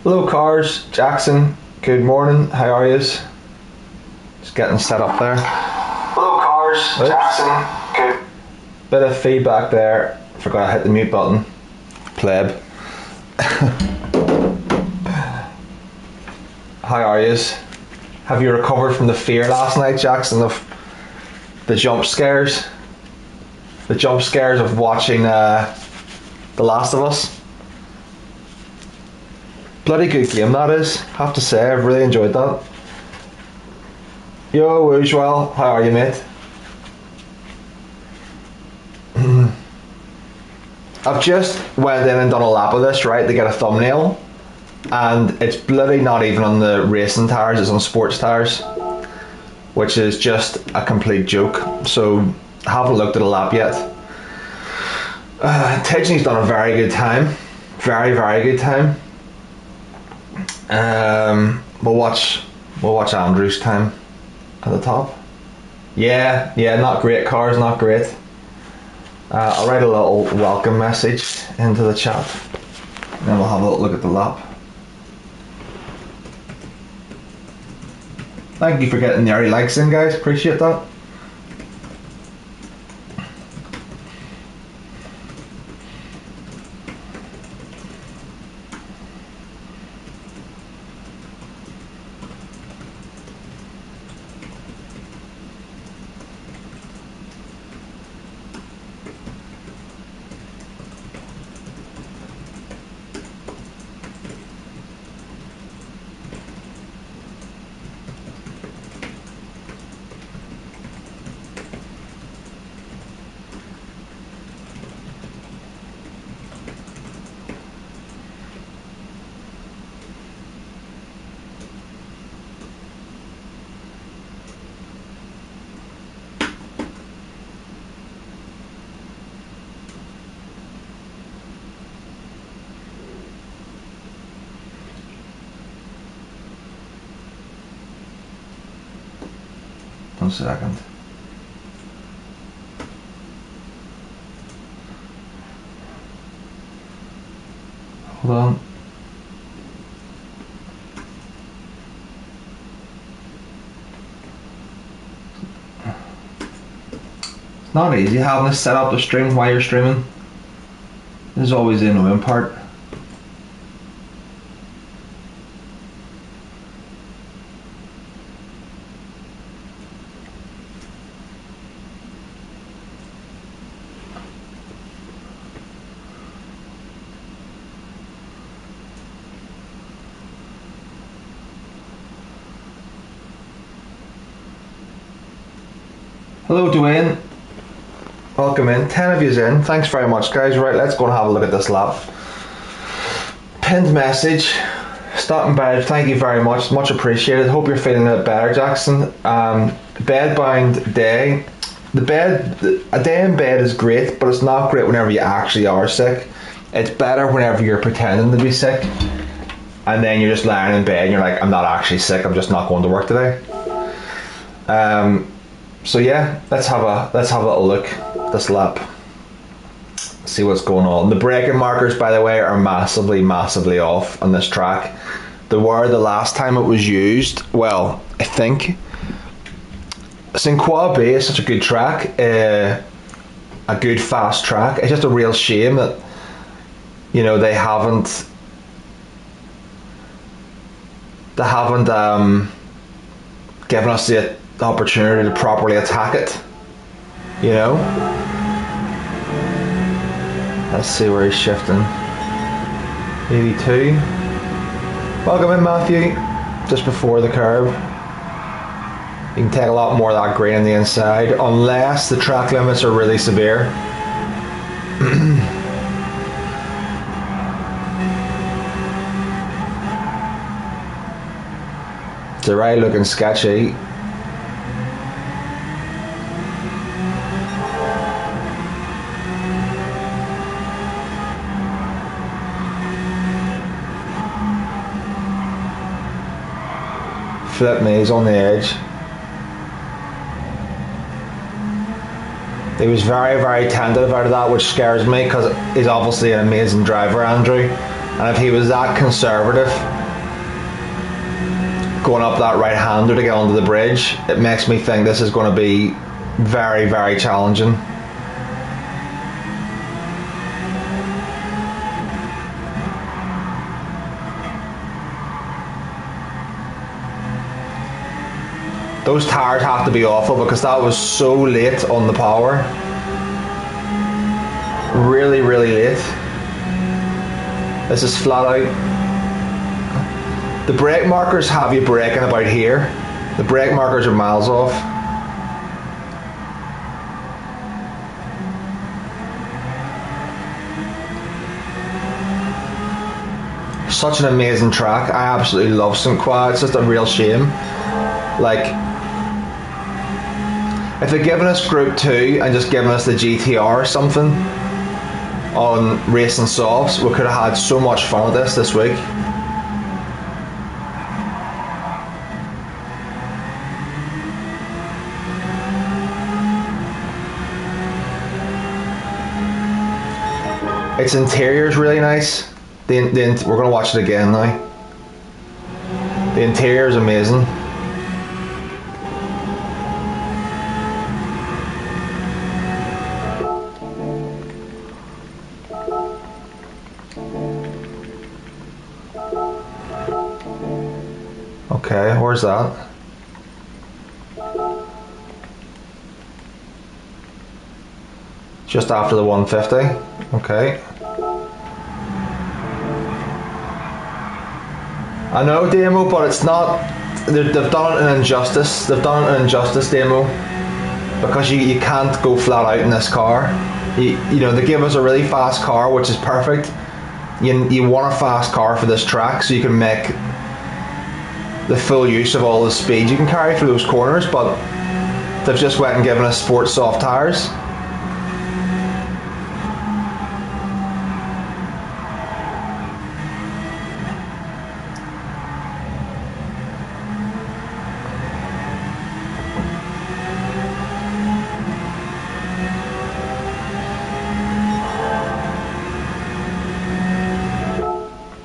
Hello cars, Jackson. Good morning. How are you? Just getting set up there. Hello cars, Oops. Jackson. Good. Bit of feedback there. Forgot to hit the mute button. Pleb. How are you? Have you recovered from the fear last night, Jackson, of the jump scares? The jump scares of watching The Last of Us? Bloody good game that is, have to say. I've really enjoyed that. Yo, usual. How are you, mate? I've just went in and done a lap of this, right, to get a thumbnail, and it's bloody not even on the racing tires, it's on sports tires, which is just a complete joke. So I haven't looked at a lap yet. Tidgey's done a very good time, very good time. We'll watch Andrew's time at the top. Yeah, not great cars, not great. I'll write a little welcome message into the chat, and then we'll have a look at the lap. Thank you for getting the early likes in, guys, appreciate that. One second. Hold on. It's not easy having this set up to stream while you're streaming. This is always the annoying part. Hello Dwayne, welcome in, 10 of you's in, thanks very much guys. Right, let's go and have a look at this lap. Pinned message, stopping by, thank you very much appreciated. Hope you're feeling a bit better, Jackson. Bedbound day. A day in bed is great, but it's not great whenever you actually are sick. It's better whenever you're pretending to be sick, and then you're just lying in bed and you're like, I'm not actually sick, I'm just not going to work today. So yeah, let's have a little look at this lap. See what's going on. The braking markers, by the way, are massively off on this track. They were the last time it was used. Well, I think Sinqua Bay is such a good track, a good fast track. It's just a real shame that, you know, they haven't given us the opportunity to properly attack it, you know. Let's see where he's shifting. 82. Welcome in, Matthew. Just before the curb. You can take a lot more of that green on the inside, unless the track limits are really severe. It's alright, looking sketchy. Flip me, he's on the edge. He was very tentative out of that, which scares me because he's obviously an amazing driver, Andrew. And if he was that conservative going up that right-hander to get onto the bridge, it makes me think this is going to be very, very challenging. Those tires have to be awful because that was so late on the power. Really, really late. This is flat out. The brake markers have you braking about here. The brake markers are miles off. Such an amazing track. I absolutely love St. Croix. It's just a real shame. Like, if they'd given us Group 2 and just given us the GTR or something on racing softs, we could have had so much fun with this week. Its interior is really nice. We're going to watch it again now. The interior is amazing. Okay, where's that? Just after the 150. Okay. I know, Demo, but it's not. They've done it an injustice. They've done it an injustice, Demo, because you can't go flat out in this car. You know, they give us a really fast car, which is perfect. You want a fast car for this track so you can make the full use of all the speed you can carry through those corners, but they've just went and given us sport soft tires.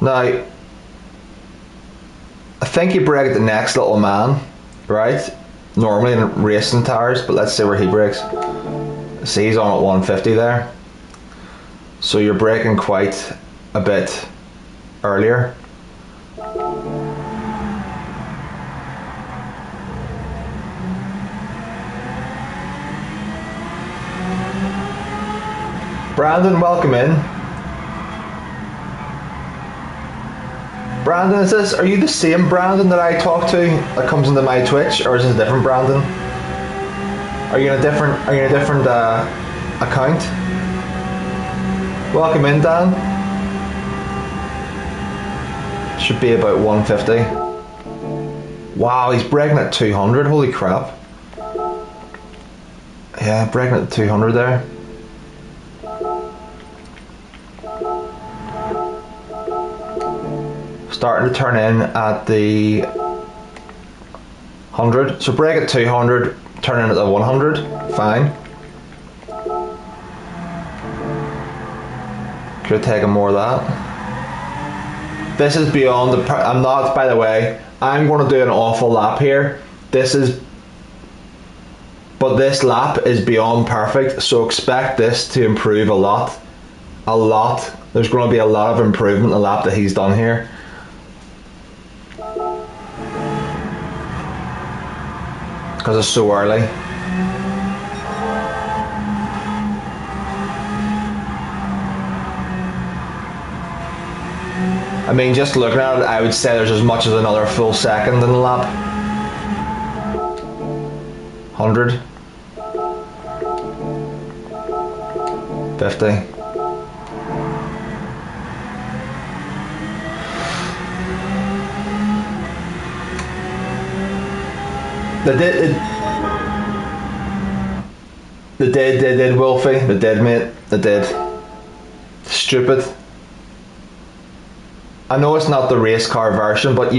Now, I think you brake at the next little man, right? Normally in racing tires, but let's see where he brakes. See, he's on at 150 there. So you're braking quite a bit earlier. Brandon, welcome in. Brandon, are you the same Brandon that I talk to that comes into my Twitch, or is it a different Brandon? Are you in a different account? Welcome in, Dan. Should be about 150. Wow, he's braking at 200. Holy crap! Yeah, braking at 200 there. Starting to turn in at the 100. So brake at 200, turn in at the 100. Fine. Could have taken more of that. This is beyond the. I'm not, by the way. I'm going to do an awful lap here. But this lap is beyond perfect. So expect this to improve a lot. A lot. There's going to be a lot of improvement in the lap that he's done here. Because it's so early. I mean, just looking at it, I would say there's as much as another full second in the lap. 100. 50. They did, Wolfie. They did, mate. They did. Stupid. I know it's not the race car version, but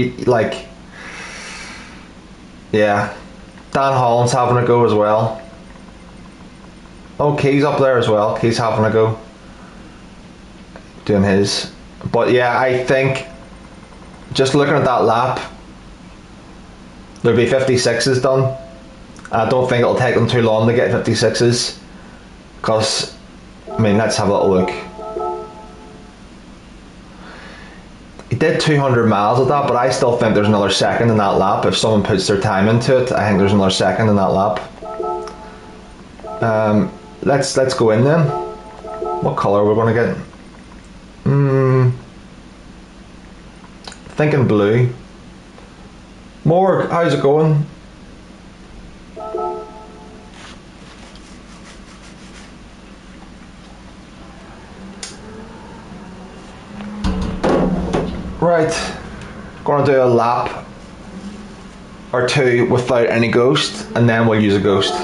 yeah. Dan Holland's having a go as well. Oh, Key's up there as well. Key's having a go. Doing his. But yeah, I think just looking at that lap, there'll be 56s done. I don't think it'll take them too long to get 56s, because, I mean, let's have a little look. He did 200 miles at that, but I still think there's another second in that lap. If someone puts their time into it, I think there's another second in that lap. Let's go in then. What colour we're going to get? Thinking blue. Morg, how's it going? Right, gonna do a lap or two without any ghost, and then we'll use a ghost.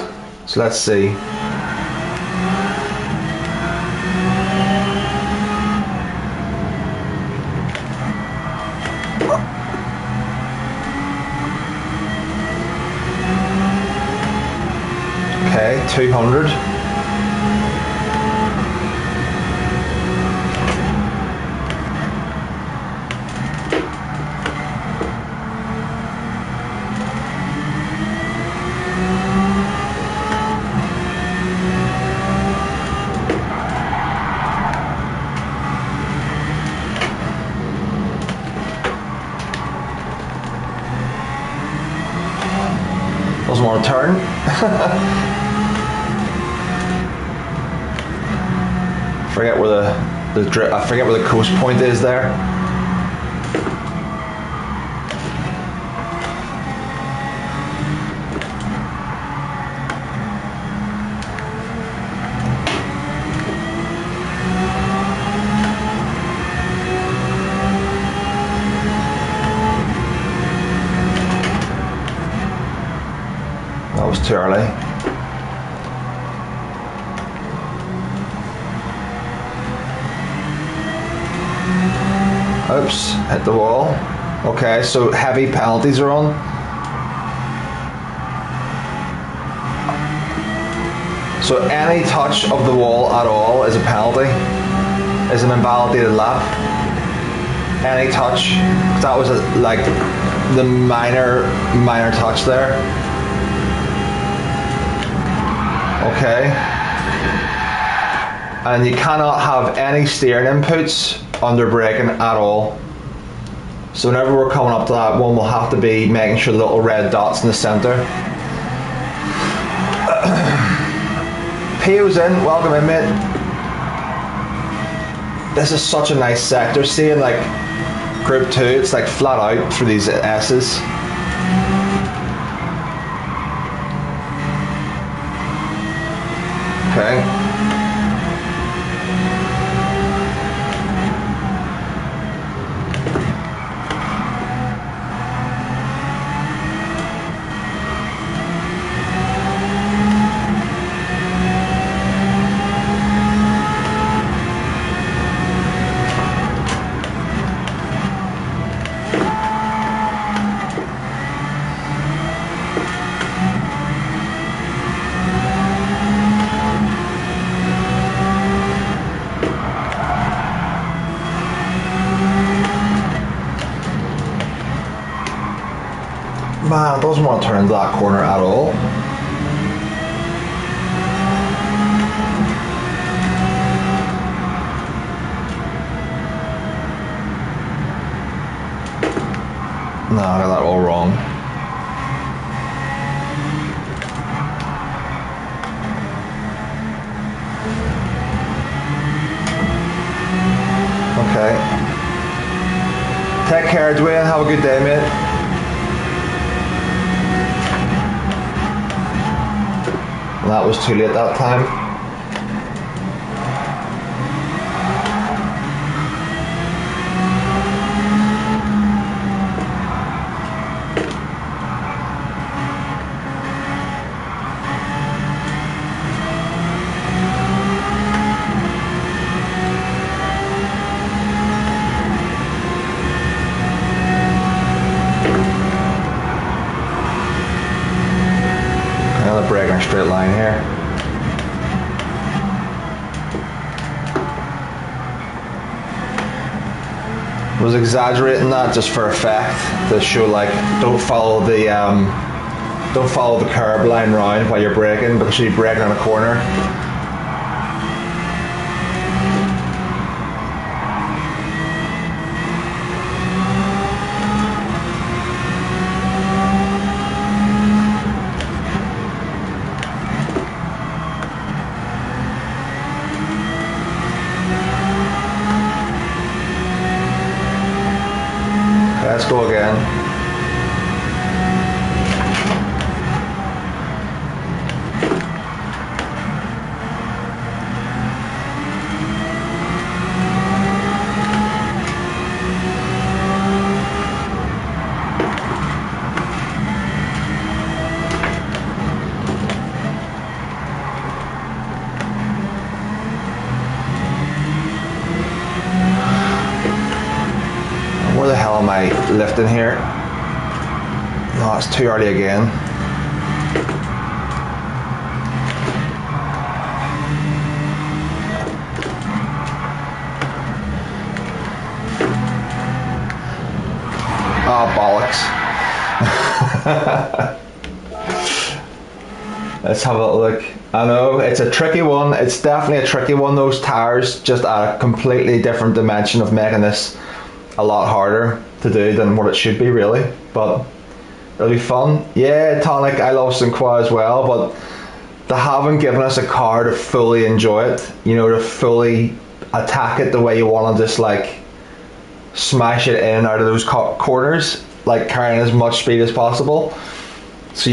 So let's see. Okay, 200. Doesn't want to turn. Forget where I forget where the coast point is there. That was too early. Oops, hit the wall. Okay, so heavy penalties are on. So any touch of the wall at all is a penalty, is an invalidated lap. Any touch, that was like the minor touch there. Okay. And you cannot have any steering inputs under braking at all. So whenever we're coming up to that one, we'll have to be making sure the little red dots in the centre. Pio's in, welcome in, mate. This is such a nice sector. Seeing like group 2, it's like flat out for these S's. Okay. Man, it doesn't want to turn into that corner at all. No, I got that all wrong. Okay. Take care, Dwayne. Have a good day, mate. That was too late that time. Another brake in a straight line here. was exaggerating that just for effect to show like don't follow the curb line round while you're braking, because you're braking on a corner. Let's go again. Where the hell am I lifting here? No, it's too early again. Oh, bollocks. Let's have a look. I know, it's a tricky one. It's definitely a tricky one. Those tires just add a completely different dimension of making this a lot harder to do than what it should be, really, but it'll be fun. Yeah, Tonic, I love St. Croix as well, but they haven't given us a car to fully enjoy it, you know, to fully attack it the way you want to just like smash it in and out of those corners, like carrying as much speed as possible. So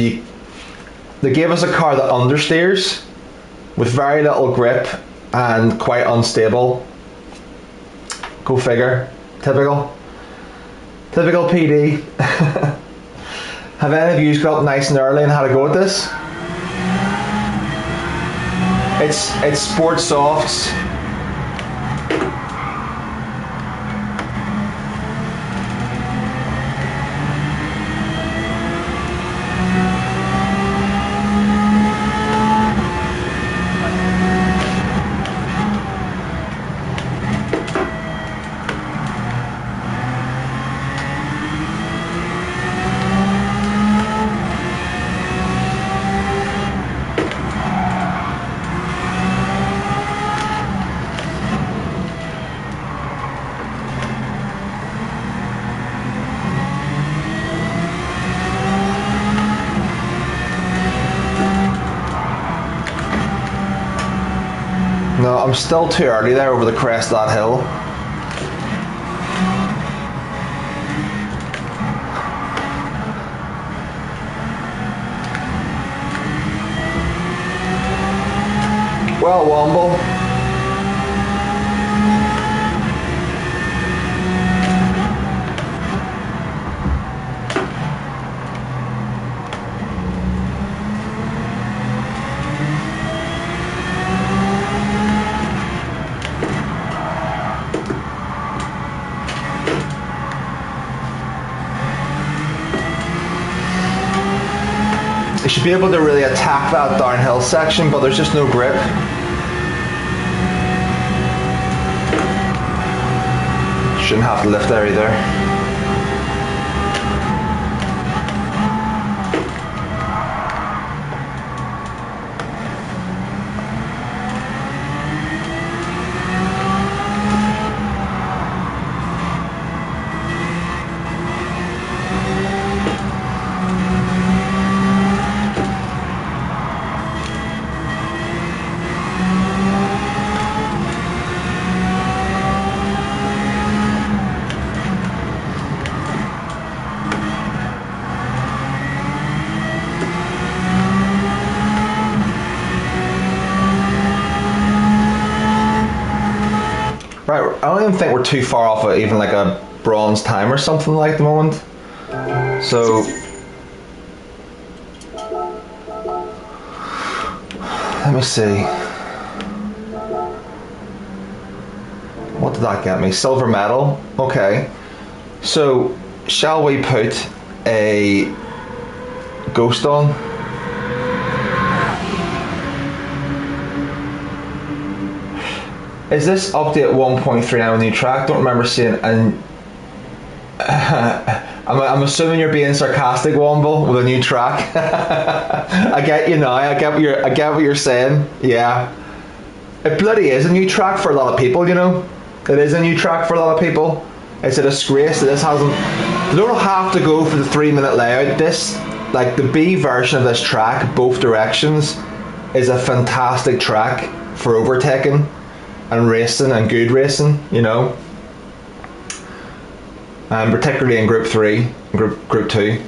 they gave us a car that understeers with very little grip and quite unstable. Go figure. Typical PD. Have any of you got up nice and early and had a go at this? It's sport softs. No, I'm still too early there over the crest of that hill. Well, Womble. You should be able to really attack that downhill section, but there's just no grip. Shouldn't have to lift there either. Right, I don't even think we're too far off of even like a bronze time or something like the moment. So let me see. What did that get me? Silver medal. Okay. So shall we put a ghost on? Is this update 1.3 on the new track? Don't remember seeing, and I'm assuming you're being sarcastic, Womble, with a new track. I get you now. I get what you're saying. Yeah, it bloody is a new track for a lot of people. You know, it is a new track for a lot of people. It's a disgrace that this hasn't. They don't have to go for the 3-minute layout. This, like the B version of this track, both directions, is a fantastic track for overtaking and racing and good racing. You know. Particularly in Group 3, Group 2.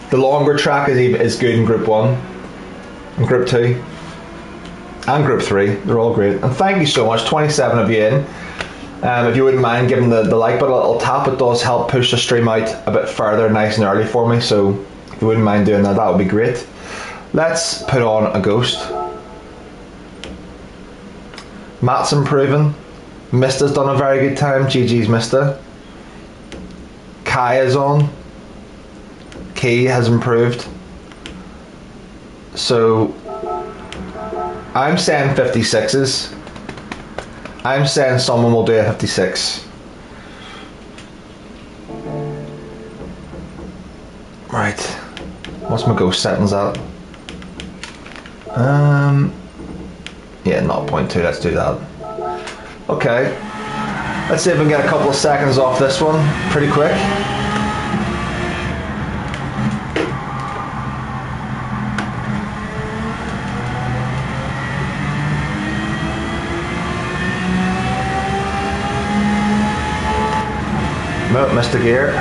The longer track is good in Group 1, and Group 2, and Group 3. They're all great. And thank you so much, 27 of you in. If you wouldn't mind giving the like button a little tap, it does help push the stream out a bit further, nice and early for me. So if you wouldn't mind doing that, that would be great. Let's put on a ghost. Matt's improving. Mista's done a very good time. GG's Mista. Kai is on. Key has improved. So I'm saying 56s. I'm saying someone will do a 56. Right. What's my ghost settings at? Yeah, 0.2. Let's do that. Okay. Let's see if we can get a couple of seconds off this one pretty quick. Nope, missed the gear.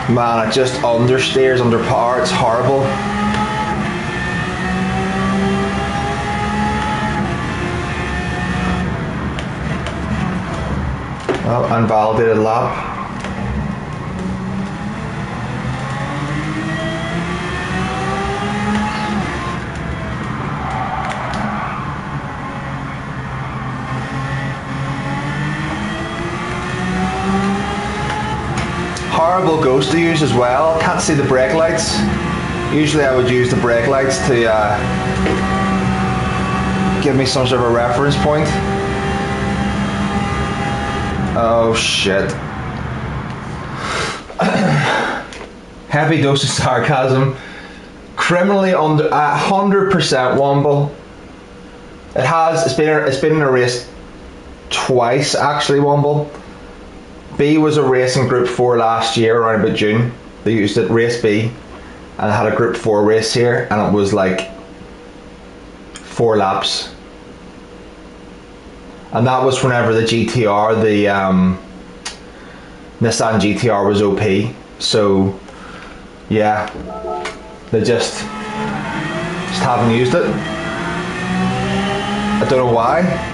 Man, it just understeers under power. It's horrible. Well, unvalidated lap. Horrible ghost to use as well. Can't see the brake lights. Usually I would use the brake lights to give me some sort of a reference point. Oh shit. Heavy dose of sarcasm. Criminally under 100% Womble. It's been in a race twice actually, Womble. B was a race in Group 4 last year around about June. They used it, race B, and I had a Group 4 race here, and it was like 4 laps. And that was whenever the GTR, the Nissan GTR was OP. So yeah, they just haven't used it. I don't know why.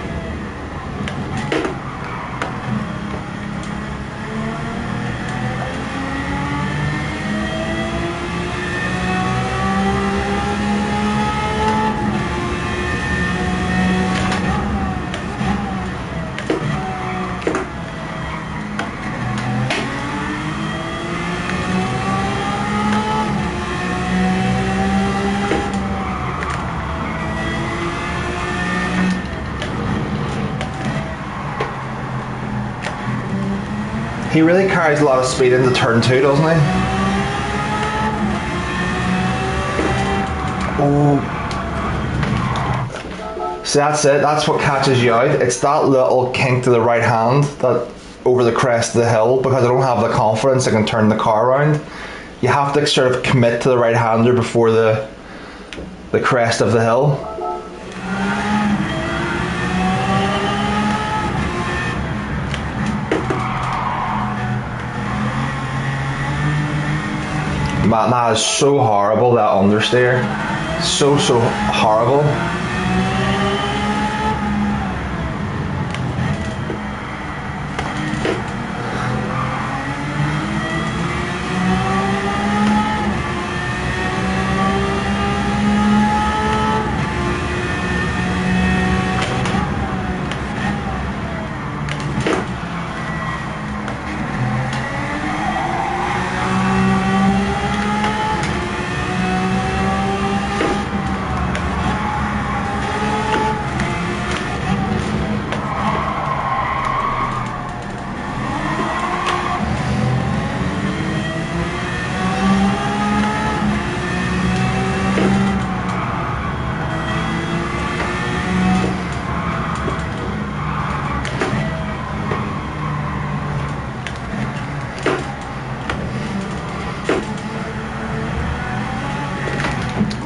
He really carries a lot of speed into turn 2, doesn't he? Oh. See, that's it. That's what catches you out. It's that little kink to the right hand that over the crest of the hill, because I don't have the confidence I can turn the car around. You have to sort of commit to the right hander before the crest of the hill. Man, that is so horrible, that understeer. So horrible.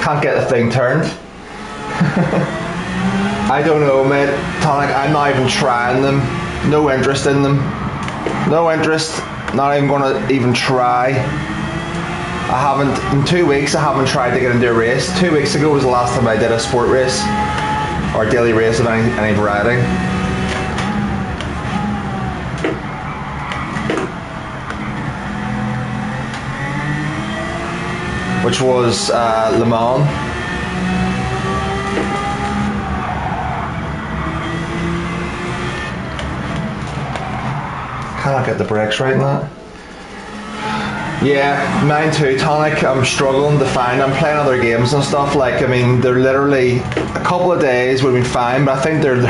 Can't get the thing turned. I don't know, mate. Tonic, I'm not even trying them. No interest in them. No interest. Not even gonna even try. I haven't, in 2 weeks, I haven't tried to get into a race. 2 weeks ago was the last time I did a sport race or daily race of any variety. Which was Le Mans. Cannot get the brakes right in that. Yeah, mine too, Tonic. I'm struggling to find. I'm playing other games and stuff. Like, I mean, they're literally a couple of days would have been fine, but I think they're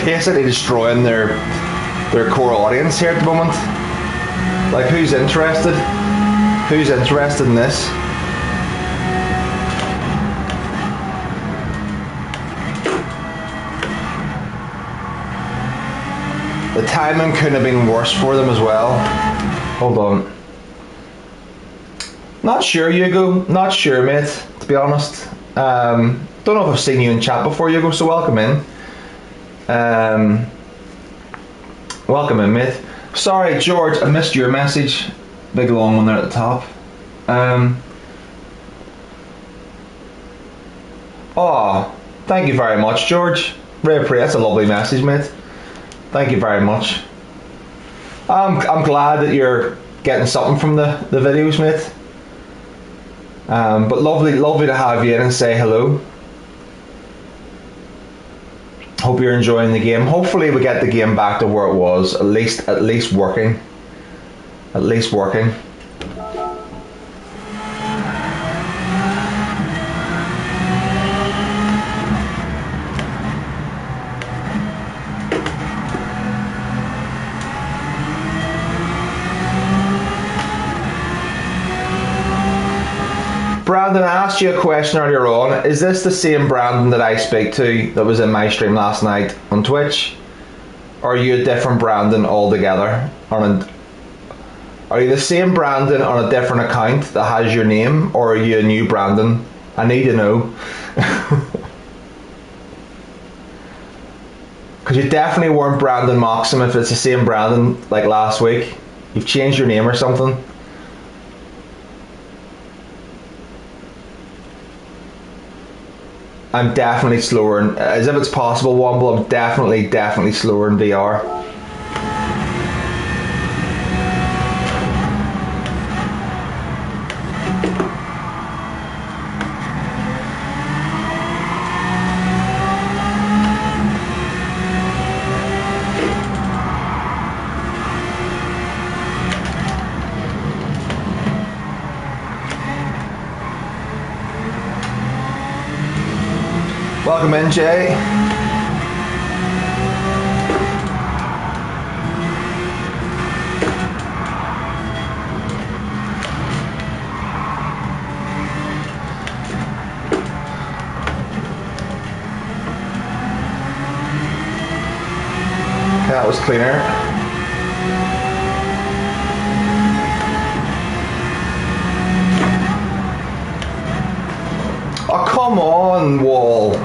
basically destroying their core audience here at the moment. Like, who's interested? Who's interested in this? The timing couldn't have been worse for them as well. Hold on. Not sure, Hugo. Not sure, mate, to be honest. Don't know if I've seen you in chat before, Hugo, so welcome in. Welcome in, mate. Sorry, George, I missed your message. Big long one there at the top. Oh, thank you very much, George. That's a lovely message, mate. Thank you very much. I'm glad that you're getting something from the videos, mate. But lovely to have you in and say hello. Hope you're enjoying the game. Hopefully we get the game back to where it was, at least working. At least working. Brandon, I asked you a question earlier on. Is this the same Brandon that I speak to that was in my stream last night on Twitch? Or are you a different Brandon altogether? Are you the same Brandon on a different account that has your name? Or are you a new Brandon? I need to know. Because you definitely weren't Brandon Moxham if it's the same Brandon like last week. You've changed your name or something. I'm definitely slower, as if it's possible, Womble, I'm definitely slower in VR. Welcome in, Jay. Okay, that was cleaner. Oh, come on, Wall.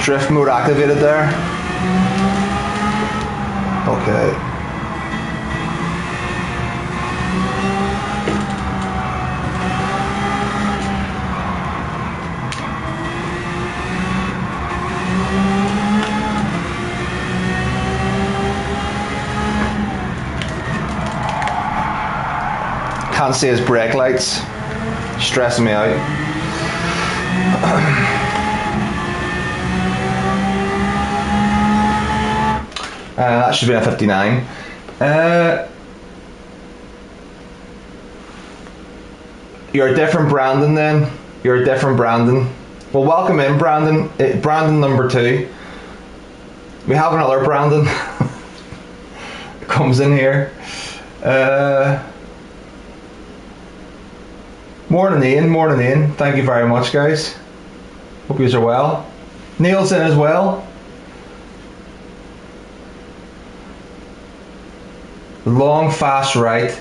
Drift mode activated there. Okay. Can't see his brake lights. Stressing me out. That should be a 59. You're a different Brandon then. You're a different Brandon. Well, welcome in, Brandon. Brandon number 2. We have another Brandon. Comes in here. Morning Ian, morning Ian. Thank you very much, guys. Hope you are well. Neil's in as well. Long, fast right.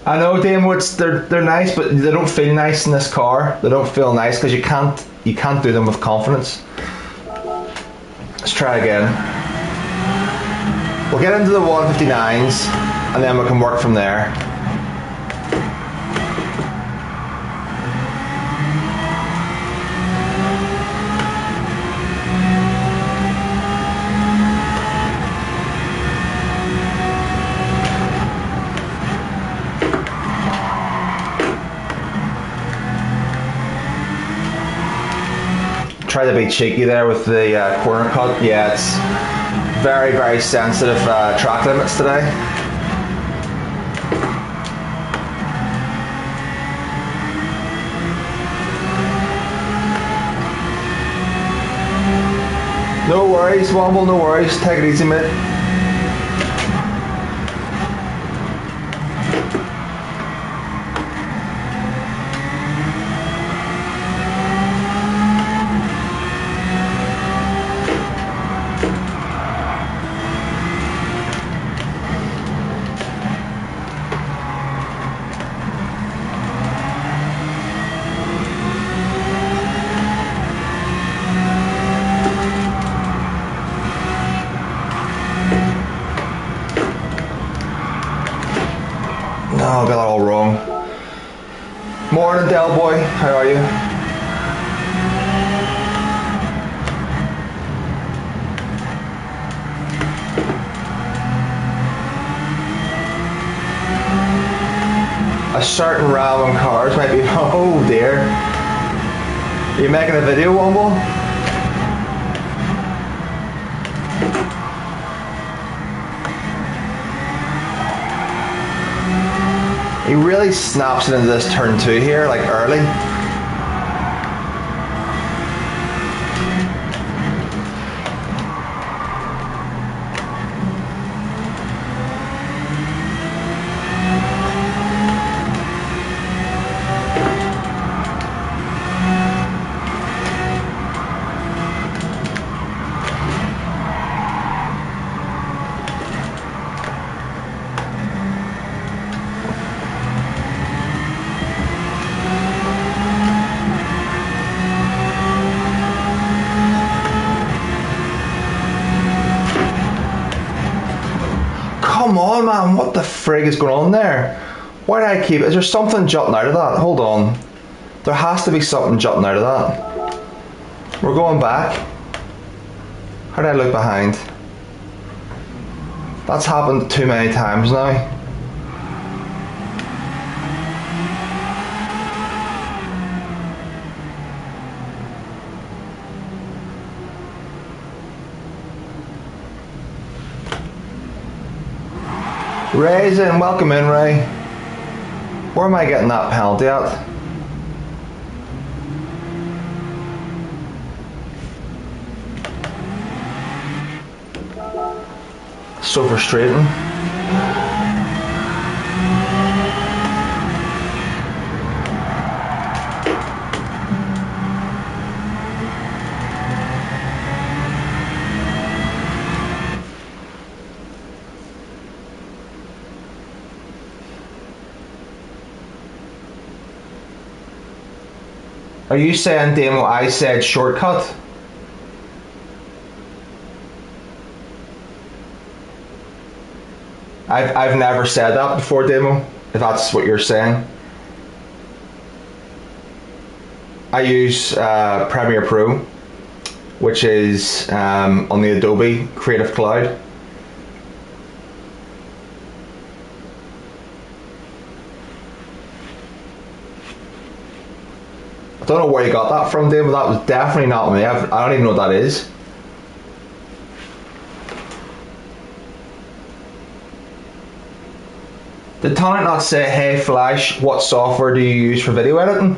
I know, Damo, they're nice, but they don't feel nice in this car. They don't feel nice because you can't do them with confidence. Let's try again. We'll get into the 159s and then we can work from there. Try to be cheeky there with the corner cut. Yeah, it's very, very sensitive track limits today. No worries, Womble, no worries. Take it easy, mate. Oh, I got that all wrong. Morning, Del Boy. How are you? A certain random cars might be. Oh dear. Are you making a video, Womble? He really snaps it into this turn 2 here, like early. Come on, man, what the frig is going on there? Why did I keep it? Is there something jutting out of that? Hold on. There has to be something jutting out of that. We're going back. How did I look behind? That's happened too many times now. Ray's in, welcome in, Ray. Where am I getting that penalty at? So frustrating. Are you saying, Damo, I said shortcut? I've never said that before, Demo, if that's what you're saying. I use Premiere Pro, which is on the Adobe Creative Cloud. I don't know where you got that from, Dave, but that was definitely not me. I don't even know what that is. Did Tonic not say, hey Flash, what software do you use for video editing?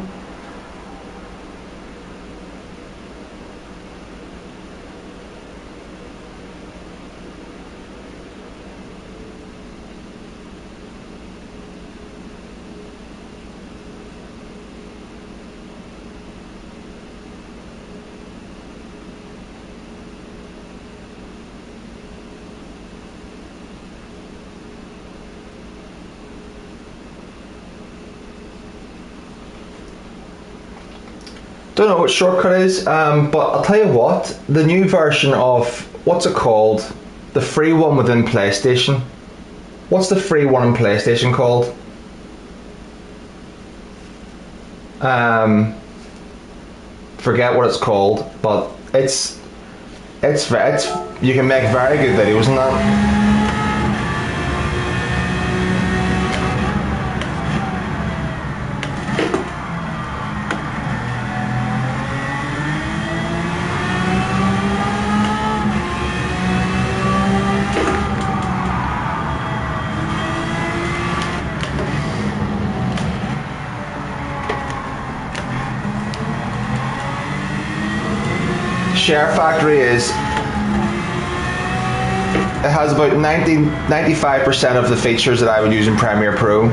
Don't know what shortcut is, but I'll tell you what, the new version of, what's it called? The free one within PlayStation. What's the free one in PlayStation called? Forget what it's called, but it's you can make very good videos in that. Share Factory it has about 95% of the features that I would use in Premiere Pro.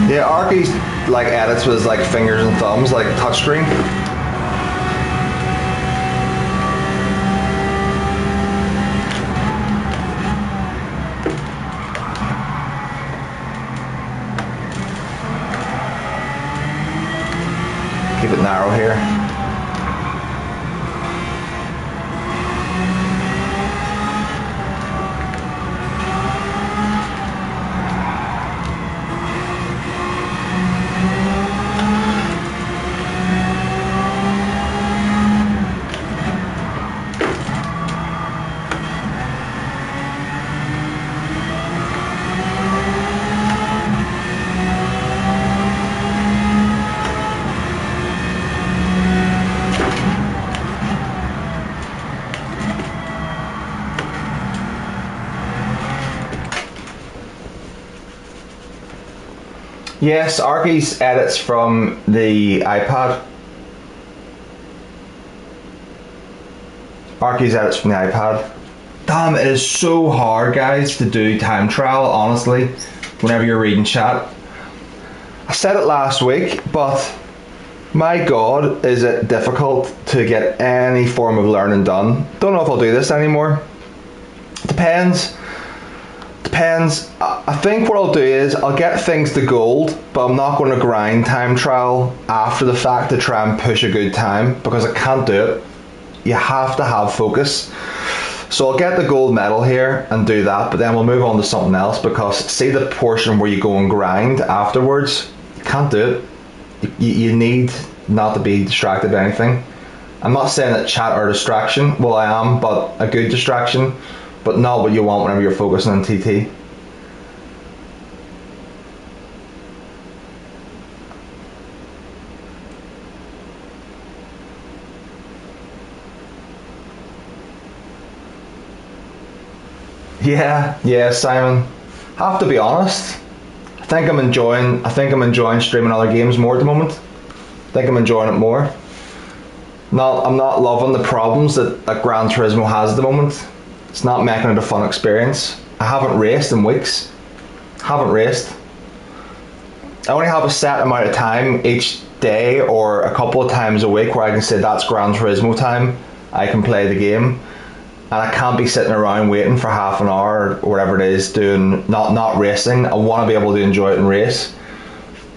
Yeah, Arky's like edits with like fingers and thumbs, like touchscreen. Keep it narrow here. Yes, Arky's edits from the iPad. Arky's edits from the iPad. Damn, it is so hard, guys, to do time trial, honestly, whenever you're reading chat. I said it last week, but my God, is it difficult to get any form of learning done. Don't know if I'll do this anymore. Depends. I think what I'll do is I'll get things to gold, but I'm not going to grind time trial after the fact to try and push a good time, because I can't do it. You have to have focus. So I'll get the gold medal here and do that, but then we'll move on to something else, because see the portion where you go and grind afterwards? You can't do it. You need not to be distracted by anything. I'm not saying that chat are a distraction. Well, I am, but a good distraction. But not what you want whenever you're focusing on TT. Yeah, Simon. Have to be honest. I think I'm enjoying streaming other games more at the moment. I think I'm enjoying it more. I'm not loving the problems that Gran Turismo has at the moment. It's not making it a fun experience. I haven't raced in weeks. I only have a set amount of time each day or a couple of times a week where I can say that's Gran Turismo time. I can play the game. And I can't be sitting around waiting for half an hour or whatever it is doing not racing. I want to be able to enjoy it and race.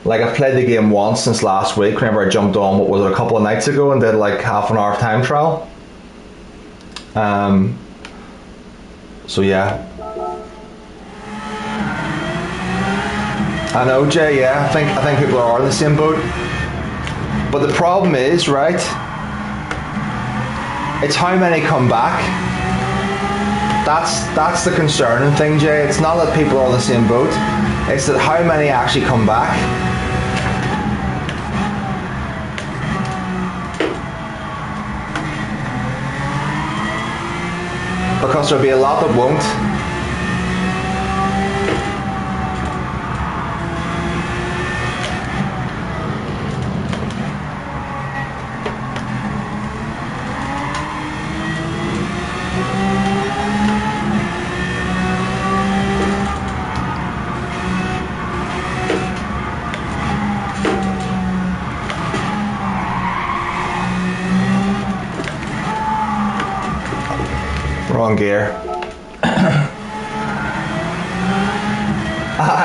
Like, I've played the game once since last week whenever I jumped on, what was it, a couple of nights ago, and did like half an hour of time trial. So yeah. I know, Jay, yeah, I think people are in the same boat. But the problem is, right, it's how many come back. That's the concerning thing, Jay. It's not that people are on the same boat, it's that how many actually come back. Because there'll be a lot that won't. Wrong gear.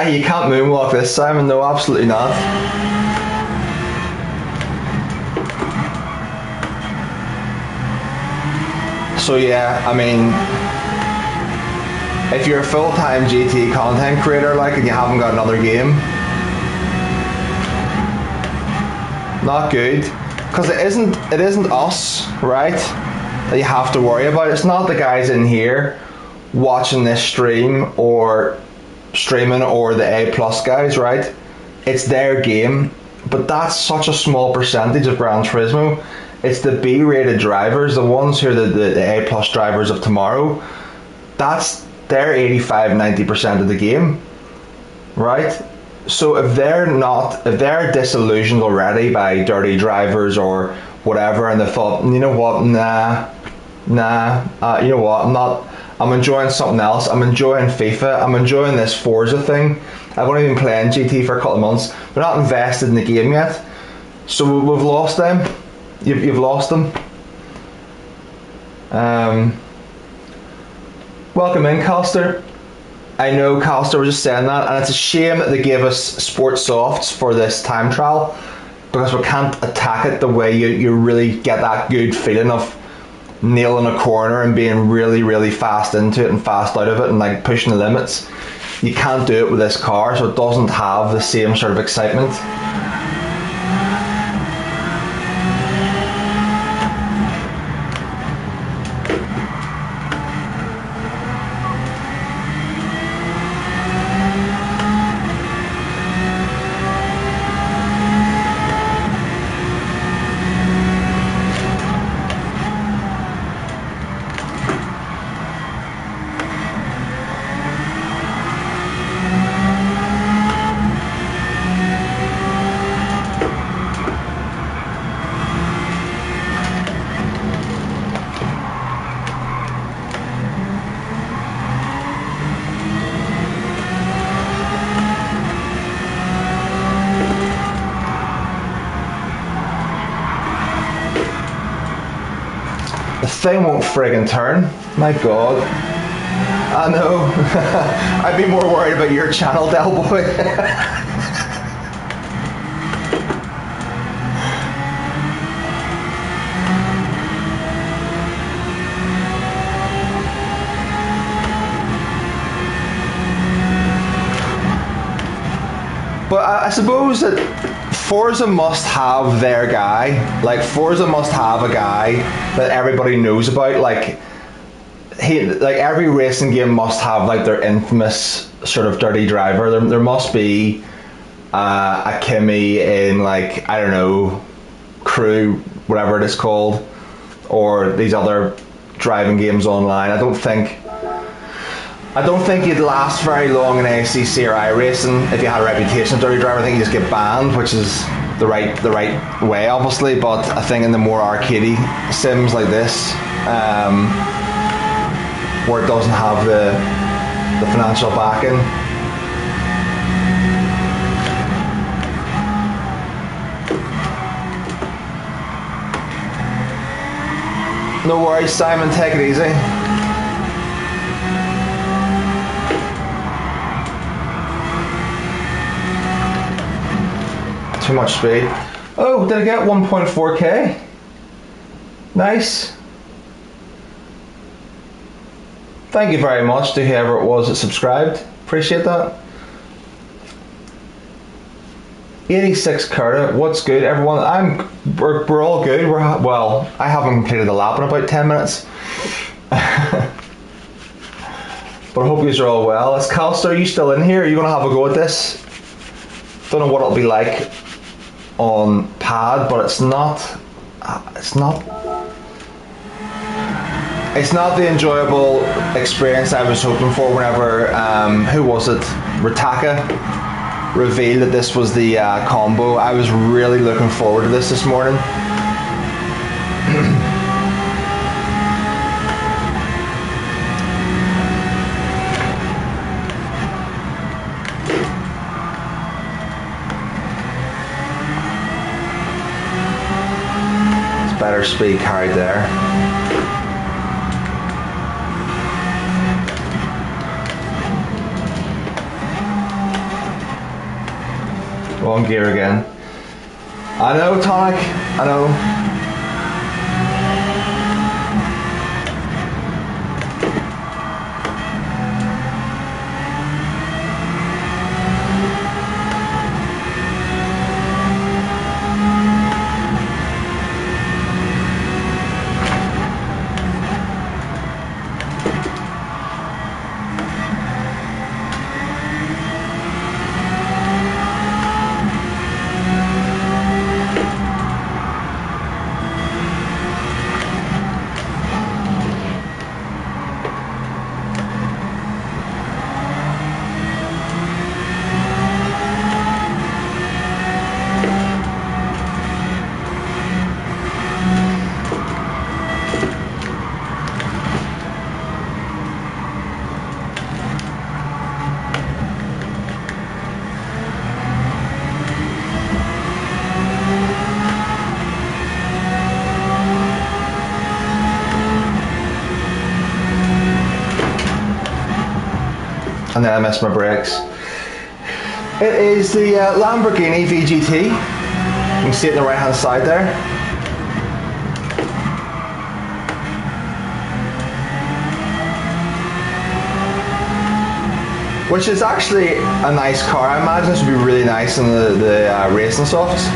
You can't moonwalk this, Simon. No, absolutely not. So yeah, I mean, if you're a full-time GT content creator, like, and you haven't got another game, not good. Because it isn't us, right, that you have to worry about. It's not the guys in here watching this stream or streaming or the A+ guys, right? It's their game. But that's such a small percentage of Gran Turismo. It's the B-rated drivers, the ones who are the A+ drivers of tomorrow. They're 85-90% of the game, right? So if they're disillusioned already by dirty drivers or whatever, and they thought, you know what, you know what, I'm enjoying something else. I'm enjoying FIFA. I'm enjoying this Forza thing. I've only been playing GT for a couple of months. We're not invested in the game yet. So we've lost them. You've lost them. Welcome in, Coster. I know Coster was just saying that, and it's a shame that they gave us sports softs for this time trial, because we can't attack it the way you really get that good feeling of nailing a corner and being really, really fast into it and fast out of it and like pushing the limits. You can't do it with this car, so it doesn't have the same sort of excitement. The thing won't friggin' turn. My god. I know. I'd be more worried about your channel, Del Boy. But I suppose that Forza must have their guy. Like, Forza must have a guy that everybody knows about. Like every racing game must have like their infamous sort of dirty driver. There must be a Kimi in, like, I don't know, Croix, whatever it is called, or these other driving games online. I don't think I don't think you'd last very long in ACC or iRacing if you had a reputation as a dirty driver. I think you just get banned, which is the right way, obviously. But I think in the more arcadey sims like this, where it doesn't have the financial backing, no worries, Simon. Take it easy. Too much speed. Oh, did I get 1.4k? Nice. Thank you very much to whoever it was that subscribed. Appreciate that. 86 Curta, what's good everyone? We're all good. Well, I haven't completed the lap in about 10 minutes. But I hope you are all well. Is Calster, are you still in here? Are you going to have a go at this? Don't know what it'll be like on pad, but it's not the enjoyable experience I was hoping for whenever who was it, Ritaka revealed that this was the combo. I was really looking forward to this morning. Better speed carried there. Wrong gear again. I know, Tonic. I know. And then I missed my brakes. It is the Lamborghini VGT. You can see it on the right hand side there. Which is actually a nice car. I imagine this would be really nice in the racing softs.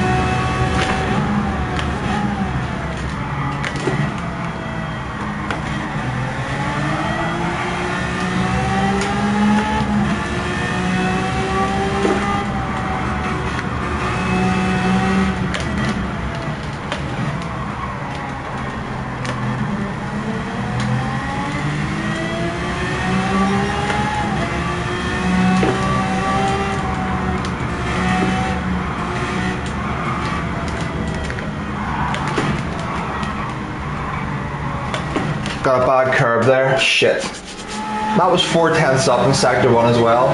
Got a bad curve there. Shit. That was 4/10 up in sector 1 as well.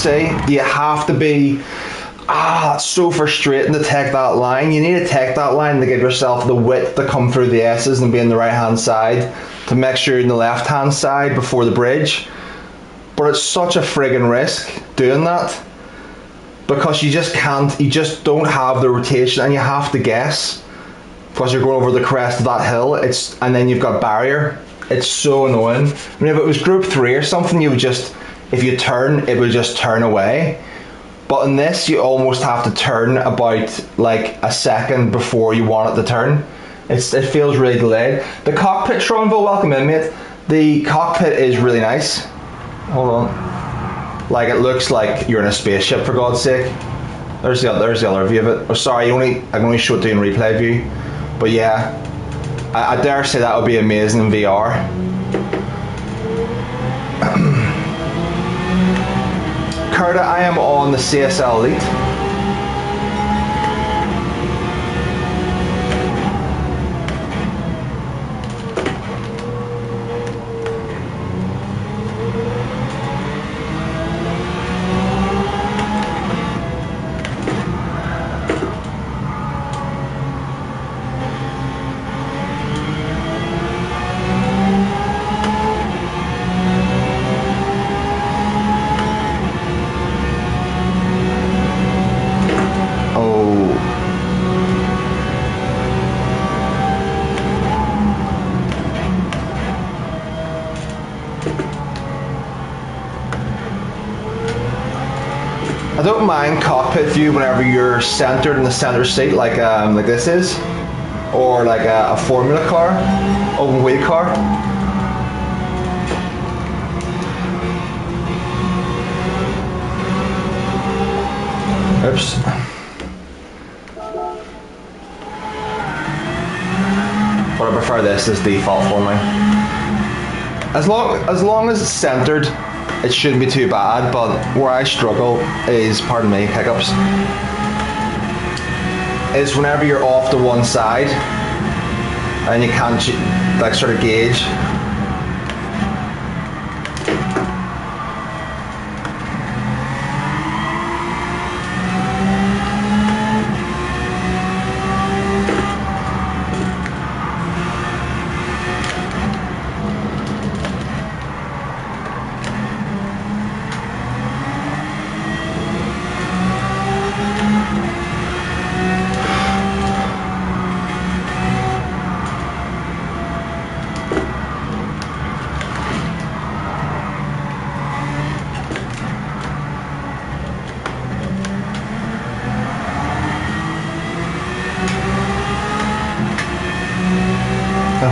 Say you have to be it's so frustrating to take that line. You need to take that line to give yourself the width to come through the S's and be on the right hand side, to make sure you're on the left hand side before the bridge. but it's such a friggin' risk doing that, because you just don't have the rotation, and you have to guess, because you're going over the crest of that hill, and then you've got barrier. It's so annoying. I mean, if it was Group 3 or something, if you turn, it would just turn away. But in this, you almost have to turn about like a second before you want it to turn. It feels really delayed. The cockpit, Tronville, welcome in, mate. The cockpit is really nice. Hold on. Like, it looks like you're in a spaceship, for God's sake. There's the other view of it. Oh, sorry, I can only show it to you in replay view. But yeah, I dare say that would be amazing in VR. Curta, I am on the CSL Elite. I don't mind cockpit view whenever you're centered in the center seat, like this is, or like a Formula car, open wheel car. Oops. But I prefer this as default for me. As long as it's centered, it shouldn't be too bad, but where I struggle is, pardon me, hiccups, is whenever you're off to one side and you can't like sort of gauge.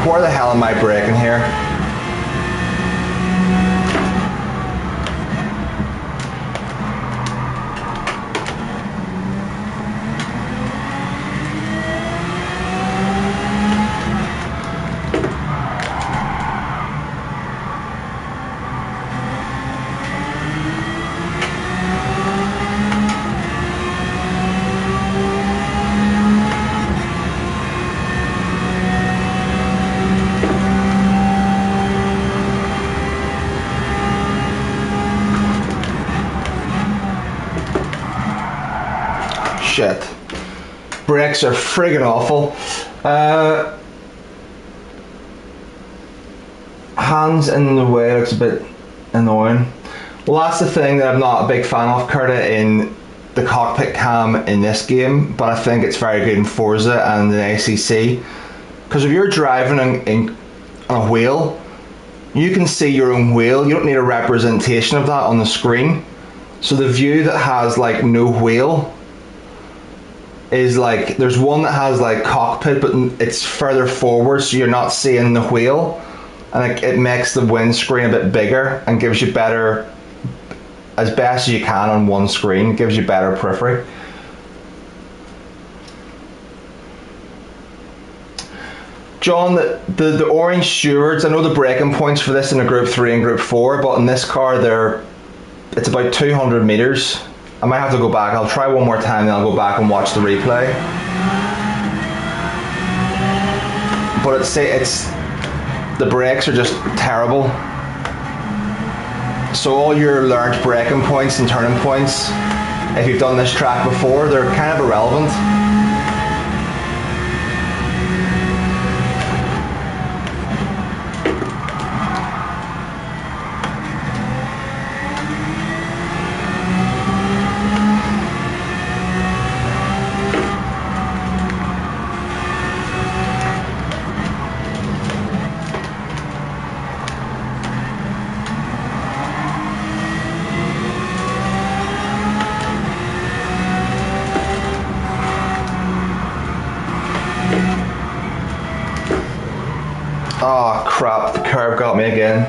Where the hell am I braking here? Shit. Brakes are friggin' awful. Hands in the way looks a bit annoying. Well, that's the thing that I'm not a big fan of, Curta, in the cockpit cam in this game, but I think it's very good in Forza and in ACC. Because if you're driving on a wheel, you can see your own wheel. You don't need a representation of that on the screen. So the view that has like no wheel is like, there's one that has like cockpit, but it's further forward, so you're not seeing the wheel, and it makes the windscreen a bit bigger and gives you better, as best as you can on one screen, gives you better periphery. John, the orange stewards, I know the braking points for this in a Group 3 and Group 4, but in this car it's about 200 meters. I might have to go back. I'll try one more time, then I'll go back and watch the replay. But the brakes are just terrible. So all your learned braking points and turning points, if you've done this track before, they're kind of irrelevant. Herb got me again.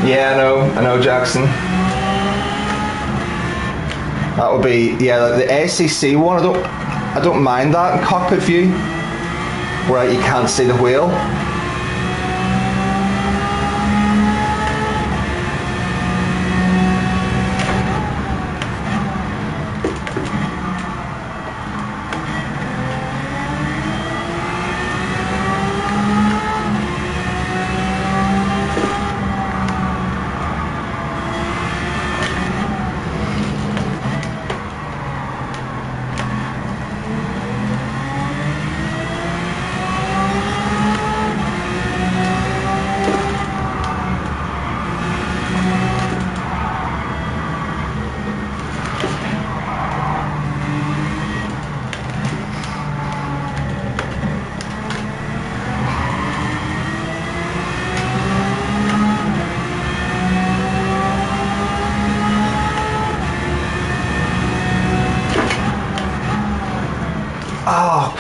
Yeah, I know, Jackson. That would be, yeah, the ACC one. I don't mind that in cockpit view, where you can't see the wheel.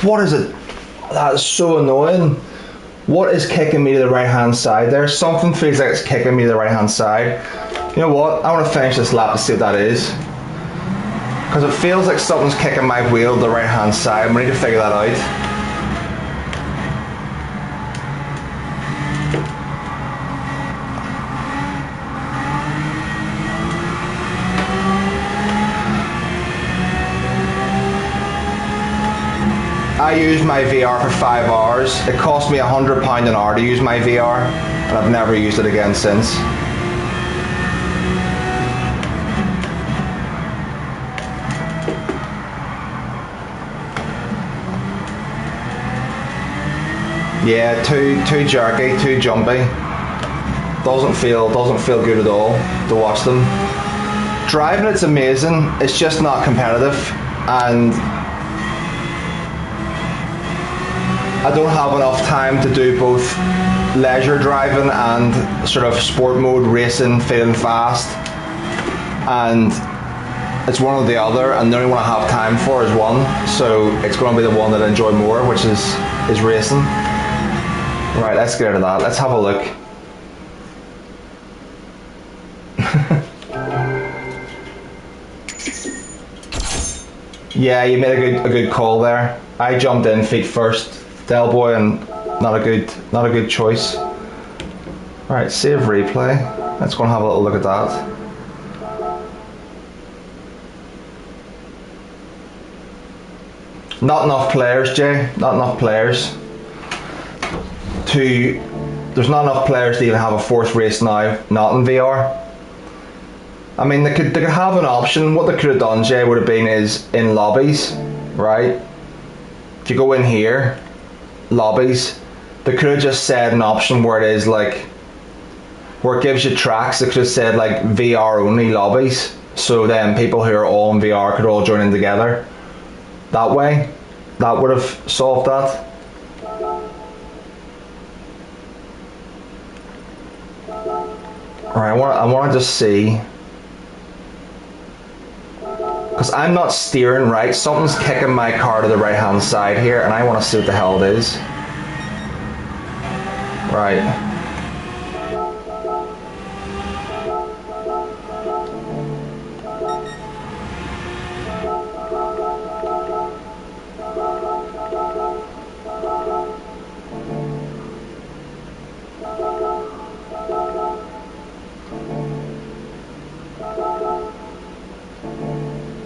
What is it? That is so annoying. What is kicking me to the right hand side there? Something feels like it's kicking me to the right hand side. You know what? I want to finish this lap to see what that is. Because it feels like something's kicking my wheel to the right hand side. We need to figure that out. I used my VR for 5 hours. It cost me £100 an hour to use my VR, and I've never used it again since. Yeah, too jerky, too jumpy. Doesn't feel good at all to watch them. Driving it's amazing. It's just not competitive, and I don't have enough time to do both leisure driving and sort of sport mode racing, feeling fast, and it's one or the other, and the only one I have time for is one, so it's going to be the one that I enjoy more, which is racing. Right, let's get out of that. Let's have a look. Yeah, you made a good call there. I jumped in feet first. Del Boy, and not a good choice. Right, save replay. Let's go and have a little look at that. Not enough players, Jay. Not enough players. There's not enough players to even have a fourth race now, not in VR. I mean, they could have an option. What they could have done, Jay, would have been is in lobbies, right? If you go in here, lobbies, they could have just said an option where it is like, where it gives you tracks. They could have said like VR only lobbies, so then people who are all in VR could all join in together. That way, that would have solved that. Alright, I want to just see, because I'm not steering right. Something's kicking my car to the right hand side here, and I want to see what the hell it is. Right.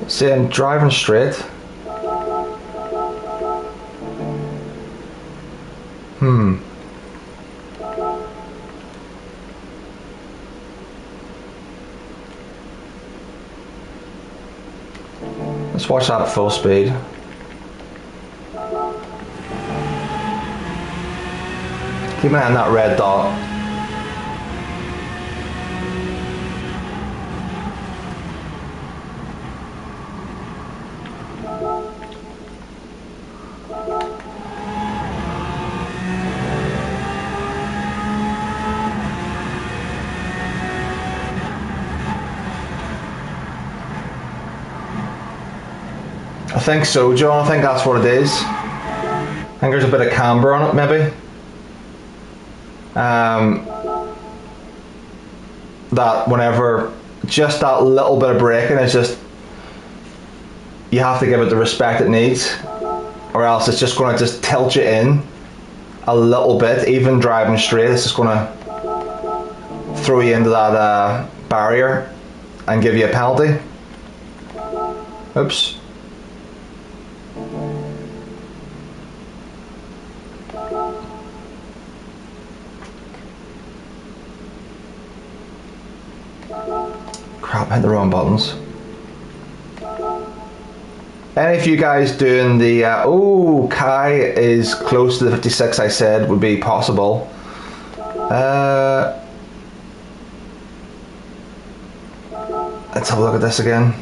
See, I'm driving straight. Let's watch that at full speed. Keep an eye on that red dot. I think so, John. I think that's what it is. I think there's a bit of camber on it, maybe. that whenever just that little bit of braking is just, you have to give it the respect it needs, or else it's just going to just tilt you in a little bit. Even driving straight, it's just going to throw you into that barrier and give you a penalty. Oops. Crap, I hit the wrong buttons. Any of you guys doing the oh, Kai is close to the 56 I said would be possible. Let's have a look at this again.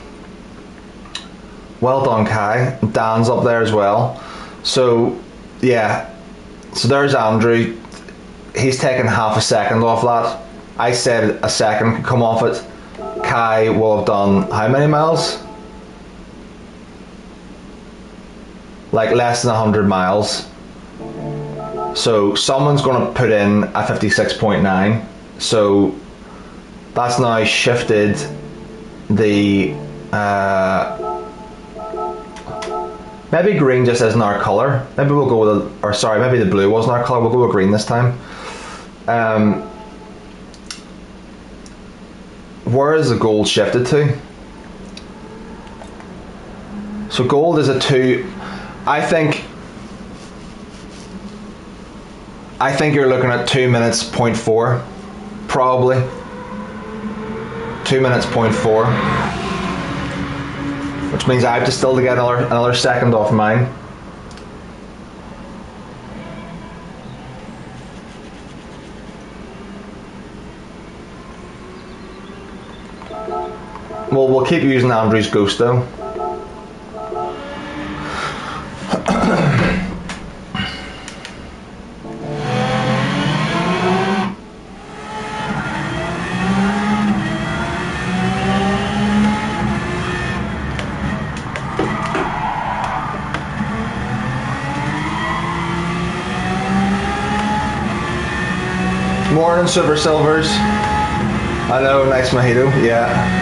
Well done, Kai. Dan's up there as well. So yeah, so there's Andrew. He's taken half a second off that. I said a second could come off it. Kai will have done how many miles? Like less than 100 miles. So someone's going to put in a 56.9. So that's now shifted the maybe green just isn't our colour. Maybe we'll go with or sorry, maybe the blue wasn't our colour. We'll go with green this time. Where is the gold shifted to? So gold is a 2. I think you're looking at 2 minutes 0.4, probably 2 minutes 0.4, which means I have to still get another second off mine. Well, we'll keep using Andrew's ghost though. Morning, Super Silvers. I know, nice mojito, yeah.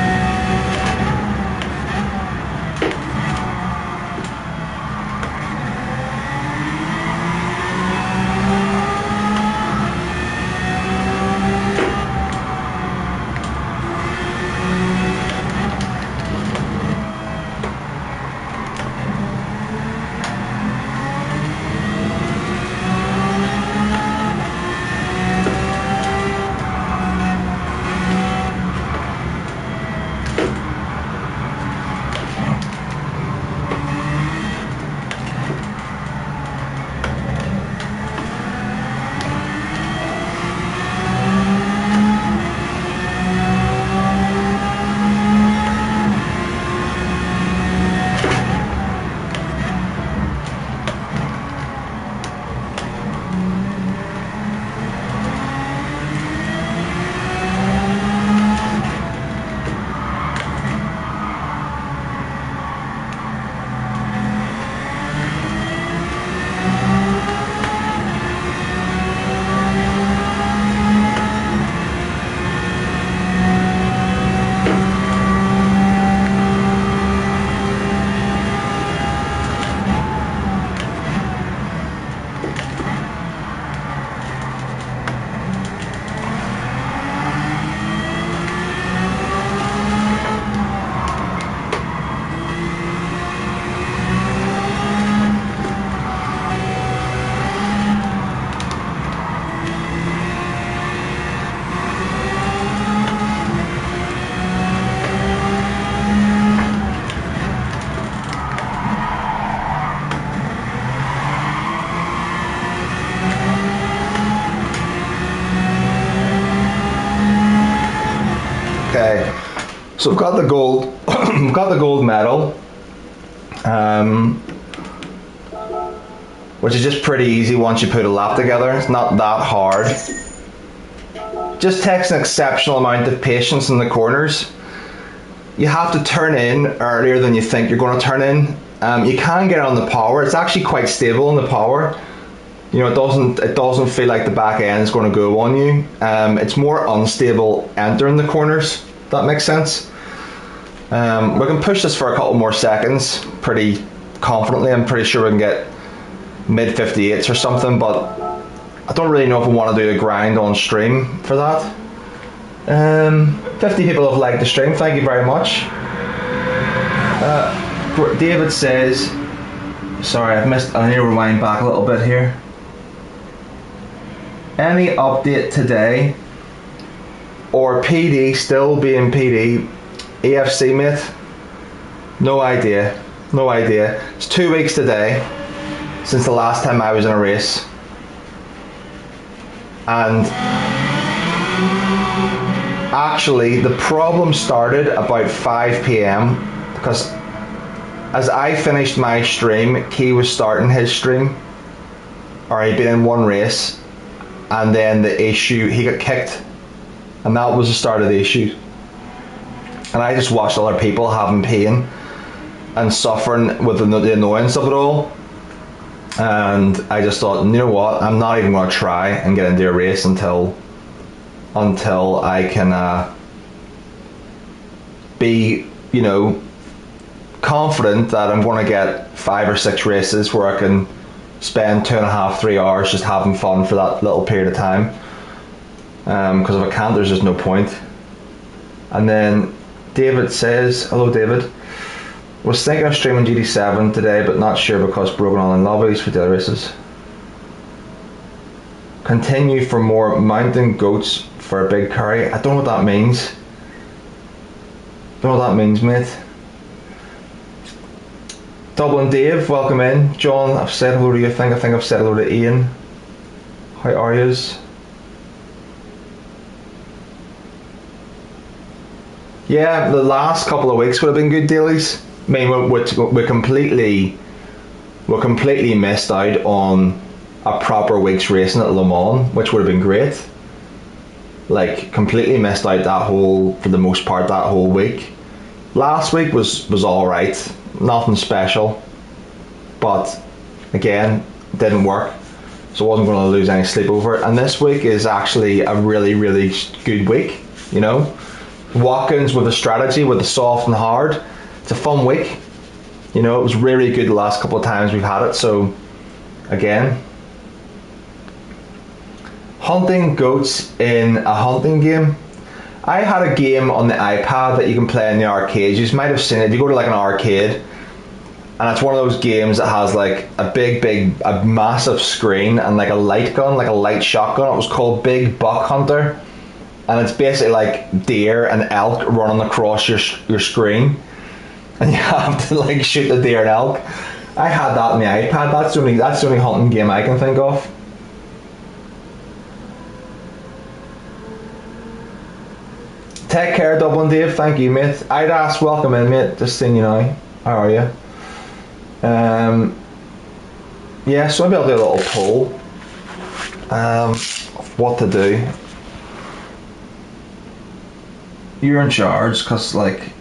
Okay, so I've got the gold, got the gold medal, which is just pretty easy once you put a lap together. It's not that hard. Just takes an exceptional amount of patience in the corners. You have to turn in earlier than you think you're going to turn in. You can get on the power. It's actually quite stable in the power. You know, it doesn't feel like the back end is going to go on you. It's more unstable entering the corners. If that makes sense. We can push this for a couple more seconds pretty confidently. I'm pretty sure we can get mid 58s or something, but I don't really know if we want to do a grind on stream for that. 50 people have liked the stream, thank you very much. David says, sorry, I need to rewind back a little bit here. Any update today, or PD still being PD? EFC, mate? No idea. It's 2 weeks today since the last time I was in a race. And actually, the problem started about 5 p.m. because as I finished my stream, Key was starting his stream, or he'd been in one race, and then the issue, he got kicked, and that was the start of the issue. And I just watched other people having pain and suffering with the annoyance of it all, and I just thought, you know what, I'm not even going to try and get into a race until I can be, you know, confident that I'm going to get 5 or 6 races where I can spend 2.5-3 hours just having fun for that little period of time, because if I can't, there's just no point. And then David says, hello David, was thinking of streaming GT7 today but not sure because broken online lobbies for daily races. Continue for more mountain goats for a big curry. I don't know what that means. Don't know what that means, mate. Dublin Dave, welcome in. John, I've said hello to you. I think I've said hello to Ian. How are yous? Yeah, the last couple of weeks would have been good dailies. I mean, we completely missed out on a proper week's racing at Le Mans, which would have been great. Like, completely missed out for the most part, that whole week. Last week was alright, nothing special, but again, didn't work, so I wasn't going to lose any sleep over it. And this week is actually a really, really good week, you know. Watkins with a strategy, with the soft and hard. It's a fun week, you know. It was really good the last couple of times we've had it, so again. Hunting goats in a hunting game. I had a game on the iPad that you can play in the arcades. You might have seen it. If you go to like an arcade, and it's one of those games that has like a massive screen and like a light gun, like a light shotgun. It was called Big Buck Hunter, and it's basically like deer and elk running across your screen, and you have to like shoot the deer and elk. I had that on the iPad. That's the only hunting game I can think of. Take care, Dublin Dave. Thank you, mate. I'd ask, welcome in, mate. Just seeing you now. How are you? Yeah, so maybe I'll do a little poll of what to do. You're in charge, because, like,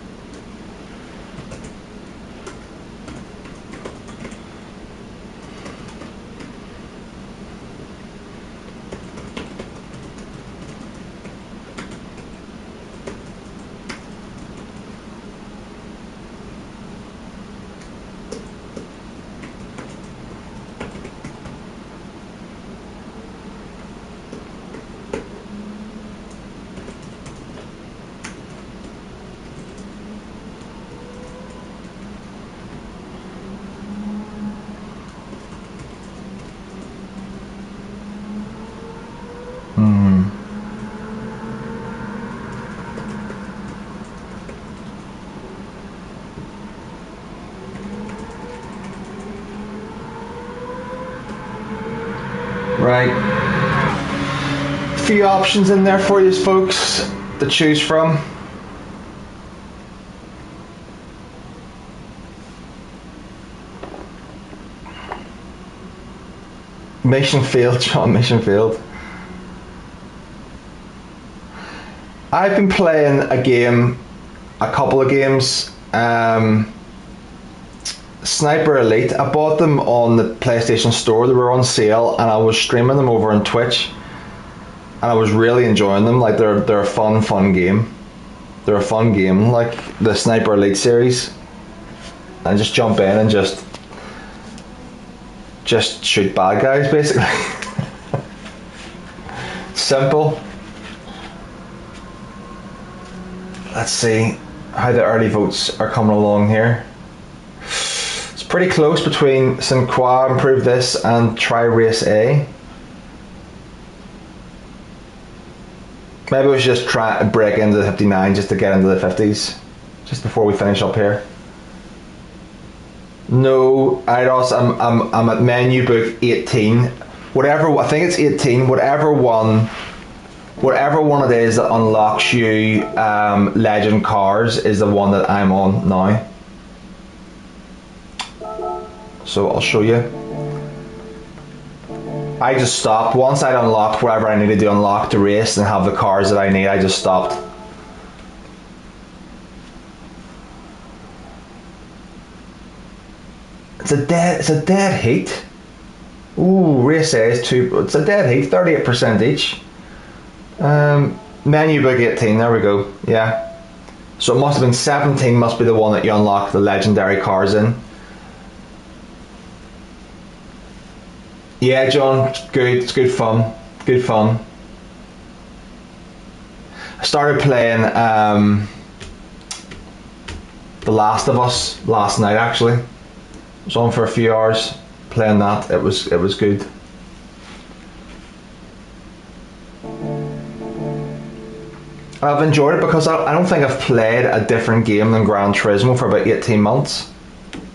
right. A few options in there for you folks to choose from. Mission failed, John. Mission failed. I've been playing a couple of games Sniper Elite. I bought them on the PlayStation Store. They were on sale, and I was streaming them over on Twitch, and I was really enjoying them. Like they're a fun game. They're a fun game, like the Sniper Elite series. And just jump in and just shoot bad guys, basically. Simple. Let's see how the early votes are coming along here. It's pretty close between St. Croix, Improve This, and Try Race A. Maybe we should just try and break into the 59 just to get into the 50s, just before we finish up here. No, Eidos, I'm at menu book 18. Whatever, I think it's 18. Whatever one it is that unlocks you legend cars is the one that I'm on now. So I'll show you. I just stopped. Once I'd unlocked whatever I needed to unlock to race and have the cars that I need, I just stopped. It's a dead heat. Ooh, race A is it's a dead heat, 38% each. Menu book 18, there we go. Yeah. So it must have been 17, must be the one that you unlock the legendary cars in. Yeah, John, good. It's good fun. Good fun. I started playing The Last of Us last night, actually. I was on for a few hours playing that. It was good. I've enjoyed it because I don't think I've played a different game than Gran Turismo for about 18 months.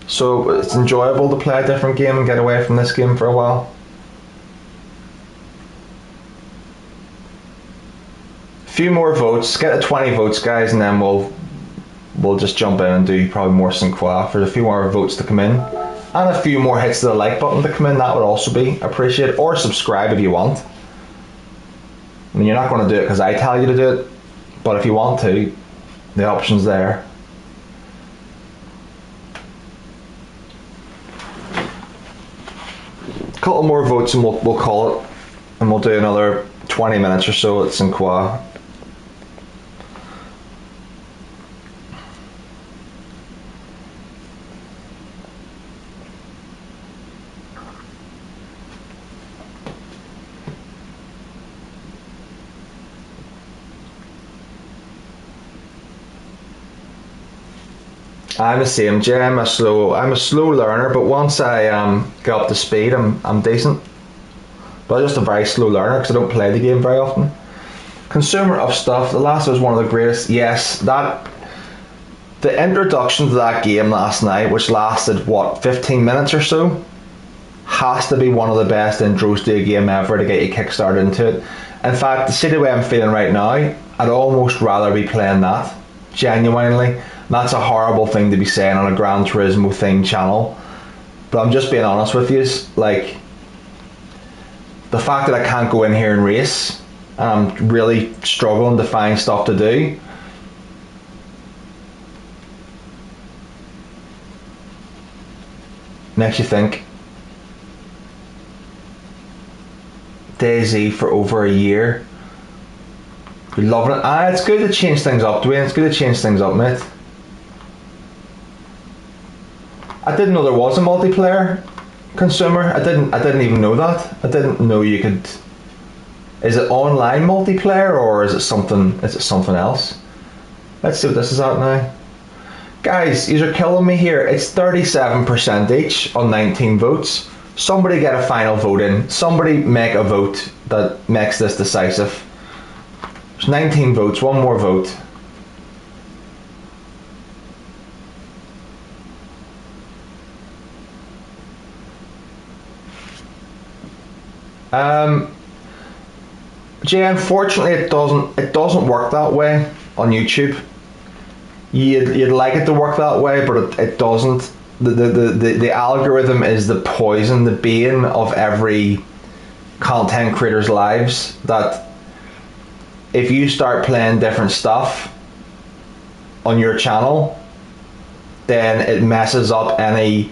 So it's enjoyable to play a different game and get away from this game for a while. A few more votes, get to 20 votes, guys, and then we'll just jump in and do probably more St. Croix. There's a few more votes to come in, and a few more hits to the like button to come in. That would also be appreciated. Or subscribe if you want. I mean, you're not going to do it because I tell you to do it, but if you want to, the option's there. A couple more votes and we'll call it, and we'll do another 20 minutes or so at St. Croix. I'm the same, Jay. I'm a slow learner, but once I get up to speed, I'm decent. But I'm just a very slow learner because I don't play the game very often. Consumer of stuff. The Last was one of the greatest. Yes, the introduction to that game last night, which lasted what 15 minutes or so, has to be one of the best intros to a game ever to get you kickstarted into it. In fact, to see the way I'm feeling right now, I'd almost rather be playing that. Genuinely. That's a horrible thing to be saying on a Gran Turismo thing channel, but I'm just being honest with you. Like, the fact that I can't go in here and race, and I'm really struggling to find stuff to do, makes you think. DayZ for over a year. You're loving it. It's good to change things up, Dwayne. It's good to change things up, mate. I didn't know there was a multiplayer consumer. I didn't even know that. I didn't know you could. Is it online multiplayer or is it something else? Let's see what this is at now. Guys, these are killing me here. It's 37% each on 19 votes. Somebody get a final vote in. Somebody make a vote that makes this decisive. There's 19 votes, one more vote. Jay, unfortunately it doesn't work that way on YouTube. You'd like it to work that way, but it doesn't. The algorithm is the poison, the bane of every content creator's lives, that if you start playing different stuff on your channel, then it messes up any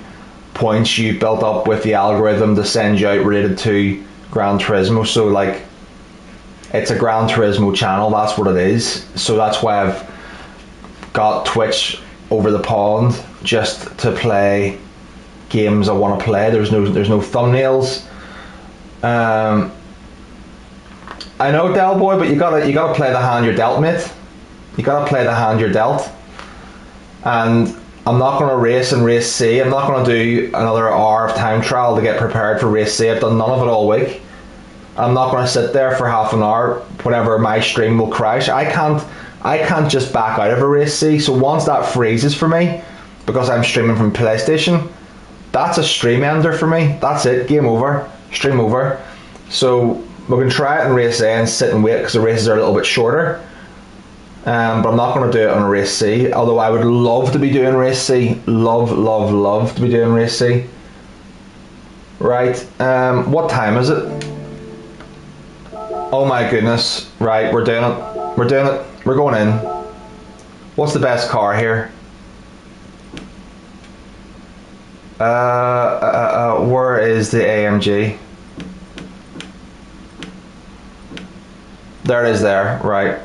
points you built up with the algorithm to send you out related to Gran Turismo. So like, it's a Gran Turismo channel, that's what it is. So that's why I've got Twitch over the pond, just to play games I want to play. There's no thumbnails. I know, Del Boy, but you gotta play the hand you're dealt, mate. You gotta play the hand you're dealt. And I'm not gonna race in race C. I'm not gonna do another hour of time trial to get prepared for race C. I've done none of it all week. I'm not gonna sit there for half an hour whenever my stream will crash. I can't just back out of a race C. So once that freezes for me, because I'm streaming from PlayStation, that's a stream ender for me. That's it. Game over. Stream over. So we can try it in race A and sit and wait, because the races are a little bit shorter. But I'm not going to do it on a race C. Although I would love to be doing race C. Love to be doing race C. Right. What time is it? Oh my goodness. Right. We're doing it. We're doing it. We're going in. What's the best car here? Where is the AMG? There it is there, right.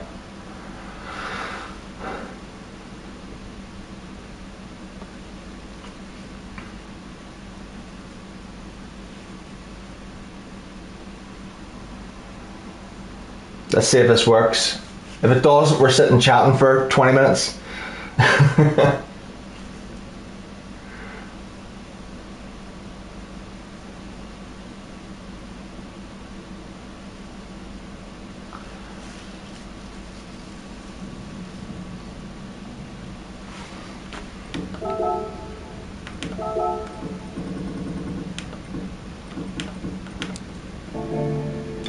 Let's see if this works. If it does, we're sitting chatting for 20 minutes.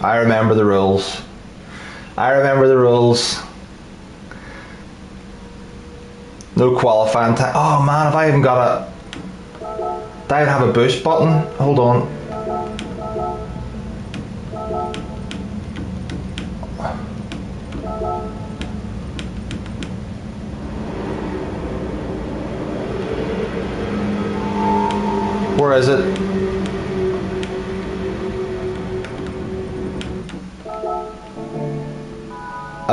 I remember the rules. I remember the rules. No qualifying time. Oh man, have I even got a... Do I have a boost button? Hold on. Where is it?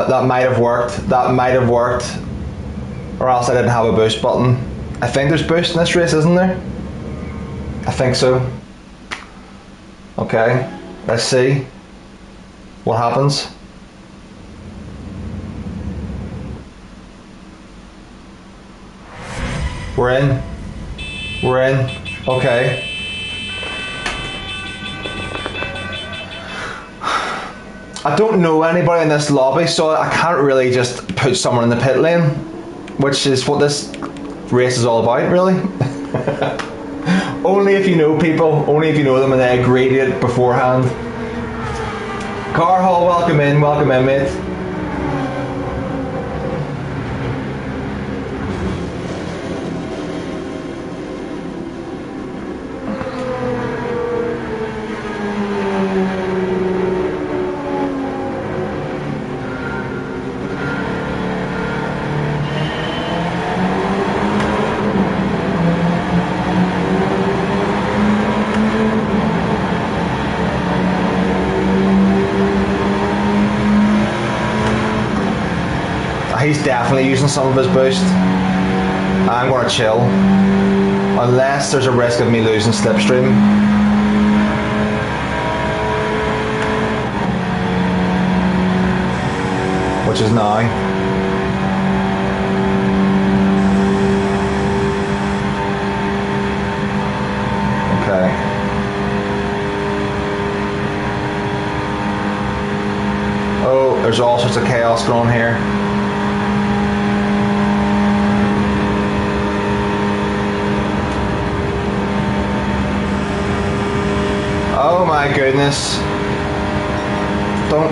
That might have worked. That might have worked. Or else I didn't have a boost button. I think there's boost in this race, isn't there? I think so. Okay. Let's see what happens. We're in. We're in. Okay. I don't know anybody in this lobby, so I can't really just put someone in the pit lane, which is what this race is all about, really. Only if you know people, only if you know them and they agree to it beforehand. Carhall, welcome in, mate. He's definitely using some of his boost. I'm going to chill. Unless there's a risk of me losing slipstream. Which is now. Okay. Oh, there's all sorts of chaos going on here. Oh my goodness. Don't,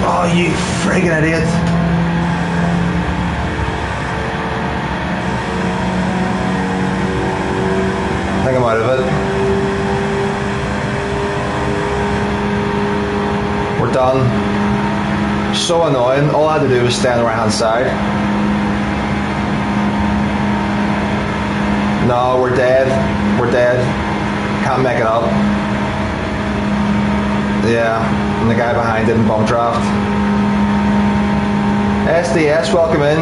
oh you friggin' idiot. I think I'm out of it. We're done. So annoying, all I had to do was stay on the right hand side. No, we're dead. We're dead. Can't make it up. Yeah, and the guy behind didn't bump draft. SDS, welcome in.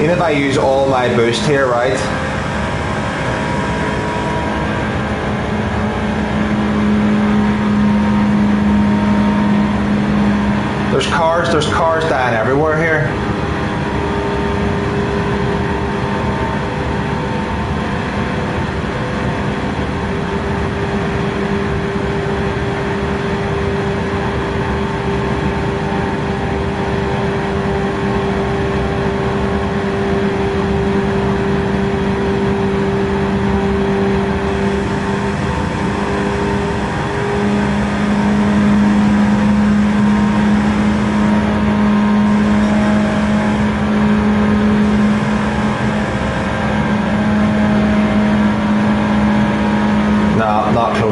Even if I use all my boost here, right? There's cars dying everywhere here.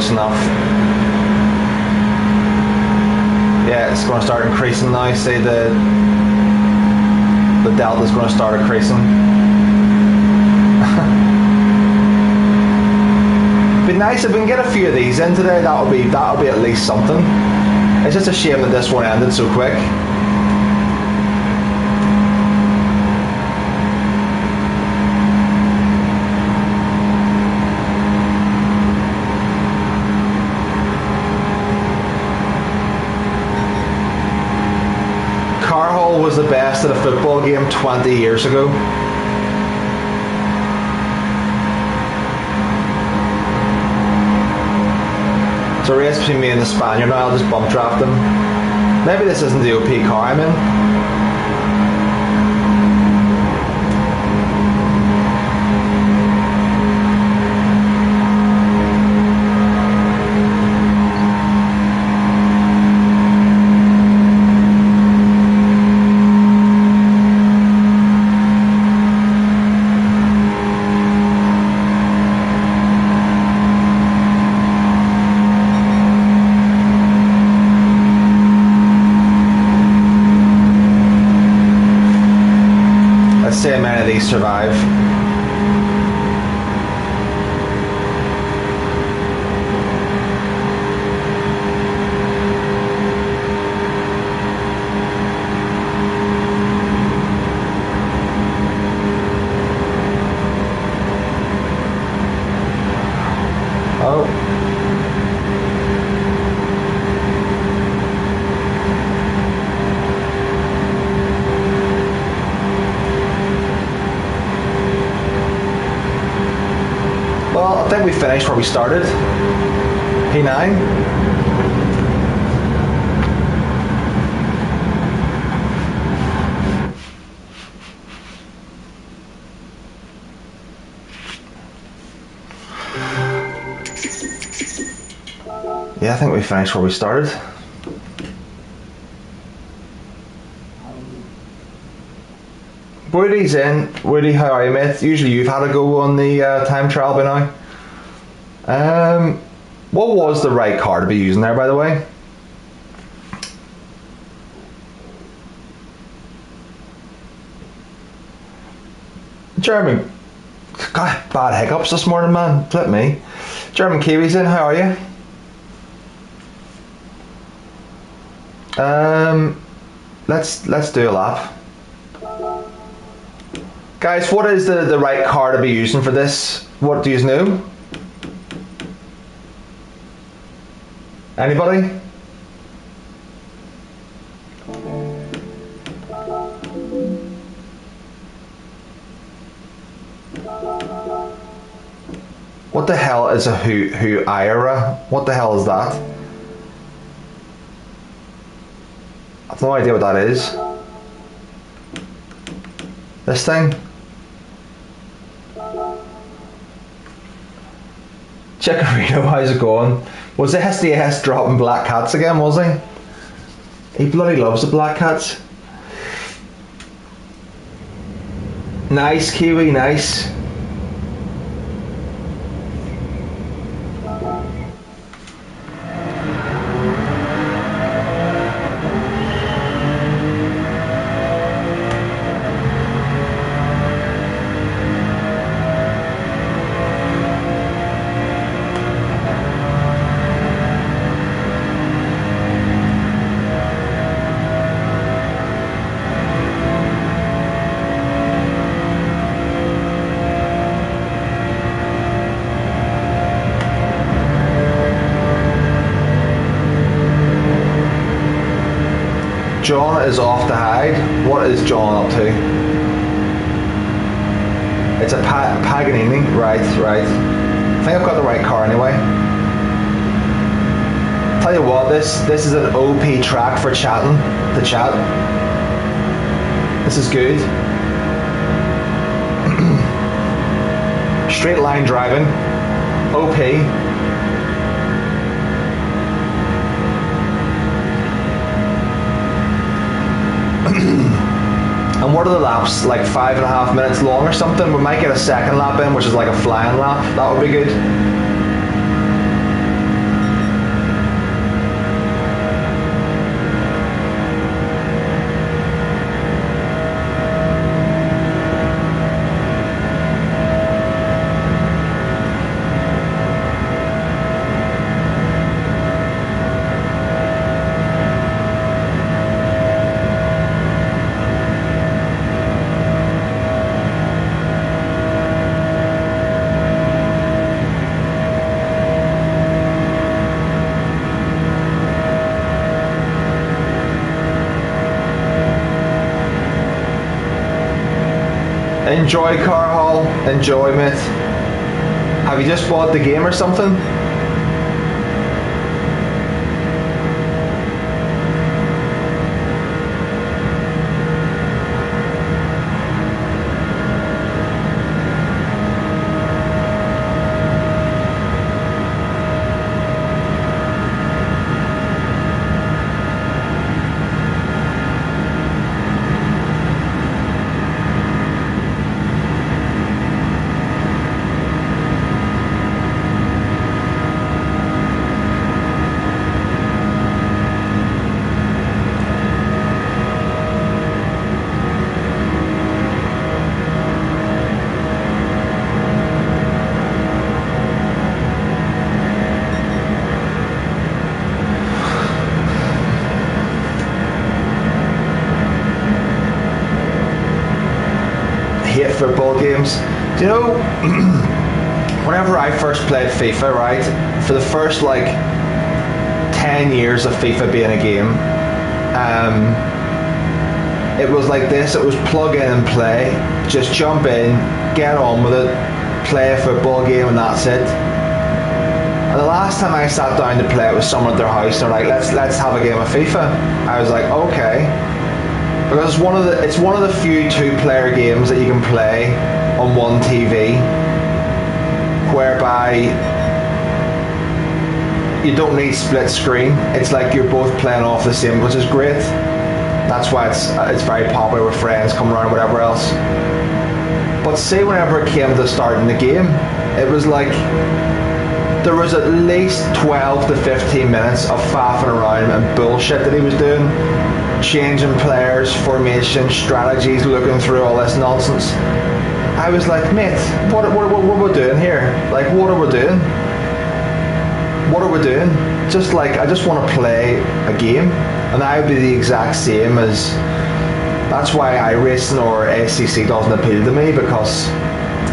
Enough. Yeah, it's going to start increasing now. See the delta's going to start increasing. Be nice if we can get a few of these in today. That'll be at least something. It's just a shame that this one ended so quick. Was the best at a football game 20 years ago. It's a race between me and the Spaniard now. I'll just bump draft him. Maybe this isn't the OP car I'm in. See how many of these survive. Oh. Well, I think we finished where we started. P9. Yeah, I think we finished where we started. Woody's in. Woody, how are you, mate? Usually you've had a go on the time trial by now. What was the right car to be using there, by the way? German. God, bad hiccups this morning, man. Flip me. German Kiwi's in. How are you? Let's do a lap. Guys, what is the right car to be using for this? What do you know? Anybody? What the hell is a who IRA? What the hell is that? I've no idea what that is. This thing? Chickarito, how's it going? Was SDS dropping black cats again, was he? He bloody loves the black cats. Nice, Kiwi, nice. John is off to hide. What is John up to? It's a Paganini. Right. I think I've got the right car anyway. Tell you what, this is an OP track for chatting. To chat. This is good. Straight line driving. OP. And what are the laps? Like 5.5 minutes long or something? We might get a second lap in, which is like a flying lap. That would be good. Enjoy, car haul. Enjoy, mate. Have you just bought the game or something? Football games. Do you know, whenever I first played FIFA, right, for the first like 10 years of FIFA being a game, it was like this. It was plug in and play, just jump in, get on with it, play a football game, and that's it. And the last time I sat down to play it with someone at their house, they're like, let's have a game of FIFA. I was like, okay. Because it's one of the few two-player games that you can play on one TV, whereby you don't need split screen. It's like you're both playing off the same, which is great. That's why it's very popular with friends coming around, whatever else. But say whenever it came to starting the game, it was like there was at least 12 to 15 minutes of faffing around and bullshit that he was doing. Changing players, formation, strategies, looking through all this nonsense. I was like, mate, what are we doing here? Like, what are we doing? What are we doing? Just like, I just want to play a game, and I would be the exact same as. That's why iRacing or ACC doesn't appeal to me, because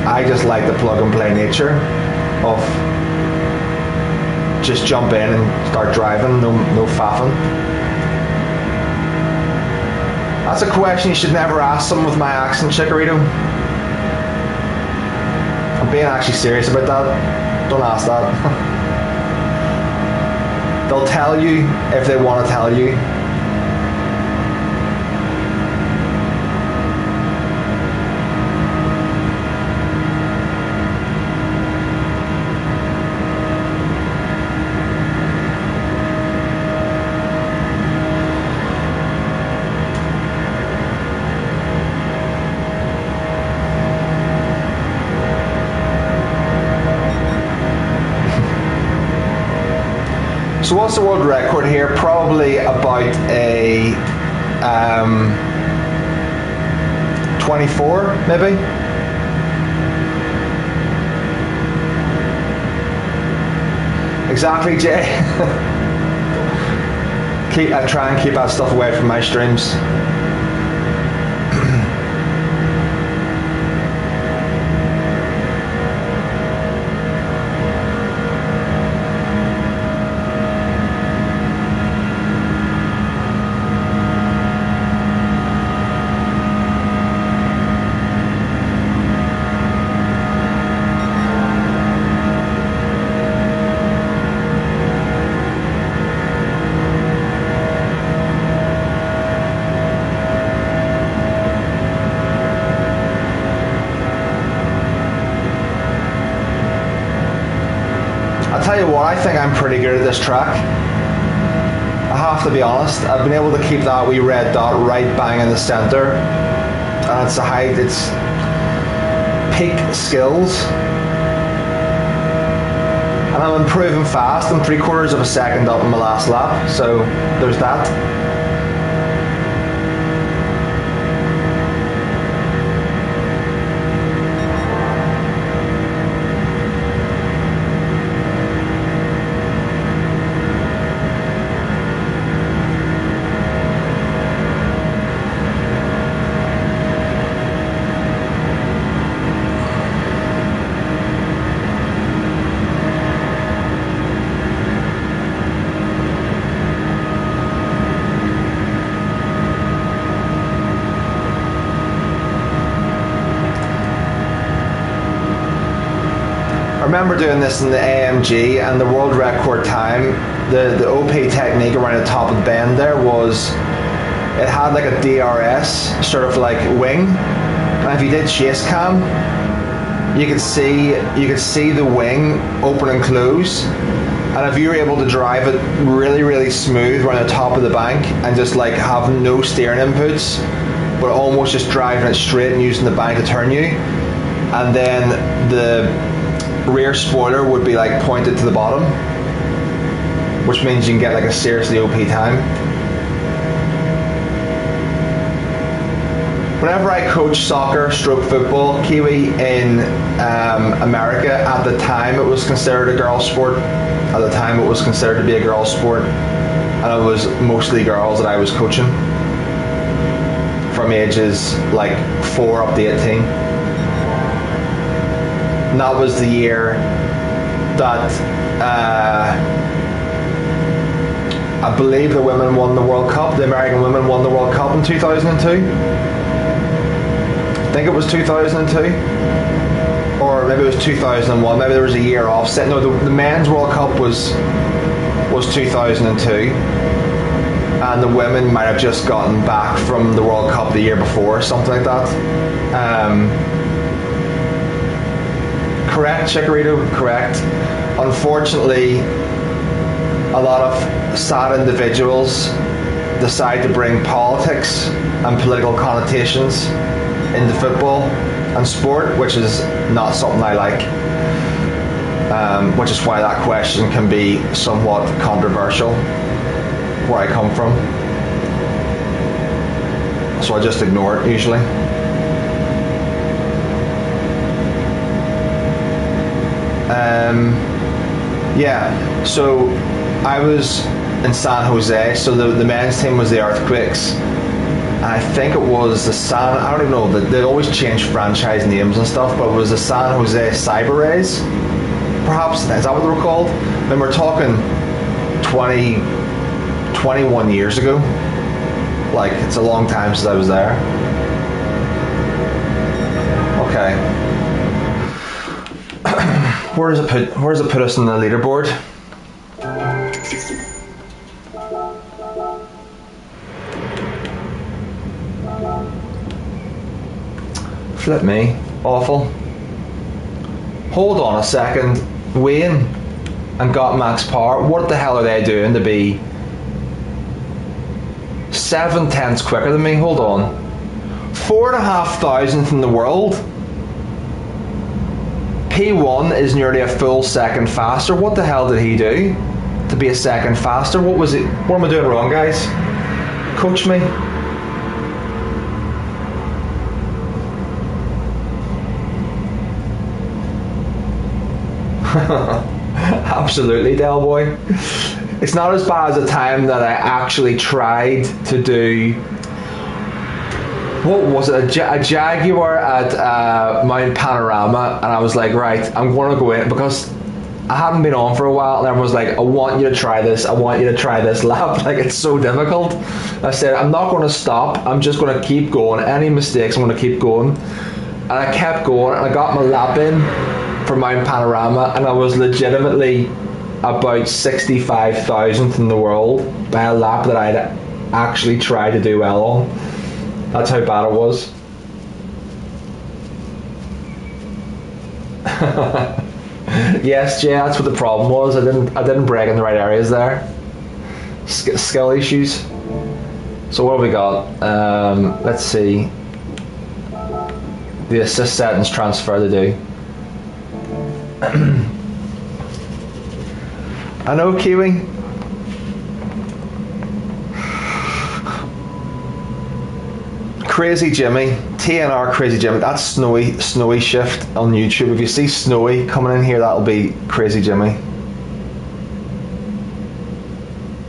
I just like the plug and play nature of just jump in and start driving, no faffing. That's a question you should never ask someone with my accent, Chikorito. I'm being actually serious about that. Don't ask that. They'll tell you if they want to tell you. So what's the world record here? Probably about a 24, maybe? Exactly, Jay. I try and keep that stuff away from my streams. tell you what, I think I'm pretty good at this track. I have to be honest. I've been able to keep that wee red dot right bang in the centre, and it's peak skills. And I'm improving fast. I'm 3/4 of a second up in my last lap, so there's that. I remember doing this in the AMG, and the world record time, the OP technique around the top of the bend there was, it had like a DRS sort of like wing, and if you did chase cam, you could see the wing open and close, and if you were able to drive it really smooth around the top of the bank and just like have no steering inputs, but almost just driving it straight and using the bank to turn you, and then the rear spoiler would be like pointed to the bottom, which means you can get like a seriously OP time. Whenever I coach soccer stroke football, Kiwi in America, at the time it was considered a girls sport. At the time it was considered to be a girls sport, and it was mostly girls that I was coaching from ages like 4 up to 18. And that was the year that I believe the women won the World Cup. The American women won the World Cup in 2002. I think it was 2002, or maybe it was 2001. Maybe there was a year offset. No, the men's World Cup was 2002, and the women might have just gotten back from the World Cup the year before, something like that. Correct, Chikorito, correct. Unfortunately, a lot of sad individuals decide to bring politics and political connotations into football and sport, which is not something I like, which is why that question can be somewhat controversial where I come from. So I just ignore it usually. Yeah, so I was in San Jose, so the men's team was the Earthquakes, and I think it was the I don't even know, they always change franchise names and stuff, but it was the San Jose Cyber Rays, perhaps, is that what they were called? And we're talking 21 years ago, like it's a long time since I was there. Okay. Where does it put us in the leaderboard? Flip me. Awful. Hold on a second. Wayne and Got Max Power, what the hell are they doing to be 7/10 quicker than me? Hold on. 4,500th in the world. P1 is nearly a full second faster. What the hell did he do to be a second faster? What was it? What am I doing wrong, guys? Coach me. Absolutely, Del Boy. It's not as bad as the time that I actually tried to do, what was it, a Jaguar at Mount Panorama, and I was like, right, I'm going to go in, because I haven't been on for a while, and everyone was like, I want you to try this lap, like it's so difficult. I said, I'm not going to stop, I'm just going to keep going, any mistakes I'm going to keep going, and I kept going, and I got my lap in for Mount Panorama, and I was legitimately about 65,000th in the world by a lap that I'd actually tried to do well on. That's how bad it was. Yes, Jay, that's what the problem was. I didn't brake in the right areas there. Skill issues. So what have we got? Let's see. The assist settings transfer to do. I know, Kiwi. Crazy Jimmy, TNR Crazy Jimmy. That's Snowy Shift on YouTube. If you see Snowy coming in here, that'll be Crazy Jimmy.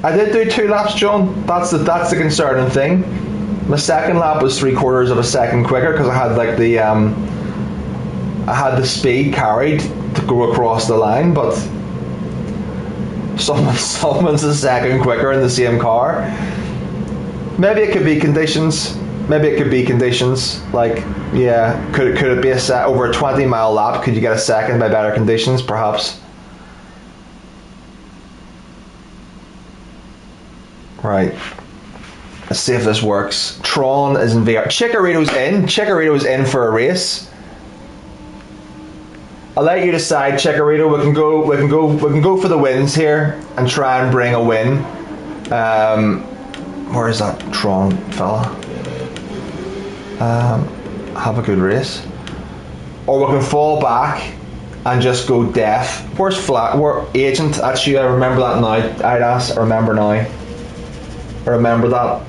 I did do 2 laps, John. That's the concerning thing. My second lap was 3/4 of a second quicker because I had like I had the speed carried to go across the line, but someone's a second quicker in the same car. Maybe it could be conditions. Like, yeah, could it be a set over a 20-mile lap? Could you get a second by better conditions? Perhaps. Right. Let's see if this works. Tron is in VR. Chikorito's in. Chikorito's in for a race. I'll let you decide, Chikorito. We can go for the wins here and try and bring a win. Where is that Tron fella? Have a good race. Or we can fall back and just go deaf. Where's Agent? Actually, I remember that now. I'd ask. I remember now. I remember that.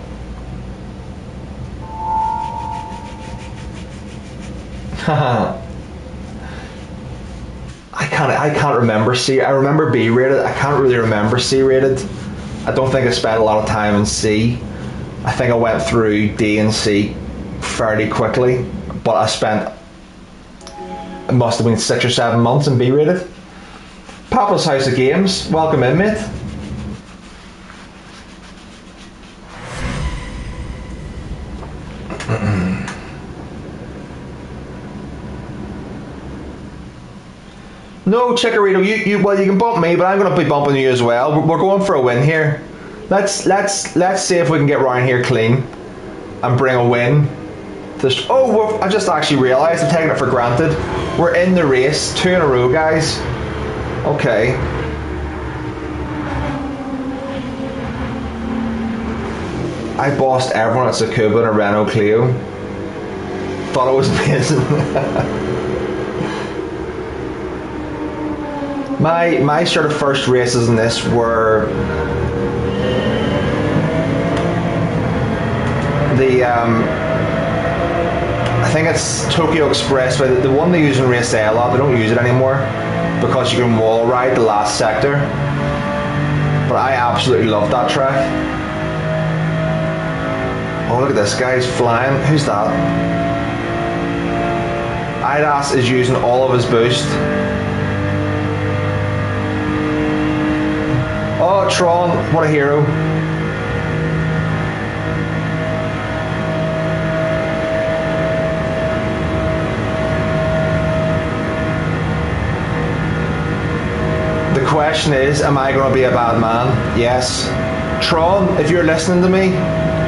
I can't remember C. I remember B rated. I can't really remember C rated. I don't think I spent a lot of time in C. I think I went through D and C fairly quickly, but I spent, it must have been 6 or 7 months in B rated. Papa's House of Games, welcome in, mate. No, Chikorito, you can bump me, but I'm going to be bumping you as well. We're going for a win here. Let's see if we can get round here clean and bring a win. I just actually realised, I'm taking it for granted. We're in the race, 2 in a row, guys. Okay. I bossed everyone at Tsukuba in a Renault Clio. Thought it was amazing. My sort of first races in this were the I think it's Tokyo Expressway, the one they use in Race A a lot. They don't use it anymore because you can wall ride the last sector. But I absolutely love that track. Oh, look at this guy, he's flying. Who's that? IDAS is using all of his boost. Oh, Tron, what a hero. The question is, am I going to be a bad man? Yes. Tron, if you're listening to me,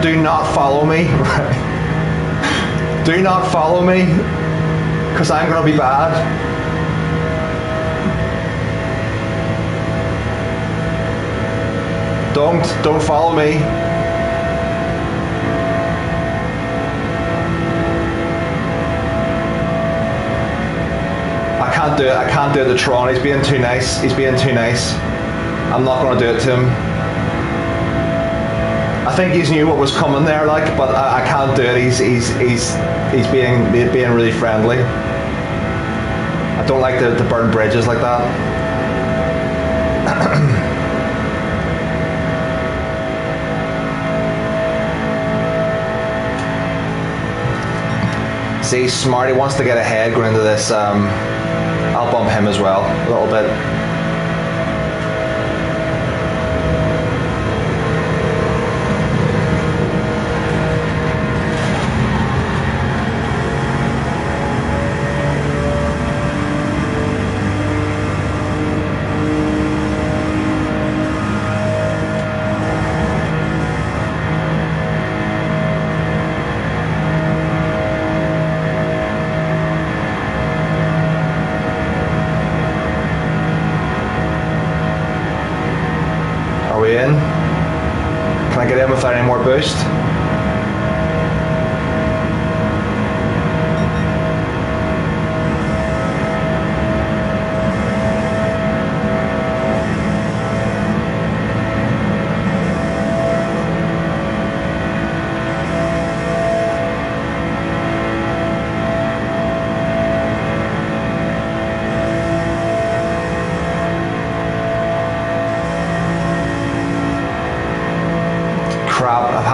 do not follow me. Do not follow me, because I'm going to be bad. Don't follow me. I can't do it. I can't do it to Tron. He's being too nice. He's being too nice. I'm not going to do it to him. I think he knew what was coming there, like, but I can't do it. He's being really friendly. I don't like to burn bridges like that. See, Smarty wants to get ahead going into this. I'll bump him as well a little bit. in. Can I get in without any more boost?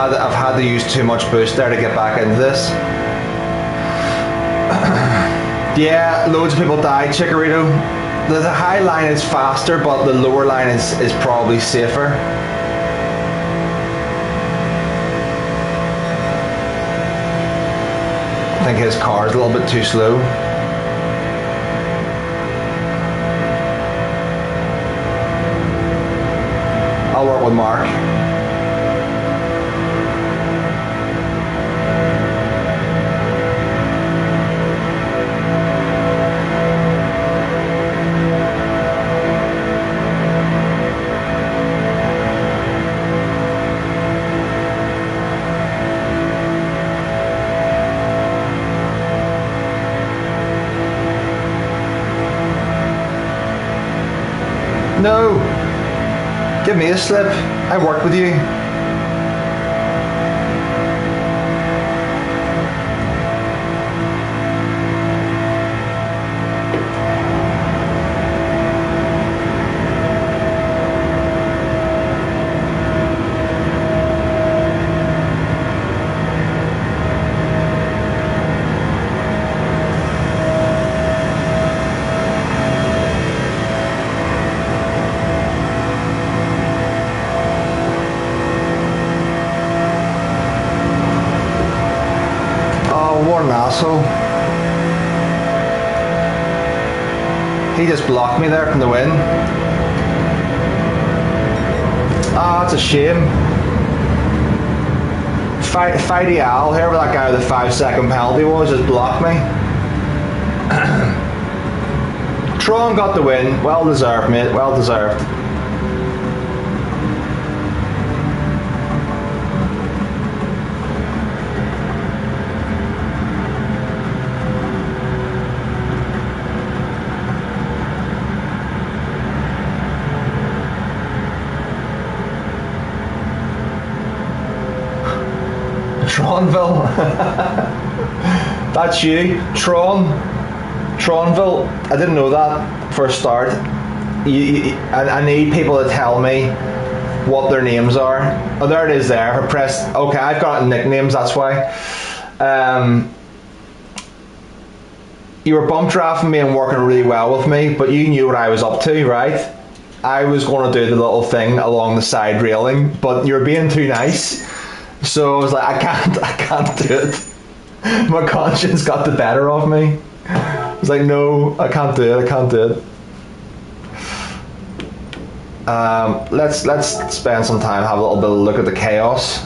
I've had to use too much boost there to get back into this. Yeah, loads of people died, Chikorito. The high line is faster, but the lower line is probably safer. I think his car is a little bit too slow. I'll work with Mark. No! Give me a slip. I worked with you. What an asshole. He just blocked me there from the win. Ah, that's a shame. Fighty Al, whoever that guy with the 5-second penalty was, just blocked me. Tron got the win. Well deserved, mate. Well deserved. Tronville. That's you, Tronville. I didn't know that for a start. I need people to tell me what their names are. Oh, there it is there. I pressed. Okay, I've got nicknames, that's why. You were bump drafting me and working really well with me, but you knew what I was up to, right? I was going to do the little thing along the side railing, but you were being too nice. So I was like, I can't do it. My conscience got the better of me. I was like, no, I can't do it. Let's spend some time, have a little bit of a look at the chaos.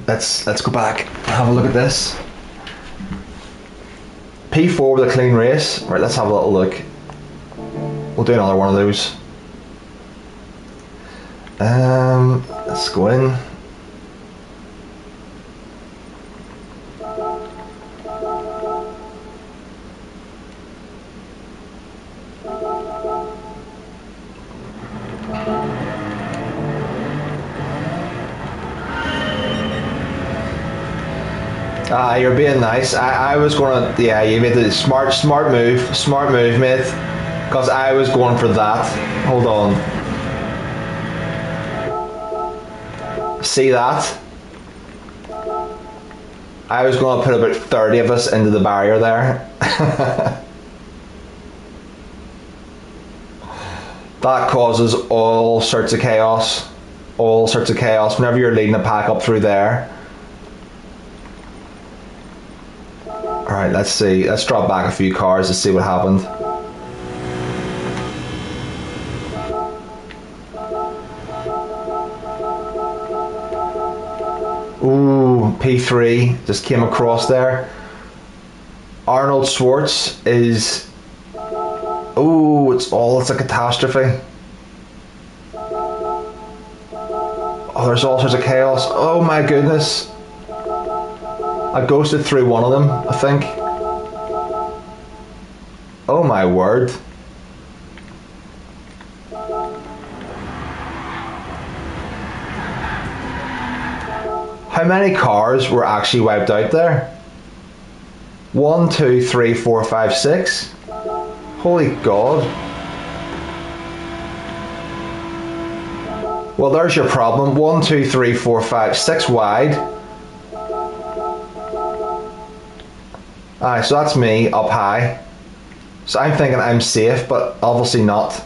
Let's go back and have a look at this. P4 with a clean race. Right, let's have a little look. We'll do another one of those. Let's go in. You're being nice. I was gonna, yeah, you made the smart move, mate. Because I was going for that. Hold on. See that? I was going to put about 30 of us into the barrier there. That causes all sorts of chaos. All sorts of chaos whenever you're leading a pack up through there. Alright, let's see. Let's drop back a few cars to see what happened. Ooh, P3 just came across there. Arnold Schwartz is... Ooh, it's a catastrophe. Oh, there's all sorts of chaos. Oh my goodness. I ghosted through one of them, I think. Oh my word. How many cars were actually wiped out there? 1, 2, 3, 4, 5, 6. Holy God. Well, there's your problem. 1, 2, 3, 4, 5, 6 wide. Aye, so that's me up high. So I'm thinking I'm safe, but obviously not.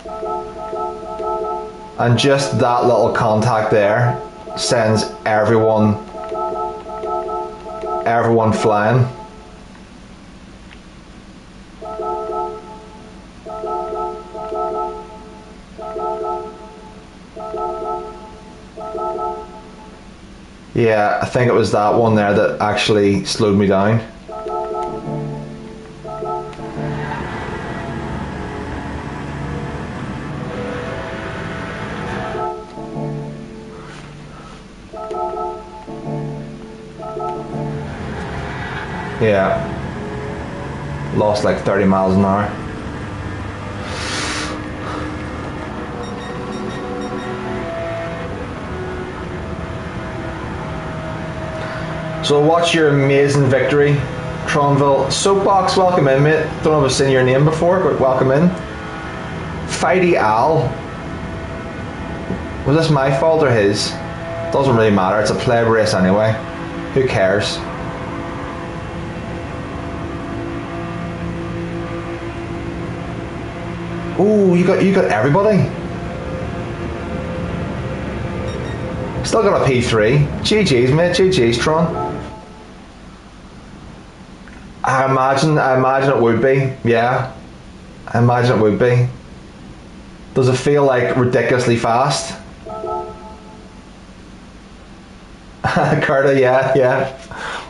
And just that little contact there sends everyone flying. Yeah, I think it was that one there that actually slowed me down. Yeah, lost like 30 miles an hour. So watch your amazing victory, Tronville. Soapbox, welcome in, mate. Don't know if I've seen your name before, but welcome in. Fighty Al. Was this my fault or his? Doesn't really matter. It's a pleb race anyway. Who cares? Ooh, you got everybody. Still got a P3. GG's, mate. GG's, Tron. I imagine it would be. Yeah, I imagine it would be. Does it feel like ridiculously fast? Carta, yeah.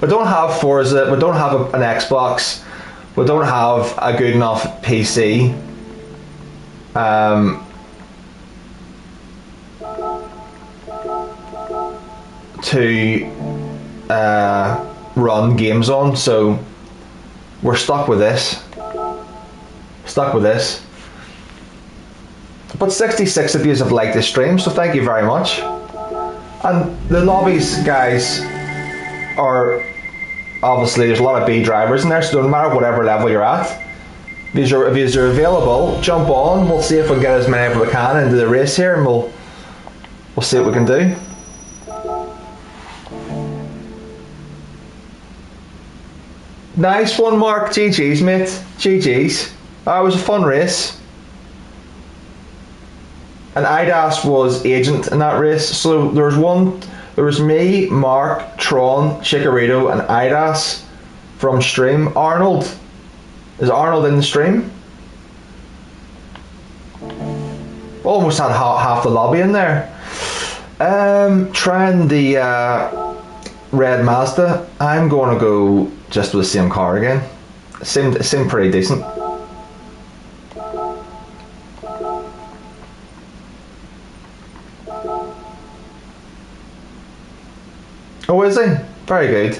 We don't have Forza. We don't have an Xbox. We don't have a good enough PC. To run games on, so we're stuck with this. But 66 of you have liked this stream, so thank you very much. And the lobbies, guys, are obviously there's a lot of B drivers in there, so no matter whatever level you're at, if you're available, jump on. We'll see if we can get as many as we can into the race here, and we'll see what we can do. Nice one, Mark. GG's, mate. GG's. It was a fun race. And IDAS was agent in that race. So there was me, Mark, Tron, Chikorito, and IDAS from stream. Arnold. Is Arnold in the stream? Almost had half the lobby in there. Trying the red Mazda. I'm going to go just with the same car again. It seemed pretty decent. Oh, is he? Very good.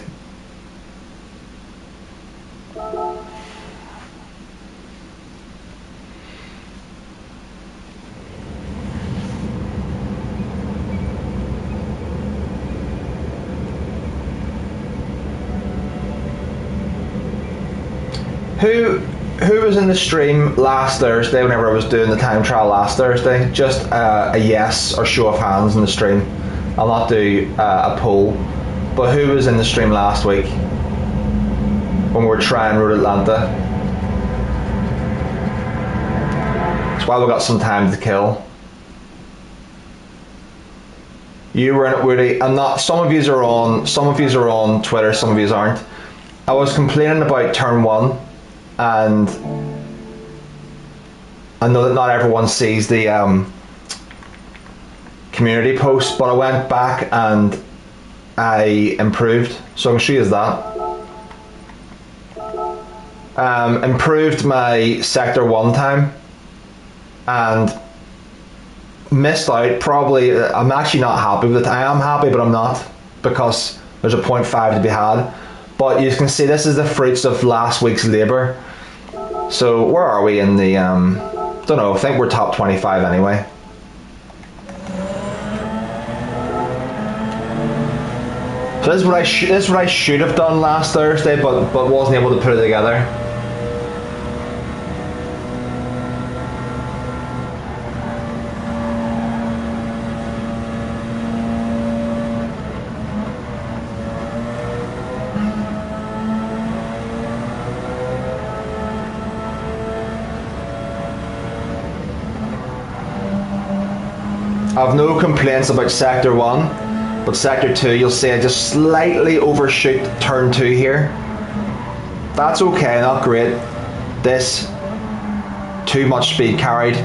Who was in the stream last Thursday whenever I was doing the time trial last Thursday? Just a yes or show of hands in the stream. I'll not do a poll. But who was in the stream last week when we were trying Road Atlanta? That's why we got some time to kill. You were in it, Woody. I'm not. Some of yous are on Twitter. Some of yous aren't. I was complaining about turn 1, and I know that not everyone sees the community post, but I went back and I improved, so I can show you that. Improved my sector 1 time and missed out. Probably, I'm actually not happy with it. I am happy, but I'm not, because there's a 0.5 to be had. But you can see this is the fruits of last week's labour. So where are we in the? Don't know. I think we're top 25 anyway. So this is what I should have done last Thursday, but wasn't able to put it together. I've no complaints about Sector 1, but Sector 2, you'll see I just slightly overshoot turn 2 here. That's okay, not great. This, too much speed carried.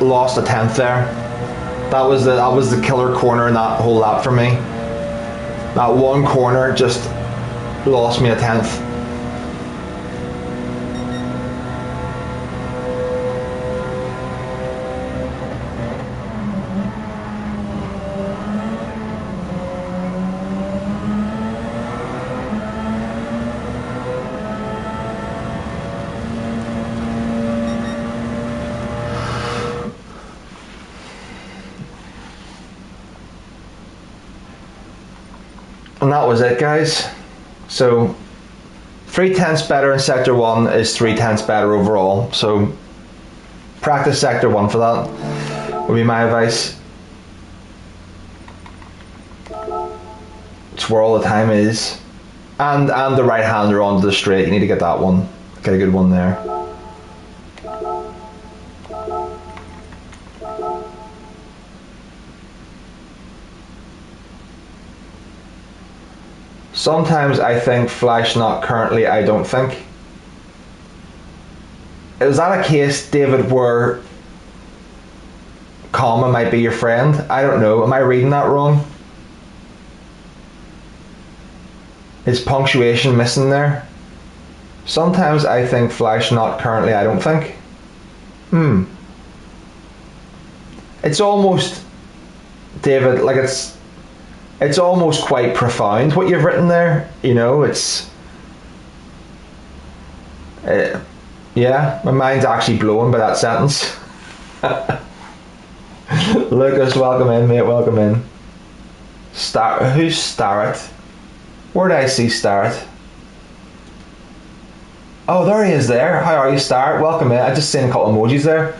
Lost a tenth there. That was the killer corner in that whole lap for me. That one corner just lost me a tenth. And that was it, guys. So 3/10 better in Sector 1 is 3/10 better overall. So practice Sector 1 for that would be my advice. It's where all the time is. And the right hander onto the straight. You need to get that one. Get a good one there. Sometimes I think Flash, not currently, I don't think. Is that a case, David, where comma might be your friend? I don't know. Am I reading that wrong? Is punctuation missing there? Sometimes I think Flash, not currently, I don't think. It's almost, David, like it's almost quite profound what you've written there. You know, it's yeah, my mind's actually blown by that sentence. Lucas, welcome in, mate, welcome in. Who's Starrett? Where did I see Starrett? Oh, there he is there. How are you, Starrett? Welcome in. I just seen a couple emojis there.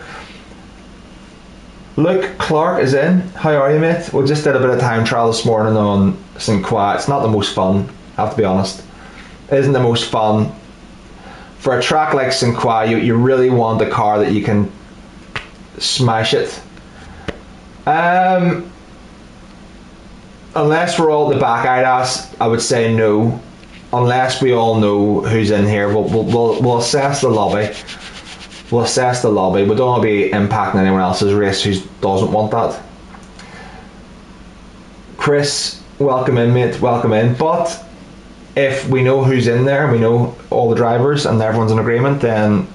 Luke Clark is in. How are you, mate? We just did a bit of time trial this morning on St. Croix. It's not the most fun, I have to be honest. It isn't the most fun. For a track like St. Croix, you really want a car that you can smash it. Unless we're all at the back ass, I would say no. Unless we all know who's in here, we'll assess the lobby. We'll assess the lobby. We don't want to be impacting anyone else's race who doesn't want that. Chris, welcome in, mate. Welcome in. But if we know who's in there, we know all the drivers, and everyone's in agreement, then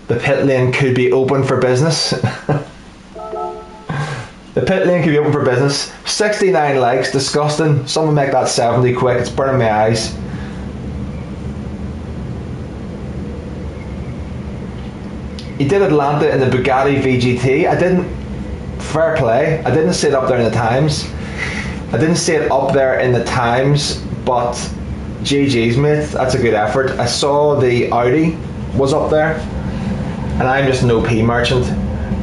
the pit lane could be open for business. The pit lane could be open for business. 69 likes, disgusting. Someone make that 70 quick. It's burning my eyes. He did Atlanta in the Bugatti VGT. I didn't, fair play, I didn't see it up there in the times. I didn't see it up there in the times, but GG's, mate, that's a good effort. I saw the Audi was up there, and I'm just an OP merchant.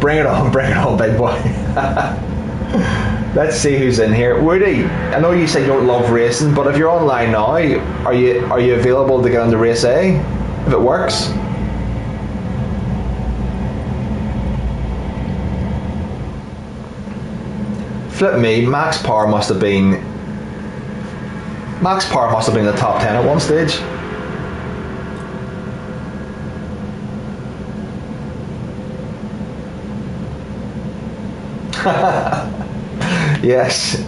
Bring it on, big boy. Let's see who's in here. Woody, I know you said you don't love racing, but if you're online now, are you available to get into race A if it works? Flip me, Max Power must have been in the top 10 at one stage. yes,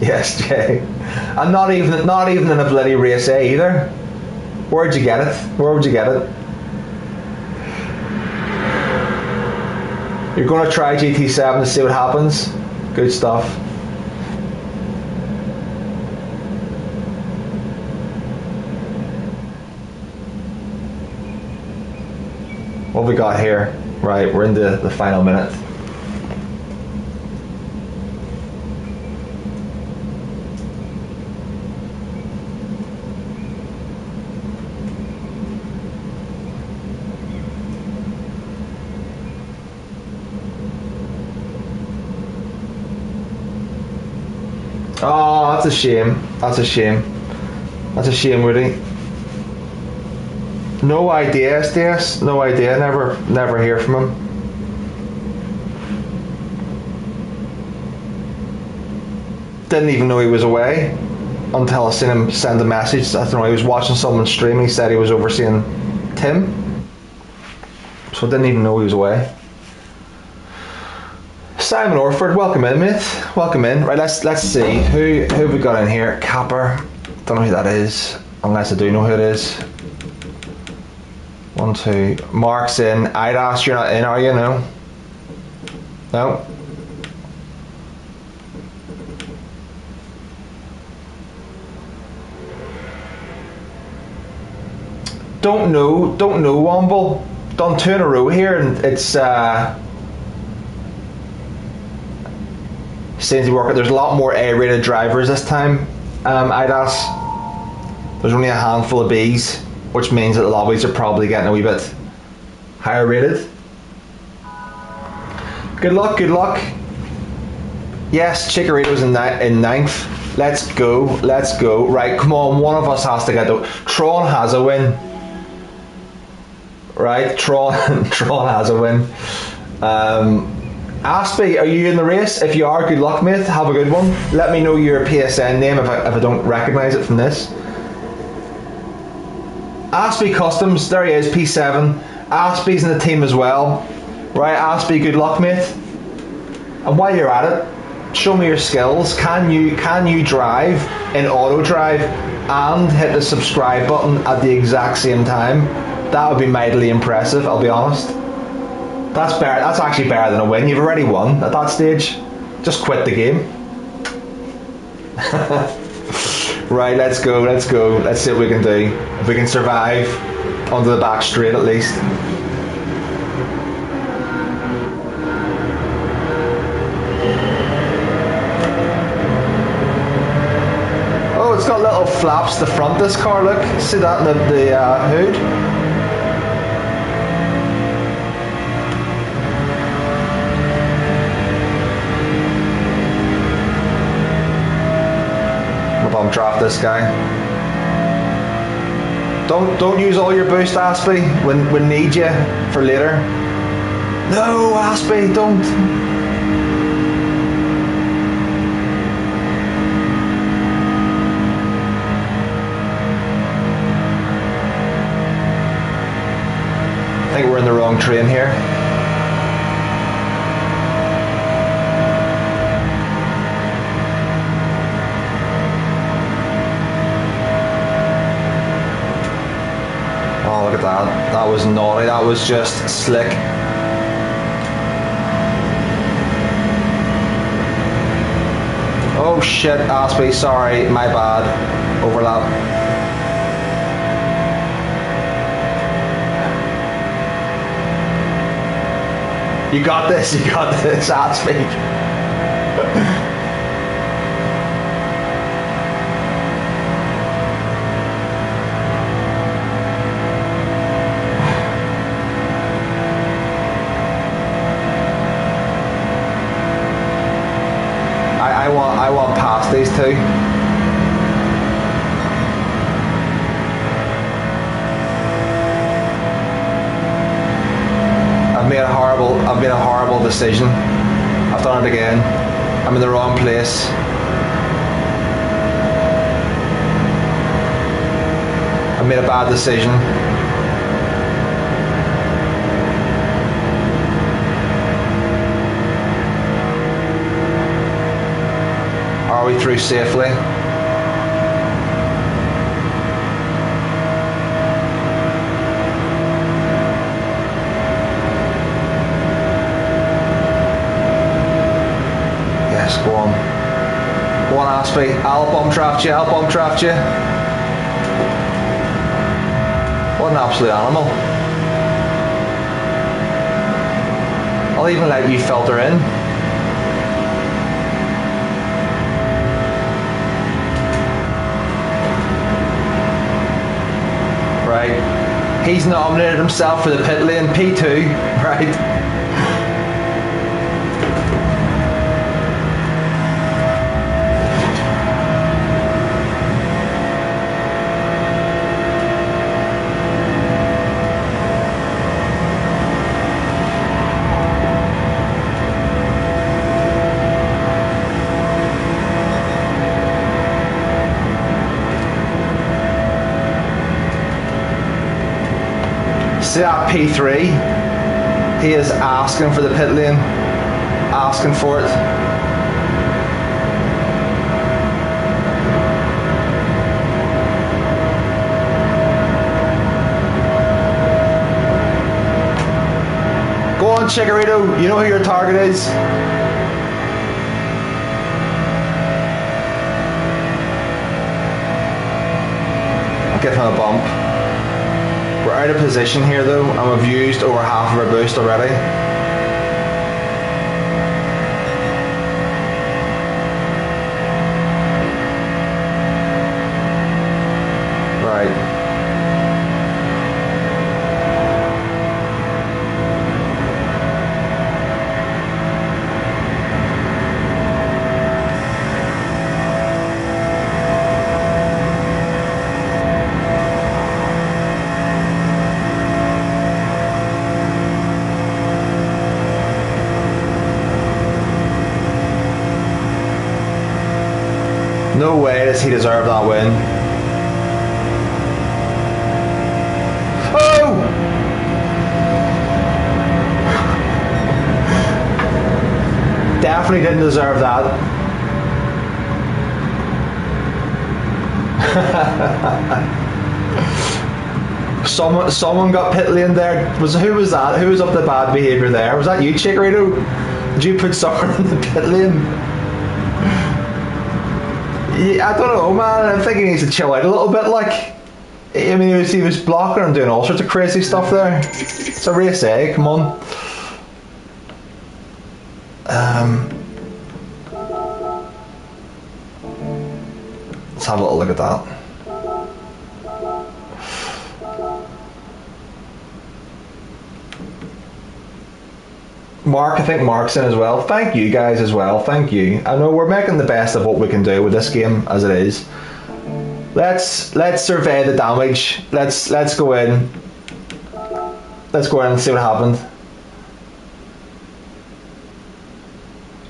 Jay. And not even in a bloody race A either. Where'd you get it? Where would you get it? You're going to try GT7 to see what happens. Good stuff. What have we got here? Right, we're in the final minute. Oh, that's a shame. That's a shame. That's a shame, Woody. No idea, SDS. No idea. Never hear from him. Didn't even know he was away until I seen him send a message. I don't know. He was watching someone's stream. He said he was overseeing Tim, so I didn't even know he was away. Simon Orford, welcome in, mate. Welcome in. Right, let's see who have we got in here. Capper, don't know who that is, unless I do know who it is. 1, 2. Mark's in. I'd ask you're not in, are you? No. No. Don't know, Womble. Done 2 in a row here, and it's seems to work. There's a lot more A-rated drivers this time. IDAS. There's only a handful of Bs, which means that the lobbies are probably getting a wee bit higher rated. Good luck, good luck. Yes, Chikorito's in 9th. Let's go, let's go. Right, come on, one of us has to get the... Tron has a win. Right, Tron has a win. Aspie, are you in the race? If you are, good luck, mate. Have a good one. Let me know your PSN name if I don't recognise it from this. Aspie Customs, there he is, P7. Aspie's in the team as well. Right, Aspie, good luck, mate. And while you're at it, show me your skills. Can you drive in auto drive and hit the subscribe button at the exact same time? That would be mightily impressive, I'll be honest. That's better. That's actually better than a win. You've already won at that stage. Just quit the game. Right, let's go. Let's see what we can do. If we can survive onto the back straight at least. Oh, it's got little flaps to the front, this car, look. See that in the hood? I'll draft this guy. Don't use all your boost, Aspie. We need you for later. No, Aspie, don't. I think we're in the wrong train here. Oh, look at that. That was naughty. That was just slick. Oh shit, Aspie, sorry, my bad. Overlap. You got this, Aspie. I want past these two. I've made a horrible decision. I've done it again. I'm in the wrong place. I made a bad decision. Are we through safely? Aspie, I'll bump draft you, I'll bump draft you. What an absolute animal. I'll even let you filter in. Right. He's nominated himself for the pit lane, P2, right? See that P3? He is asking for the pit lane, asking for it. Go on, Chikorito, you know who your target is. I'll give him a bump. We're out of position here though, and we've used over half of our boost already. Right. No way does he deserve that win. Oh! Definitely didn't deserve that. Someone got pit lane there. Who was that? Who was up the bad behaviour there? Was that you, Chikorito? Did you put someone in the pit lane? Yeah, I don't know, man. I think he needs to chill out a little bit. Like, I mean, he was blocking and doing all sorts of crazy stuff there. It's a race, eh? Come on. Let's have a little look at that. Mark, I think Mark's in as well. Thank you guys as well. Thank you. I know we're making the best of what we can do with this game as it is. Let's survey the damage. Let's go in. Let's go in and see what happened.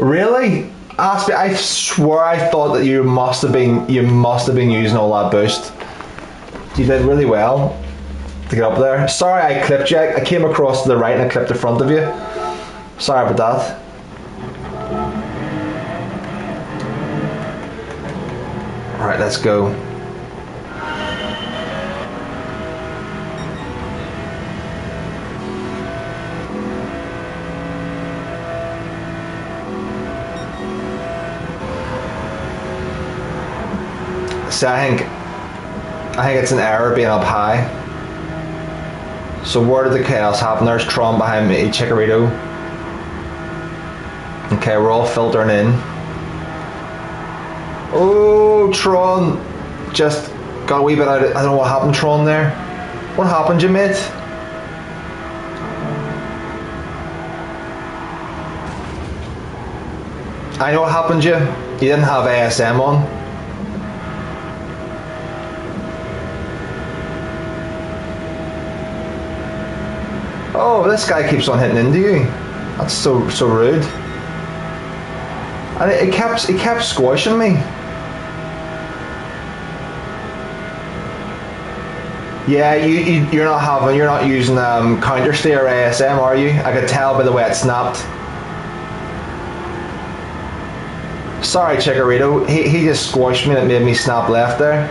Really? Aspie, I swear I thought that you must have been using all that boost. You did really well to get up there. Sorry I clipped you. I came across to the right and I clipped the front of you. Sorry about that. Alright, let's go. See, I think it's an error being up high. So where did the chaos happen? There's Tron behind me, Chikorito. Okay, we're all filtering in. Oh, Tron just got a wee bit out of, I don't know what happened, Tron there. What happened, you mate? I know what happened, you. You didn't have ASM on. Oh, this guy keeps on hitting into you. That's so rude. And it kept squashing me. Yeah, you're not using counter stay or ASM, are you? I could tell by the way it snapped. Sorry, Chikorito. He just squashed me and it made me snap left there.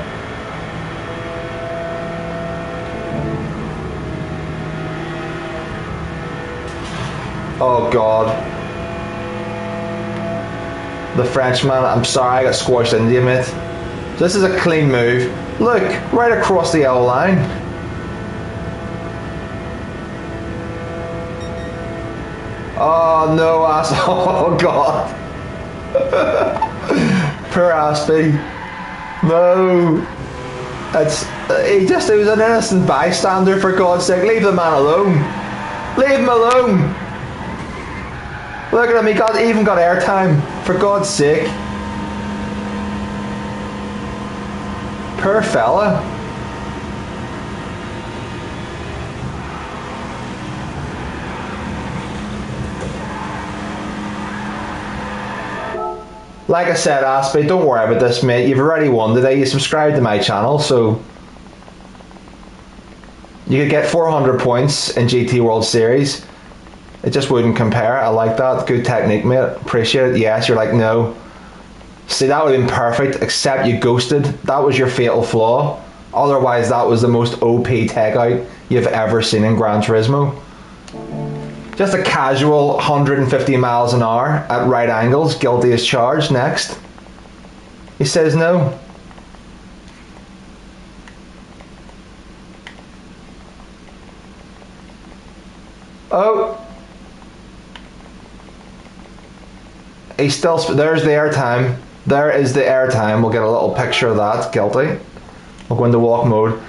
Oh God. the Frenchman. I'm sorry I got squashed into you, mate. This is a clean move. Look, right across the yellow line. Oh no, ass! Oh god! Poor Aspie. No, he was an innocent bystander, for God's sake. Leave the man alone. Leave him alone. Look at him. He even got airtime, for God's sake. Poor fella. Like I said, Aspie, don't worry about this, mate. You've already won today. You subscribed to my channel, so you could get 400 points in GT World Series. It just wouldn't compare. I like that. Good technique, mate. Appreciate it. Yes, you're like, no. See, that would have been perfect, except you ghosted. That was your fatal flaw. Otherwise, that was the most OP takeout you've ever seen in Gran Turismo. Just a casual 150 miles an hour at right angles, guilty as charged. Next. He says no. Oh. He's still, there's the airtime. There is the airtime. We'll get a little picture of that. Guilty. We'll go into walk mode.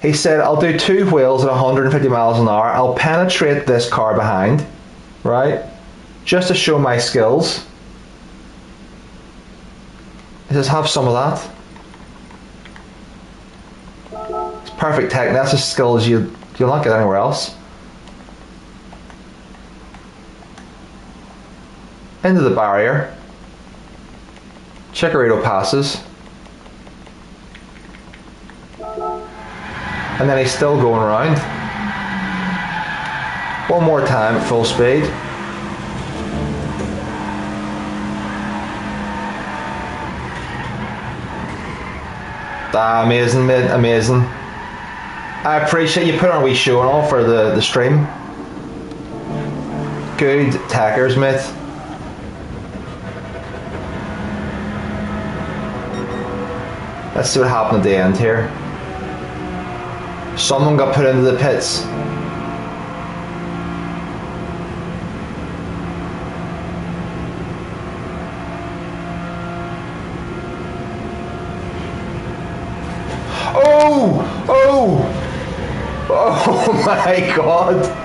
He said, I'll do 2 wheels at 150 miles an hour. I'll penetrate this car behind, right? Just to show my skills. He says, have some of that. It's perfect technique. That's the skills you'll not get anywhere else. Into the barrier. Chikorito passes. And then he's still going around. One more time at full speed. Ah, amazing, mate, amazing. I appreciate you put on a wee show and all for the stream. Good tackers, mate. Let's see what happened at the end here. Someone got put into the pits. Oh! Oh! Oh my God!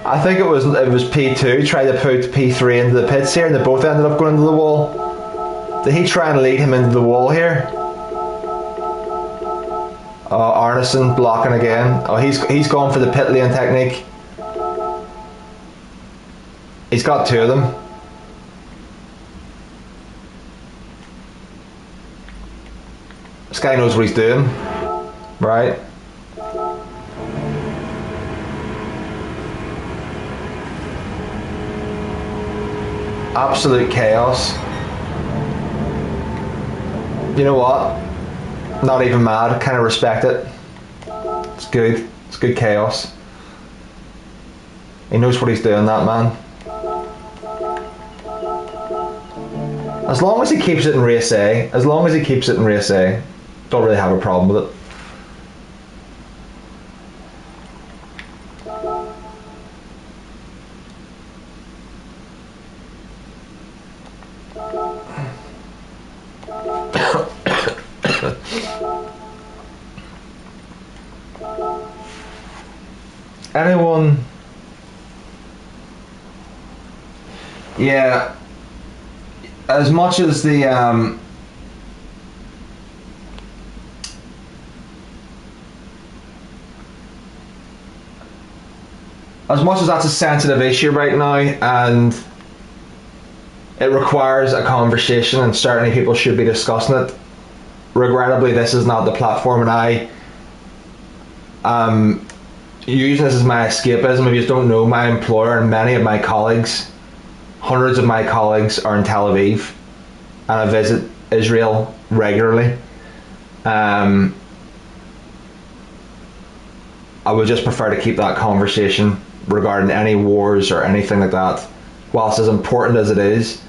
I think it was P2 tried to put P3 into the pits here, and they both ended up going into the wall. Did he try and lead him into the wall here? Oh, Arneson blocking again. Oh, he's gone for the pit lane technique. He's got 2 of them. This guy knows what he's doing, right? Absolute chaos. You know what? Not even mad. Kind of respect it. It's good. It's good chaos. He knows what he's doing, that man. As long as he keeps it in race A, don't really have a problem with it. Anyone? Yeah. As much as the as much as that's a sensitive issue right now, and it requires a conversation, and certainly people should be discussing it. Regrettably, this is not the platform, and I using this as my escapism. If you just don't know, my employer and many of my colleagues, hundreds of my colleagues, are in Tel Aviv, and I visit Israel regularly. I would just prefer to keep that conversation regarding any wars or anything like that. Whilst as important as it is,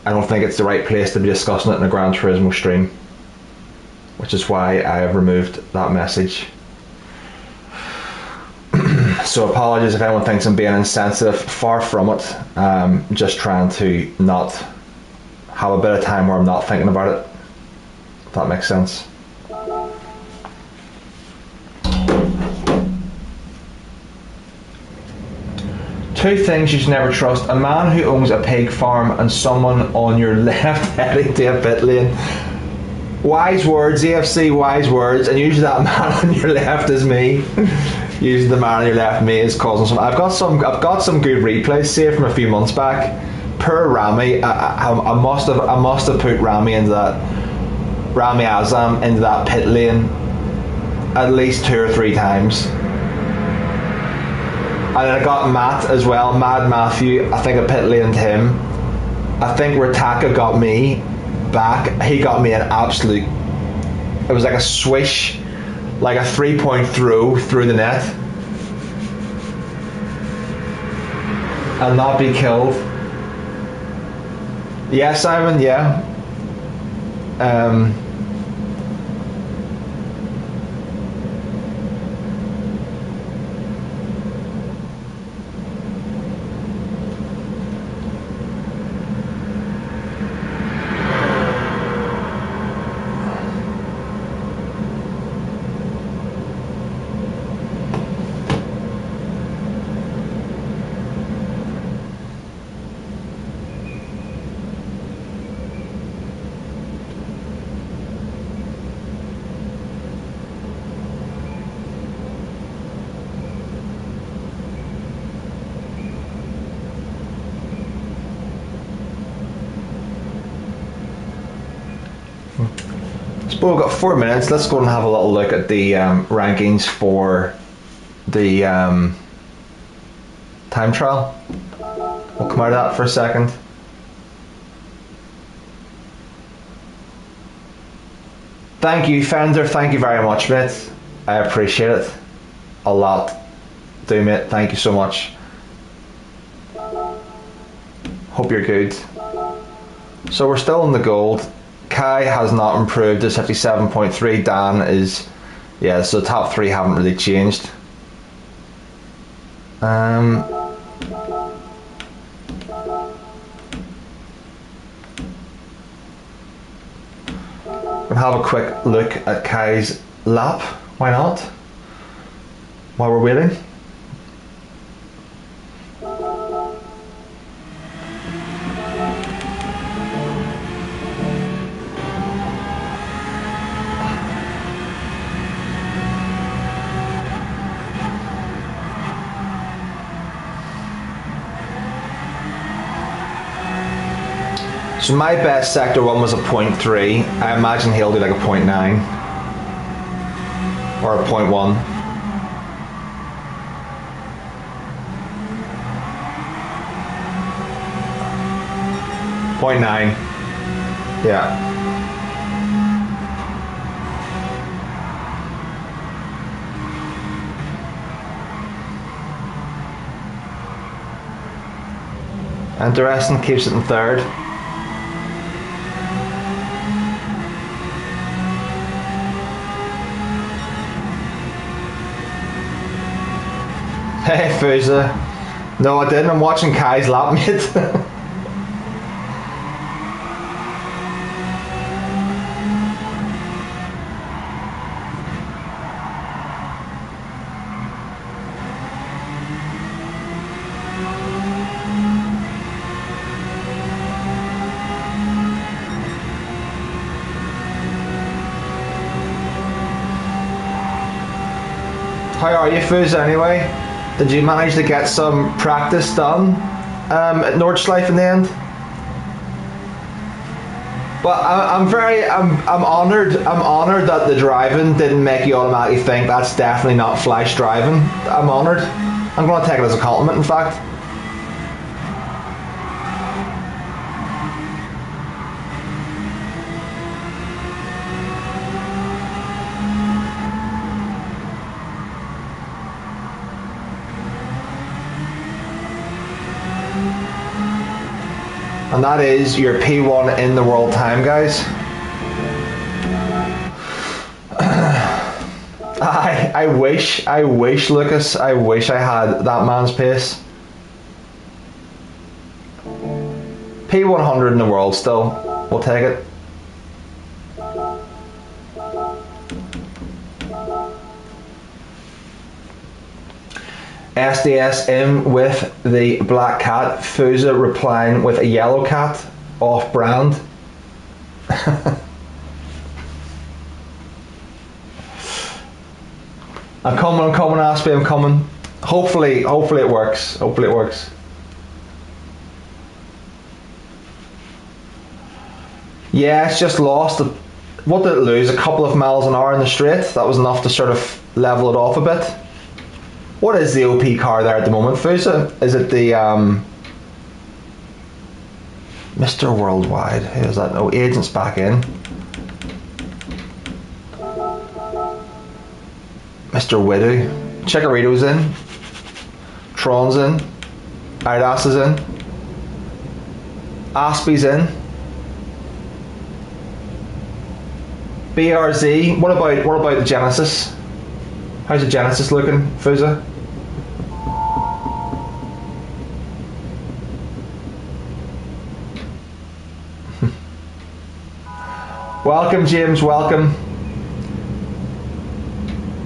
I don't think it's the right place to be discussing it in a Gran Turismo stream, which is why I have removed that message. So apologies if anyone thinks I'm being insensitive. Far from it. Just trying to not have a bit of time where I'm not thinking about it, if that makes sense. Two things you should never trust: a man who owns a pig farm and someone on your left heading to a pit lane. Wise words, AFC, wise words. And usually that man on your left is me. Usually the man on your left, me, is causing some. I've got some good replays saved from a few months back. Poor Rami. I must have put Rami Azam into that pit lane at least 2 or 3 times. And then I got Matt as well, Mad Matthew. I think I pit laned him. I think Ritaka got me back. He got me an absolute. It was like a swish, like a 3-point through the net, and not be killed. Yeah, Simon. Yeah. Well, we've got 4 minutes. Let's go and have a little look at the rankings for the time trial. We'll come out of that for a second. Thank you, Fender. Thank you very much, mate. I appreciate it a lot. Do, mate. Thank you so much. Hope you're good. So we're still in the gold. Kai has not improved to 57.3. Dan is, yeah, so the top 3 haven't really changed. We'll have a quick look at Kai's lap. Why not? While we're waiting. So my best sector 1 was a 0.3. I imagine he'll do like a 0.9 or a 0.1. .9. Yeah. And Interesting keeps it in 3rd. Hey Fuza. No, I didn't. I'm watching Kai's lap, mate. How are you, Fuza, anyway? Did you manage to get some practice done at Nordschleife in the end? But I'm honoured. I'm honoured that the driving didn't make you automatically think that's definitely not Flash driving. I'm honoured. I'm going to take it as a compliment, in fact. and that is your P1 in the world time, guys. I wish, Lucas, I wish I had that man's pace. P100 in the world still. We'll take it. SDS in with the black cat. Fuza replying with a yellow cat. Off brand. I'm coming, Aspie, I'm coming. Hopefully it works. Hopefully it works. Yeah, it's just lost. What did it lose? A couple of miles an hour in the straight. That was enough to sort of level it off a bit. What is the OP car there at the moment, Fusa? Is it the Mr. Worldwide? Who is that? No, Agent's back in. Mr. Widow. Chikorito's in. Tron's in. Idas is in. Aspie's in. BRZ. What about the Genesis? How's the Genesis looking, Fusa? Welcome, James. Welcome.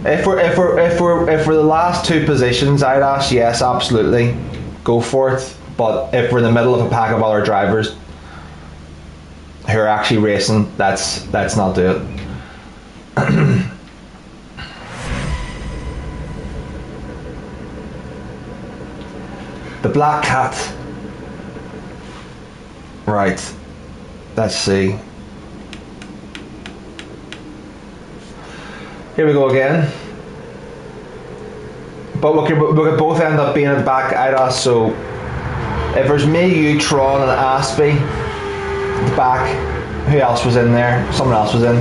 If we're the last two positions, I'd ask yes, absolutely, go for it. But if we're in the middle of a pack of other drivers who are actually racing, let's not do it. The black cat. Right. Let's see. Here we go again. But we could both end up being at the back at us, so if there's me, you, Tron and Aspie at the back, who else was in there? Someone else was in.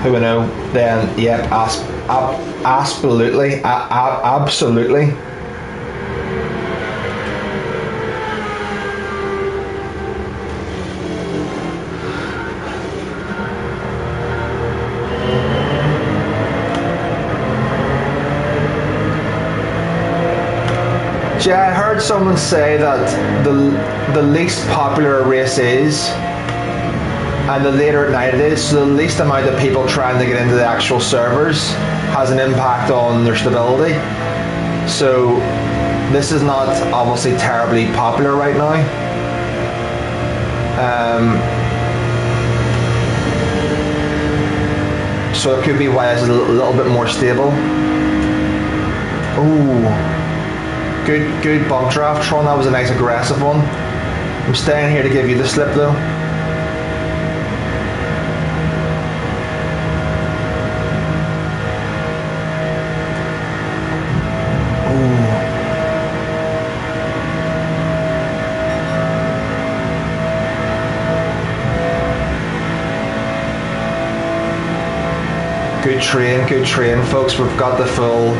Who we know? Then yep, absolutely. Absolutely. Yeah, I heard someone say that the least popular a race is, and the later at night it is, so the least amount of people trying to get into the actual servers has an impact on their stability. So this is not obviously terribly popular right now. So it could be why it's a little bit more stable. Ooh. Good bump draft, Tron. That was a nice aggressive one. I'm staying here to give you the slip though. Ooh. Good train, folks. We've got the full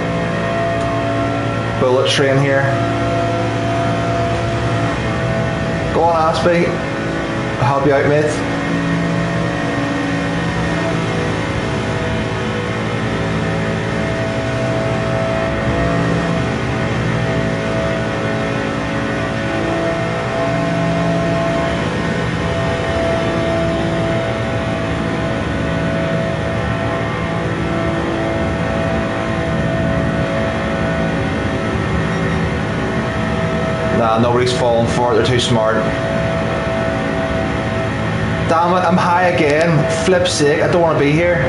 bullet train here. Go on, Aspie. I'll help you out, mate. Nah, nobody's falling for it, they're too smart. Damn it, I'm high again. Flip's sake, I don't want to be here.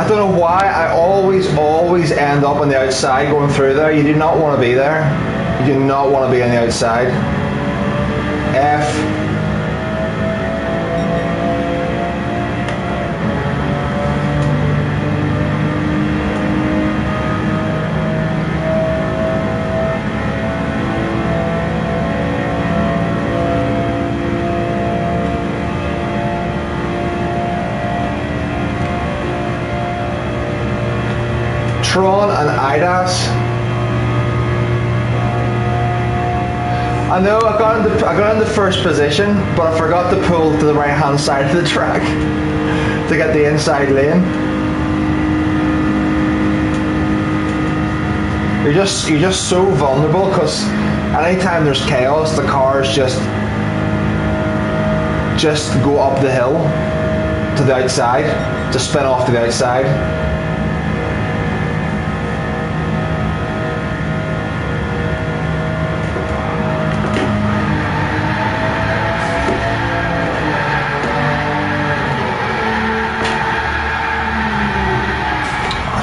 I don't know why I always end up on the outside going through there. You do not want to be there. You do not want to be on the outside. F. Tron and IDAS. I know I got into first position, but I forgot to pull to the right hand side of the track to get the inside lane. You're just so vulnerable because anytime there's chaos, the cars just go up the hill to the outside, just spin off to the outside.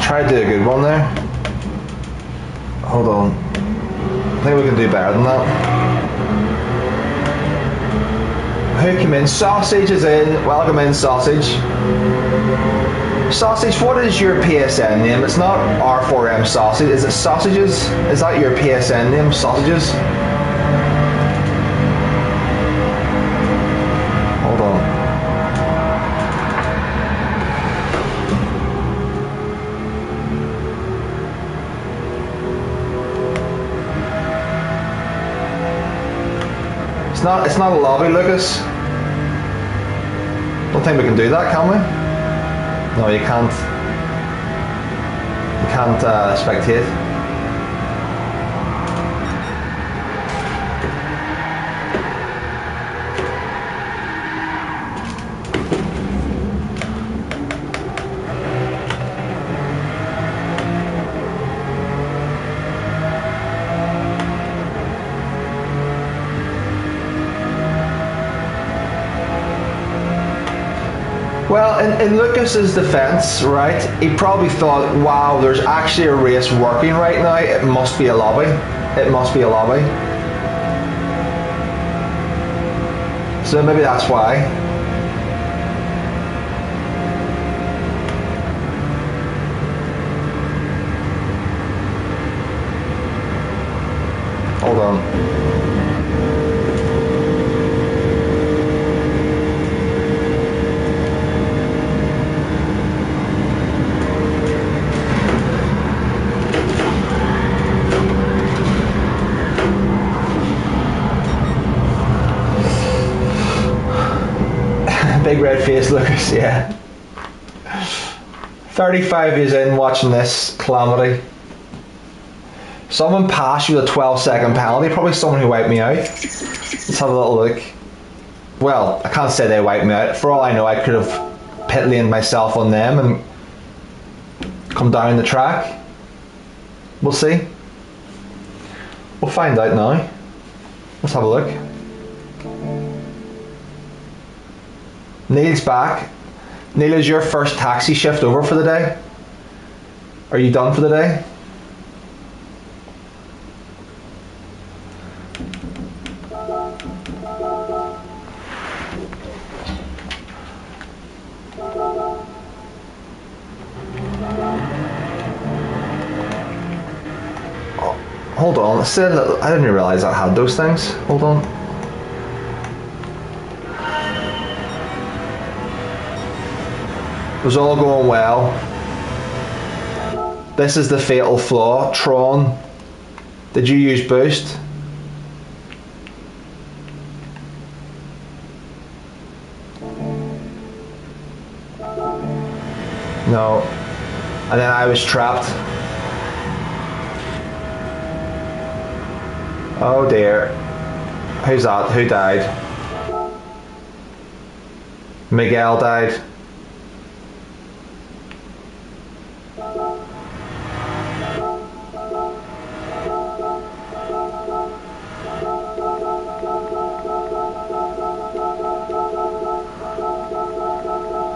Try to do a good one there. Hold on. I think we can do better than that. Who came in? Sausage is in. Welcome in, Sausage. Sausage, what is your PSN name? It's not R4M Sausage. Is it Sausages? Is that your PSN name? Sausages? Hold on. It's not a lobby, Lucas. Don't think we can do that, can we? No, you can't. You can't spectate. Well, in Lucas's defense, right, he probably thought, wow, there's actually a race working right now, it must be a lobby. It must be a lobby. So maybe that's why. Hold on. Big red face, Lucas, yeah. 35 years in watching this calamity. Someone passed you with a 12-second penalty, probably someone who wiped me out. Let's have a little look. Well, I can't say they wiped me out. For all I know, I could have pit laned myself on them and come down the track. We'll see. We'll find out now. Let's have a look. Neil's back. Neil, is your first taxi shift over for the day? Are you done for the day? Oh, hold on. I didn't realize I had those things. Hold on. It was all going well. This is the fatal flaw. Tron, did you use boost? No. And then I was trapped. Oh dear. Who's that? Who died? Miguel died.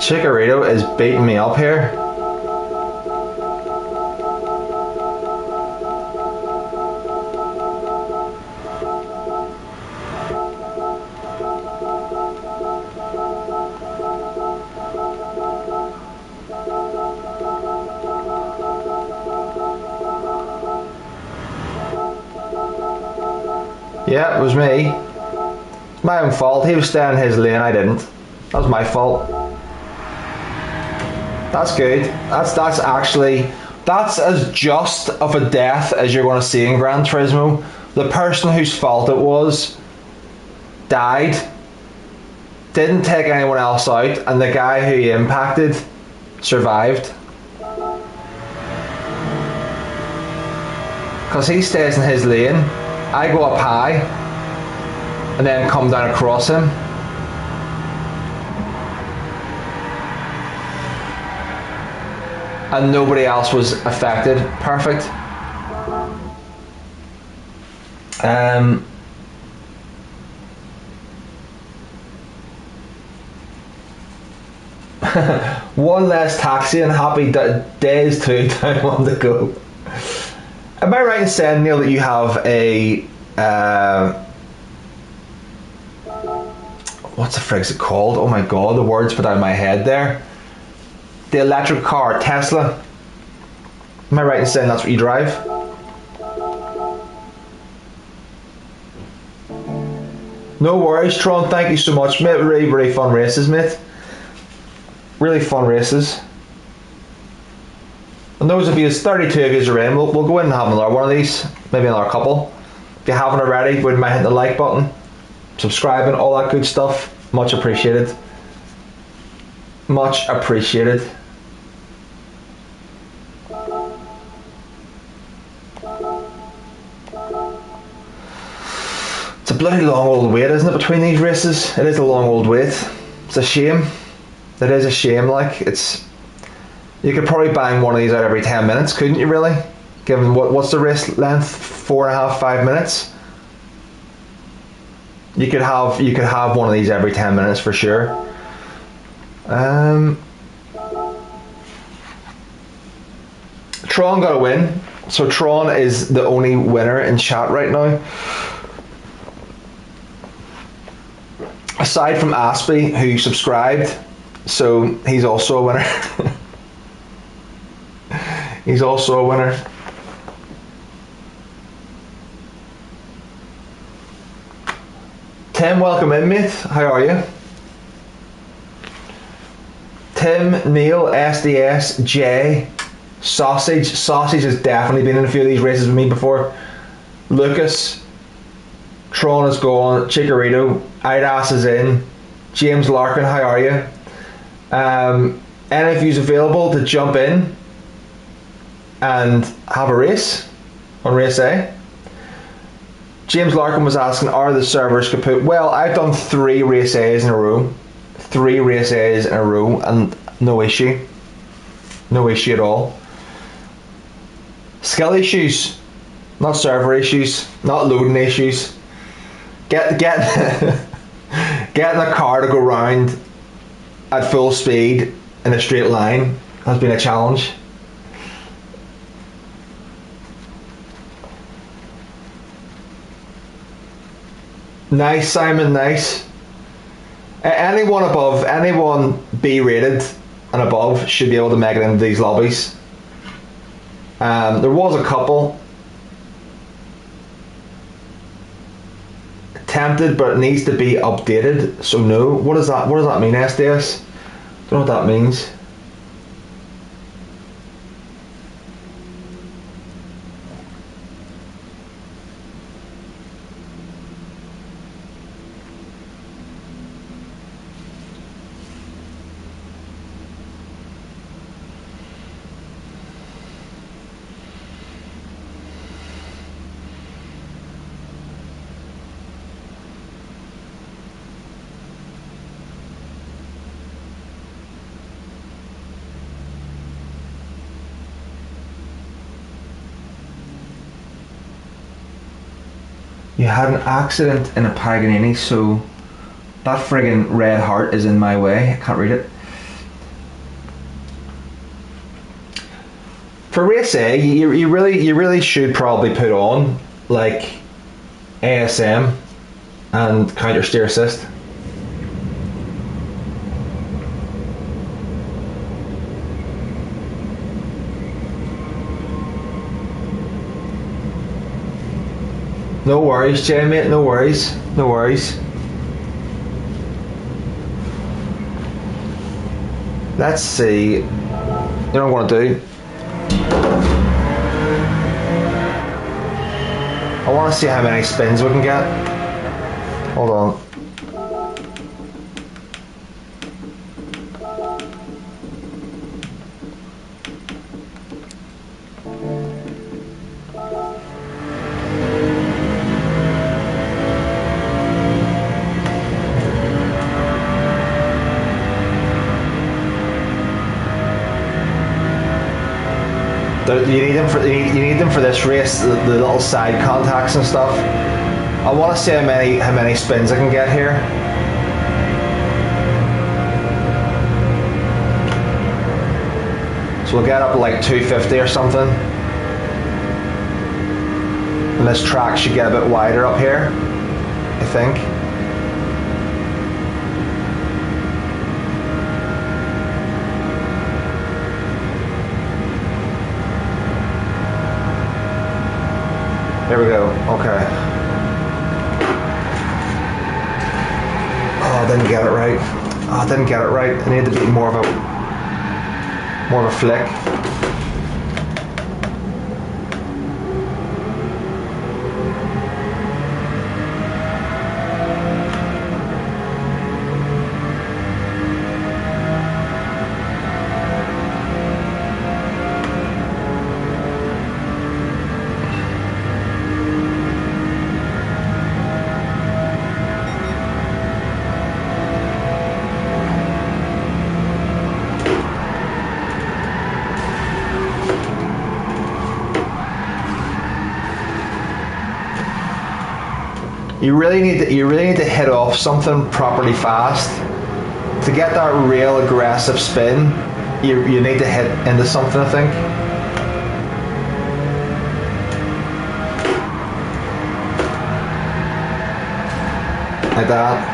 Chikorito is beating me up here. Yeah, it was me. My own fault. He was staying in his lane, I didn't. That was my fault. That's good. That's actually, that's as just of a death as you're going to see in Gran Turismo. The person whose fault it was died, didn't take anyone else out, and the guy who he impacted survived. Because he stays in his lane, I go up high and then come down across him. And nobody else was affected. Perfect. One less taxi and happy days to down on the go. Am I right in saying, Neil, that you have a what's the frig's it called? Oh my god, the words put out of my head there. The electric car, Tesla. Am I right in saying that's what you drive? No worries, Tron, thank you so much, mate. Really, really fun races, mate. Really fun races. And those of you, 32 of you are in, we'll go in and have another one of these, maybe another couple. If you haven't already, wouldn't mind hitting the like button, subscribing, all that good stuff. Much appreciated. Much appreciated. It's a bloody long old wait, isn't it, between these races? It is a long old wait. It's a shame. It is a shame, like, it's... You could probably bang one of these out every 10 minutes, couldn't you, really? Given what's the race length? 4.5, 5 minutes? You could have one of these every 10 minutes for sure. Tron got a win. So Tron is the only winner in chat right now. Aside from Aspie, who subscribed, so he's also a winner. He's also a winner. Tim, welcome in, mate. How are you? Tim, Neil, SDS, Jay, Sausage. Sausage has definitely been in a few of these races with me before. Lucas, Tron is gone. Chikorito, Idas is in. James Larkin, how are you? Any of you's available to jump in and have a race on race A? James Larkin was asking, are the servers kaput? Well, I've done 3 race A's in a row. 3 race A's in a row and no issue. No issue at all. Skill issues, not server issues, not loading issues. Getting a car to go round at full speed in a straight line has been a challenge. Nice, Simon, nice. Anyone B rated and above should be able to make it into these lobbies. There was a couple attempted, but it needs to be updated. So no, what does that mean, SDS? Don't know what that means. You had an accident in a Paganini, so that friggin' red heart is in my way. I can't read it. For race A, you really should probably put on like ASM and counter steer assist. No worries, Jay, mate. No worries. No worries. Let's see. You know what I'm going to do? I want to see how many spins we can get. Hold on. You need them for this race, the little side contacts and stuff. I want to see how many spins I can get here. So we'll get up to like 250 or something. And this track should get a bit wider up here, I think. There we go. Okay. Oh, I didn't get it right. Oh, I didn't get it right. I needed to be more of a flick. You really need to hit off something properly fast. To get that real aggressive spin, you need to hit into something, I think. Like that.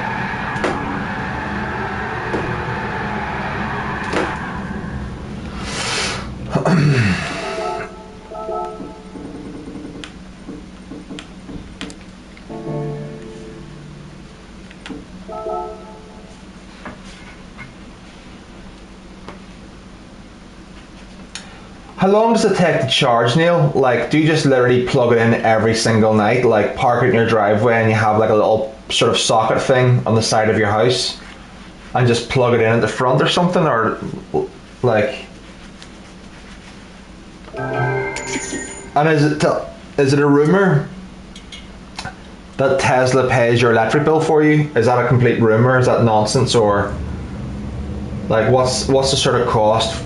How long does it take to charge, Neil? Like, do you just literally plug it in every single night? Like, park it in your driveway and you have like a little sort of socket thing on the side of your house and just plug it in at the front or something? Or, like... And is it a rumour that Tesla pays your electric bill for you? Is that a complete rumour? Is that nonsense? Or, like, what's the sort of cost?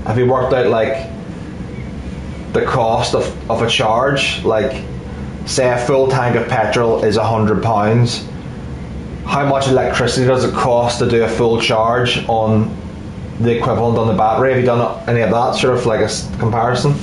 Have you worked out like the cost of a charge? Like, say a full tank of petrol is £100. How much electricity does it cost to do a full charge on the equivalent on the battery? Have you done any of that sort of like a comparison?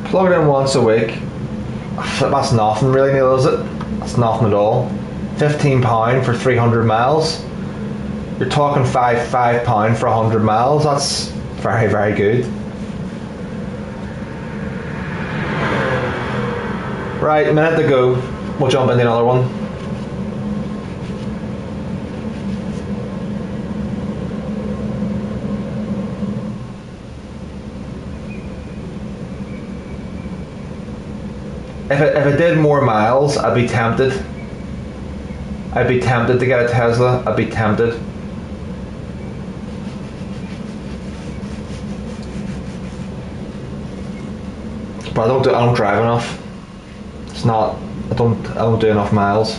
Plug it in once a week. That's nothing really, Neil, is it? That's nothing at all. £15 for 300 miles. You're talking £5 for 100 miles. That's very, very good. Right, a minute to go. We'll jump into another one. If it did more miles, I'd be tempted. I'd be tempted to get a Tesla. I'd be tempted. But I don't drive enough. It's not. I don't do enough miles.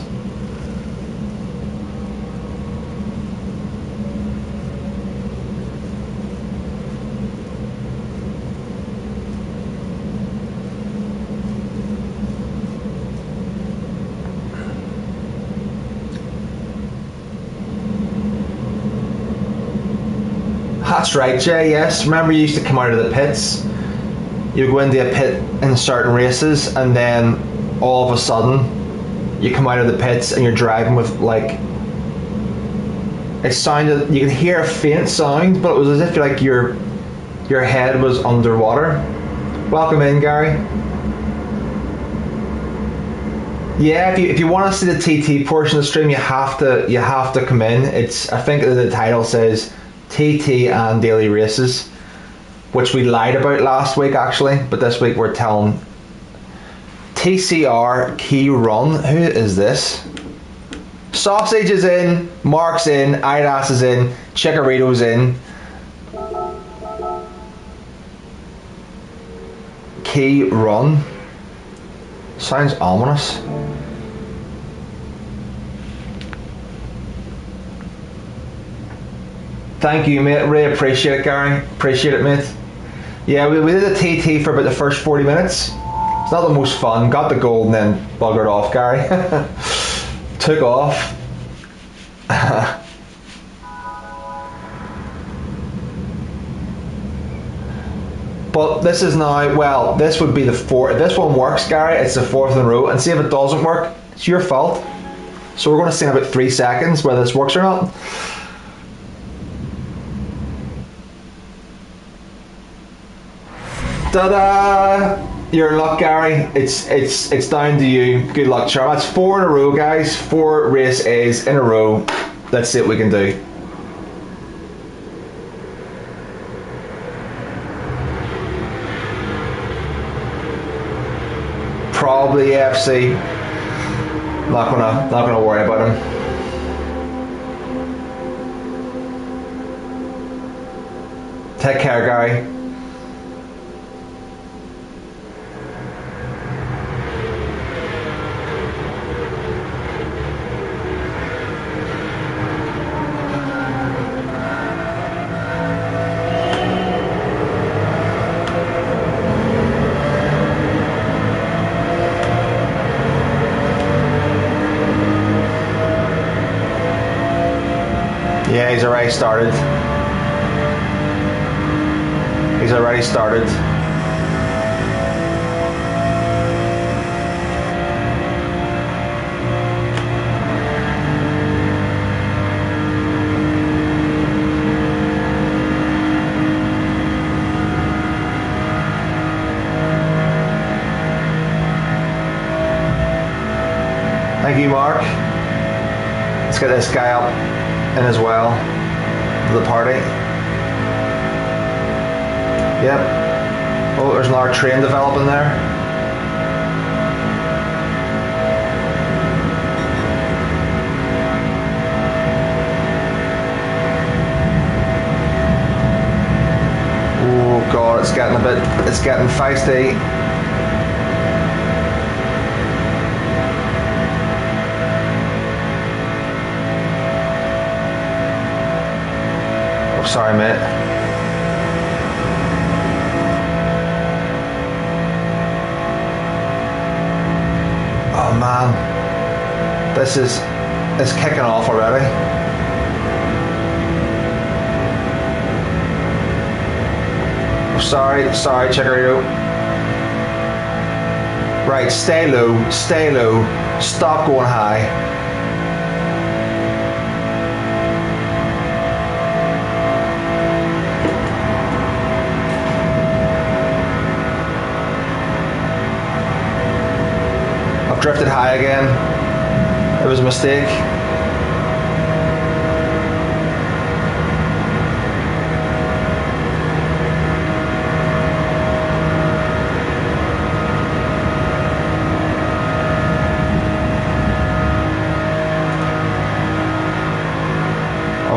That's right, Jay, yes. Remember you used to come out of the pits? You go into a pit in certain races and then all of a sudden you come out of the pits and you're driving with like, it sounded, you could hear a faint sound, but it was as if like your head was underwater. Welcome in, Gary. Yeah, if you want to see the TT portion of the stream, you have to come in. It's, I think the title says TT and daily races, which we lied about last week actually, but this week we're telling TCR key run. Who is this? Sausage is in, Mark's in, Idas is in, Chikorito's in. Key run. Sounds ominous. Thank you, mate. Really appreciate it, Gary. Appreciate it, mate. Yeah, we did a TT for about the first 40 minutes. It's not the most fun. Got the gold and then buggered off, Gary. Took off. But this is now, well, this would be the fourth. If this one works, Gary, it's the fourth in a row. And see if it doesn't work, it's your fault. So we're going to see in about 3 seconds whether this works or not. Ta-da! You're in luck, Gary. It's down to you. Good luck, Charm. That's 4 in a row, guys. 4 race A's in a row. Let's see what we can do. Probably AFC. Not gonna worry about him. Take care, Gary. Yeah, he's already started. He's already started. Thank you, Mark. Let's get this guy up in as well to the party. Yep. Oh, there's another train developing there. Oh god, it's getting feisty. Sorry, mate. Oh man, it's kicking off already. Oh, sorry, Chikorito. Right, stay low, stop going high. Drifted high again. It was a mistake.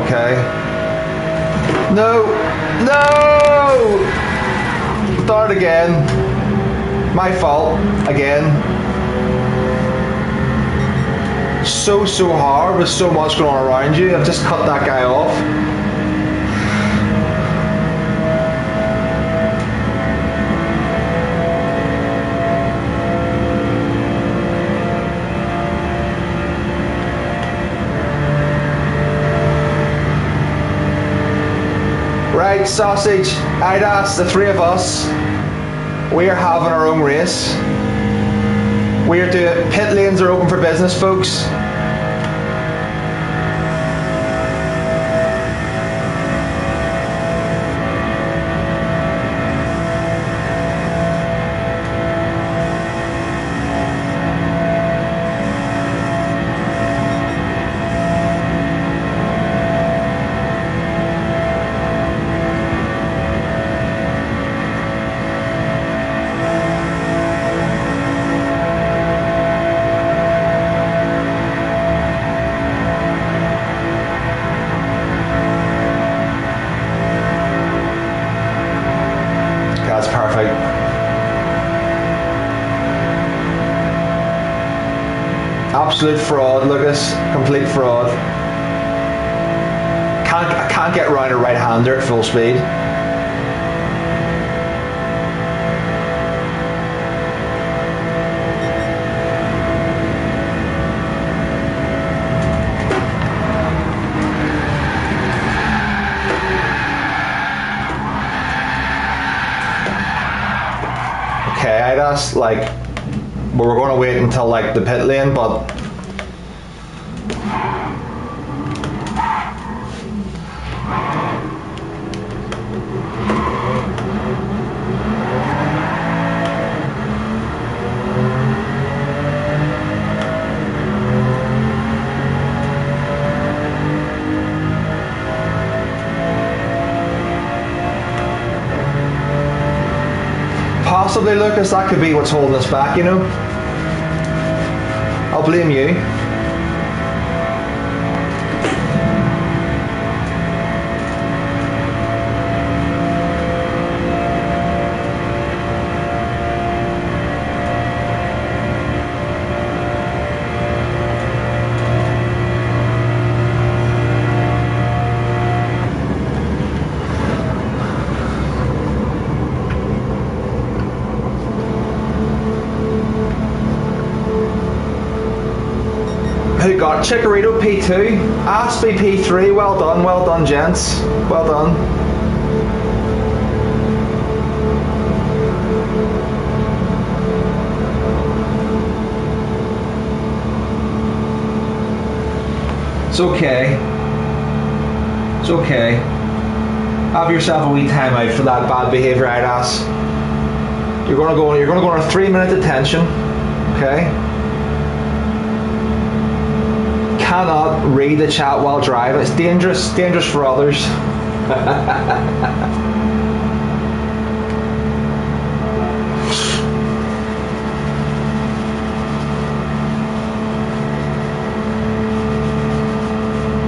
Okay. No! Start again. My fault. Again. So hard with so much going on around you. I've just cut that guy off. Right, Sausage, Idas, the three of us, we are having our own race. We are doing, pit lanes are open for business, folks. That's perfect. Absolute fraud, Lucas. Complete fraud. I can't get around a right-hander at full speed. Okay, that's like, well, we're going to wait until like the pit lane, but possibly, Lucas, that could be what's holding us back, you know? I'll blame you. Who got Chikorito P2? Aspie P3, well done gents, well done. It's okay. It's okay. Have yourself a wee timeout for that bad behaviour, Idas. You're gonna go on a 3-minute detention, okay? Cannot read the chat while driving. It's dangerous for others.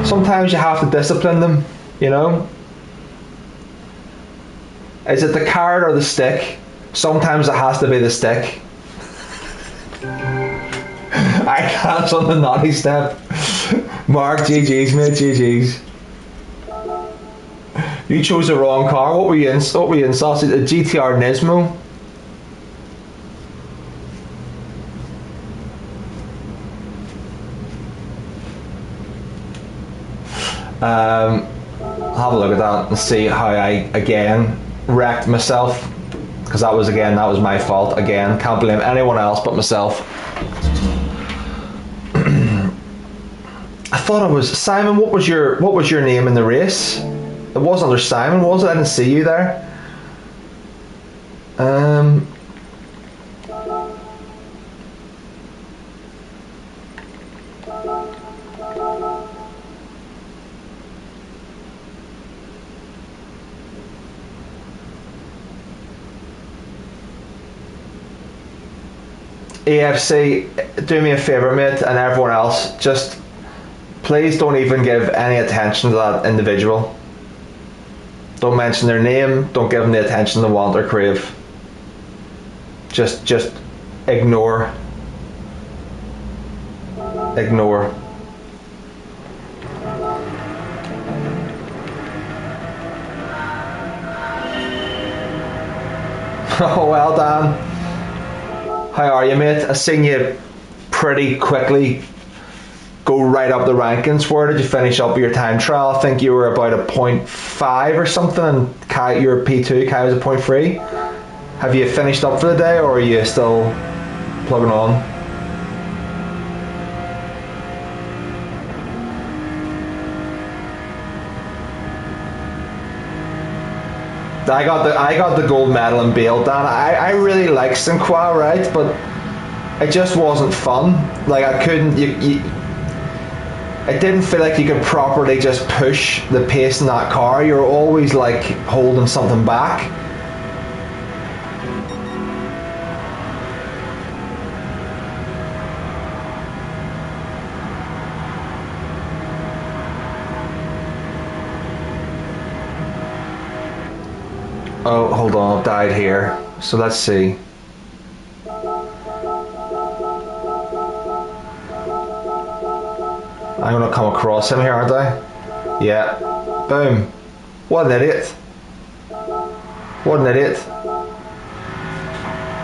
Sometimes you have to discipline them, you know? Is it the carrot or the stick? Sometimes it has to be the stick. I can't on the naughty step. Mark, GG's mate, GG's. You chose the wrong car. What were you in? Sausage? A GTR Nismo? Have a look at that and see how I again wrecked myself, because that was my fault again. Can't blame anyone else but myself. I thought it was Simon. What was your name in the race? It wasn't under Simon, was it? I didn't see you there. EFC, do me a favour, mate, and everyone else, just please don't even give any attention to that individual. Don't mention their name, don't give them the attention they want or crave. Just ignore. Ignore. Oh, well done. How are you, mate? I seen you pretty quickly go go right up the rankings. Where did you finish up your time trial? I think you were about a 0.5 or something, and Kai, you were P2, Kai was a 0.3. Have you finished up for the day, or are you still plugging on? I got the gold medal in Bale, Dan. I really like St. Croix, right? But it just wasn't fun. Like, I couldn't. It didn't feel like you could properly just push the pace in that car. You're always like holding something back. Oh, hold on, I've died here. So let's see. I'm gonna come across him here, aren't I? Yeah. Boom. What an idiot. What an idiot.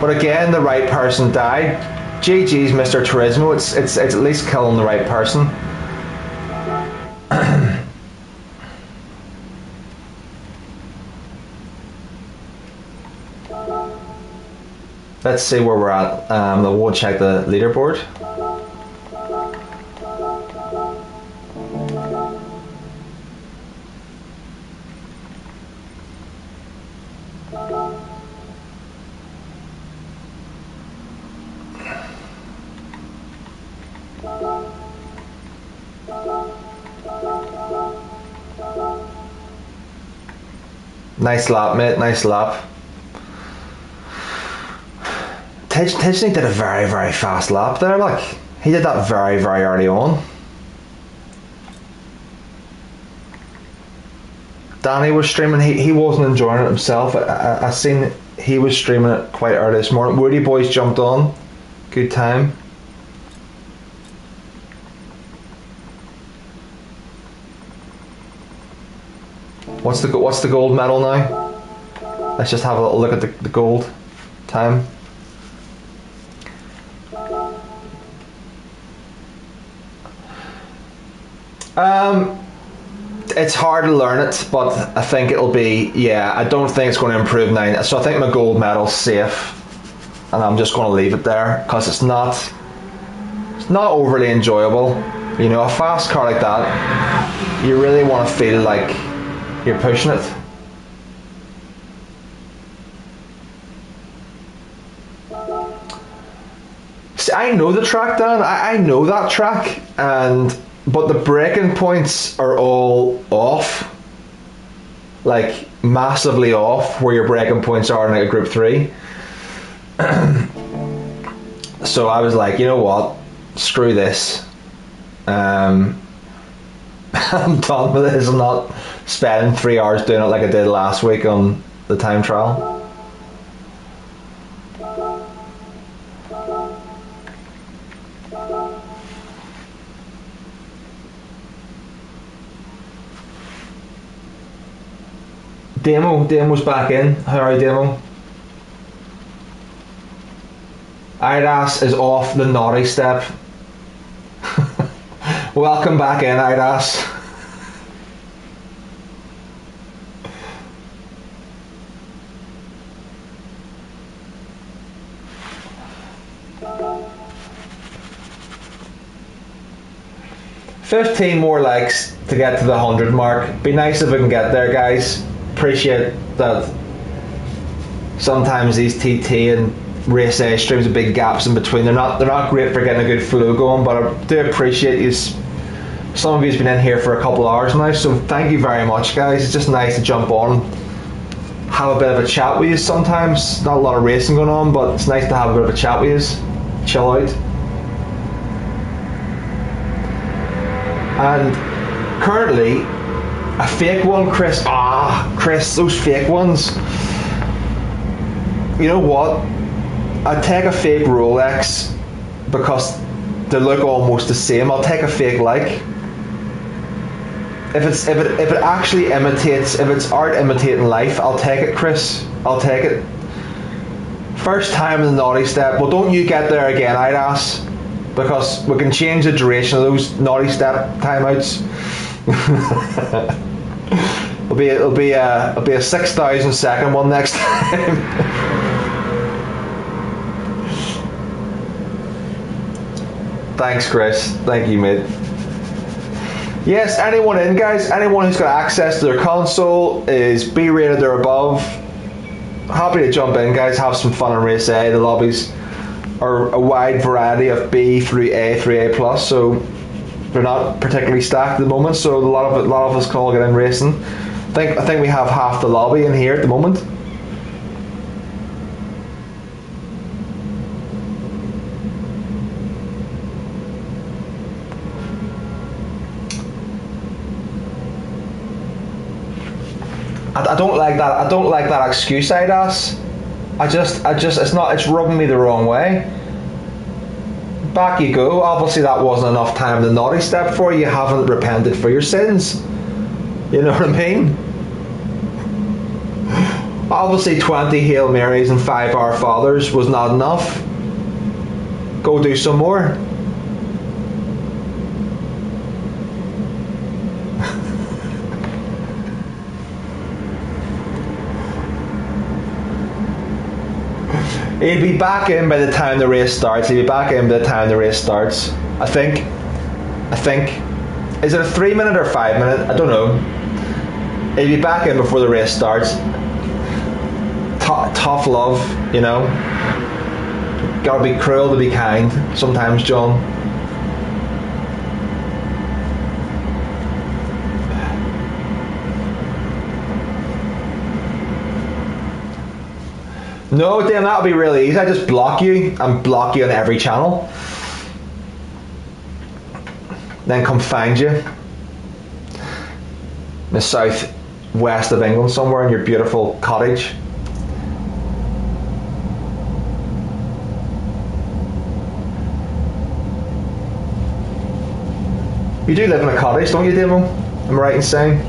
But again, the right person died. GG's Mr. Turismo. It's at least killing the right person. Let's see where we're at. We'll check the leaderboard. Nice lap, mate. Nice lap. Tijani did a very, very fast lap there. Like, he did that very, very early on. Danny was streaming. He wasn't enjoying it himself. I seen he was streaming it quite early this morning. Woody Boys jumped on. Good time. What's the gold medal now? Let's just have a little look at the gold time. It's hard to learn it, but I think it'll be, yeah, I don't think it's going to improve now. So I think my gold medal's safe, and I'm just going to leave it there because it's not overly enjoyable. You know, a fast car like that, you really want to feel like you're pushing it. See, I know the track, Dan. I know that track, but the braking points are all off, like massively off where your braking points are in like a Group 3. So I was like, you know what, screw this. I'm done with this. I'm not spending 3 hours doing it like I did last week on the time trial. Demo's back in. How are you, Demo? Idas is off the naughty step. Welcome back in, Idas. $15 more likes to get to the 100 mark. Be nice if we can get there, guys. Appreciate that. Sometimes these TT and race A streams have big gaps in between. They're not great for getting a good flow going, but I do appreciate you. Some of you's been in here for a couple of hours now, so thank you very much, guys. It's just nice to jump on, have a bit of a chat with you sometimes. Not a lot of racing going on, but it's nice to have a bit of a chat with you. Chill out. And currently, a fake one, Chris. Chris, those fake ones. You know what? I'd take a fake Rolex because they look almost the same. I'll take a fake like. If it actually imitates, if it's art imitating life, I'll take it, Chris. I'll take it. First time in the naughty step. Well, don't you get there again, I'd ask. because we can change the duration of those naughty step timeouts. it'll be a 6,000 second one next time. Thanks, Chris. Thank you, mate. Yes, anyone in, guys, anyone who's got access to their console, is B rated or above, happy to jump in, guys, have some fun in Race A. The lobbies are a wide variety of B through A plus, so they're not particularly stacked at the moment, so a lot of us can all get in racing. I think we have half the lobby in here at the moment. I don't like that. I don't like that excuse, Idas. It's rubbing me the wrong way. Back you go. Obviously, that wasn't enough time to naughty step for you. You haven't repented for your sins. You know what I mean? Obviously, 20 Hail Marys and 5 Our Fathers was not enough. Go do some more. He'll be back in by the time the race starts. I think. Is it a 3 minute or 5 minute? I don't know. He'll be back in before the race starts. Tough love, you know. Gotta be cruel to be kind sometimes, John. No, damn, that'll be really easy. I just block you and block you on every channel. Then come find you in the south west of England somewhere in your beautiful cottage. You do live in a cottage, don't you, Demo? Am I right in saying?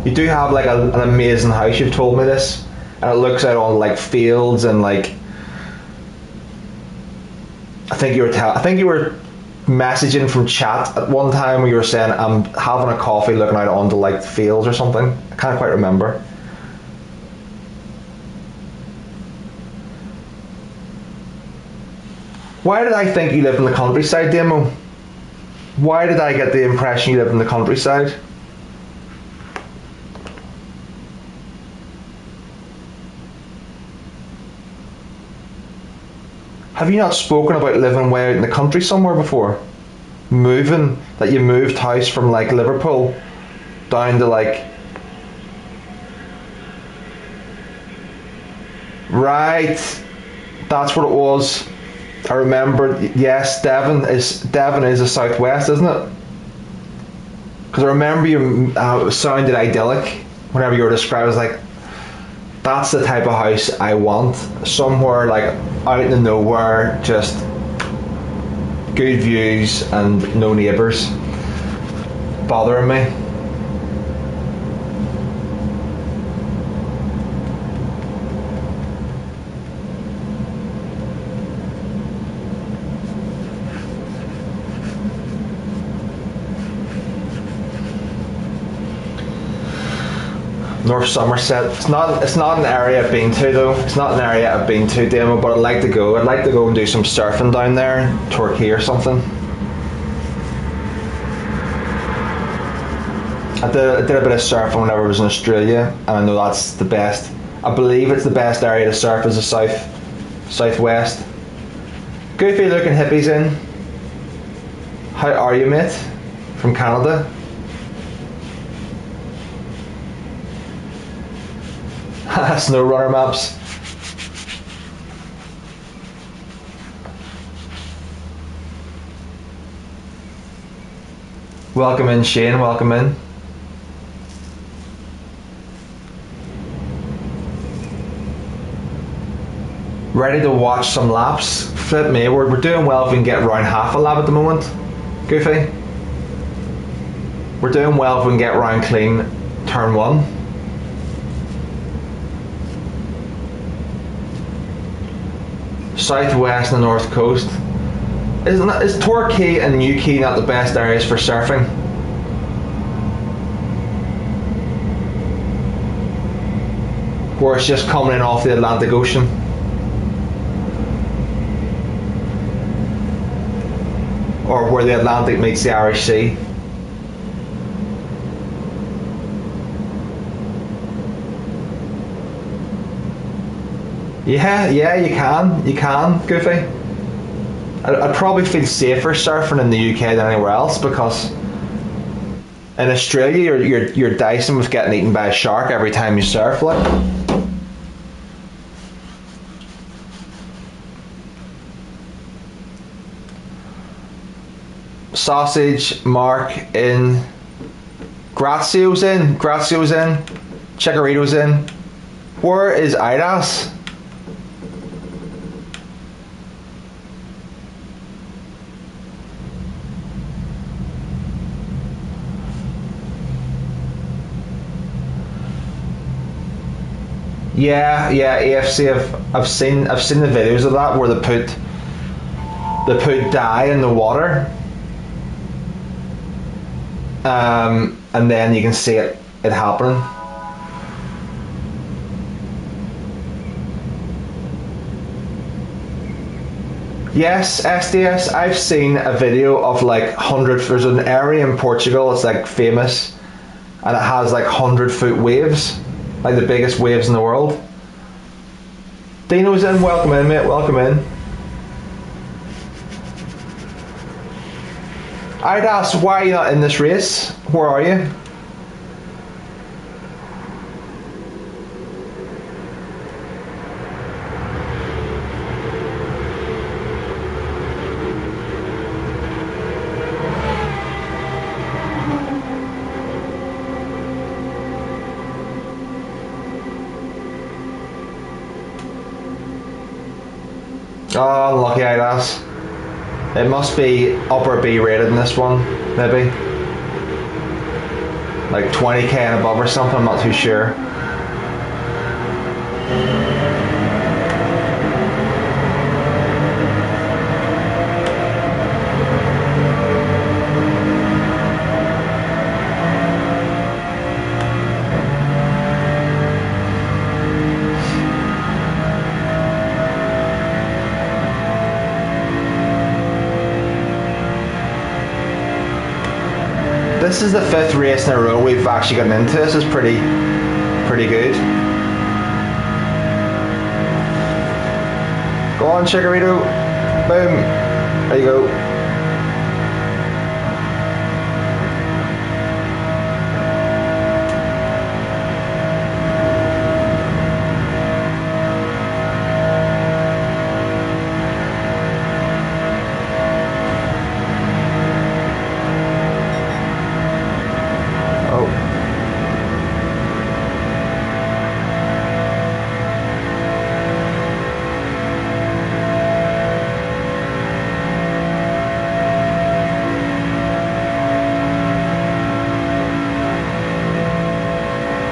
You do have like an amazing house, you've told me this. And it looks out on like fields and like I think you were messaging from chat at one time where you were saying I'm having a coffee looking out onto like fields or something. I can't quite remember. Why did I think you lived in the countryside, Demo? Why did I get the impression you lived in the countryside? Have you not spoken about living way out in the country somewhere before? That you moved house from like Liverpool down to like... Right, that's what it was. I remember, yes, Devon is the southwest, isn't it? Because I remember it sounded idyllic whenever you were described as like, that's the type of house I want. Somewhere like out in the nowhere, just good views and no neighbours bothering me. North Somerset. It's not an area I've been to though. It's not an area I've been to, Demo, but I'd like to go. I'd like to go and do some surfing down there, Torquay or something. I did a bit of surfing whenever I was in Australia, and I know that's the best. I believe it's the best area to surf is the southwest. Goofy looking hippies in. How are you, mate? From Canada. Snow runner maps. Welcome in, Shane, welcome in. Ready to watch some laps? Flip me, we're doing well if we can get around half a lap at the moment. Goofy. We're doing well if we can get around clean turn 1. Southwest and the north coast. Is Torquay and Newquay not the best areas for surfing? Where it's just coming in off the Atlantic Ocean. Or where the Atlantic meets the Irish Sea. Yeah, you can, Goofy. I'd probably feel safer surfing in the UK than anywhere else, because in Australia you're dicing with getting eaten by a shark every time you surf, like. Sausage, Mark in. Grazio's in. Chikorito's in. Where is Idas? Yeah, AFC. I've seen the videos of that where they put dye in the water, and then you can see it happening. Yes, SDS. I've seen a video of like 100. There's an area in Portugal. It's like famous, and it has like 100-foot waves. Like the biggest waves in the world. Dino's in, welcome in, mate, welcome in. I'd ask, why are you not in this race? Where are you? Oh, unlucky Idas. It must be upper B rated in this one, maybe. Like 20k and above or something, I'm not too sure. This is the 5th race in a row we've actually gotten into. This is pretty good. Go on, Chikorito. Boom. There you go.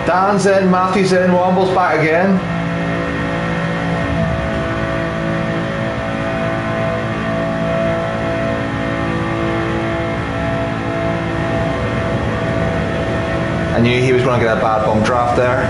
Dan's in, Matthew's in, Womble's back again. I knew he was going to get a bad bump draft there.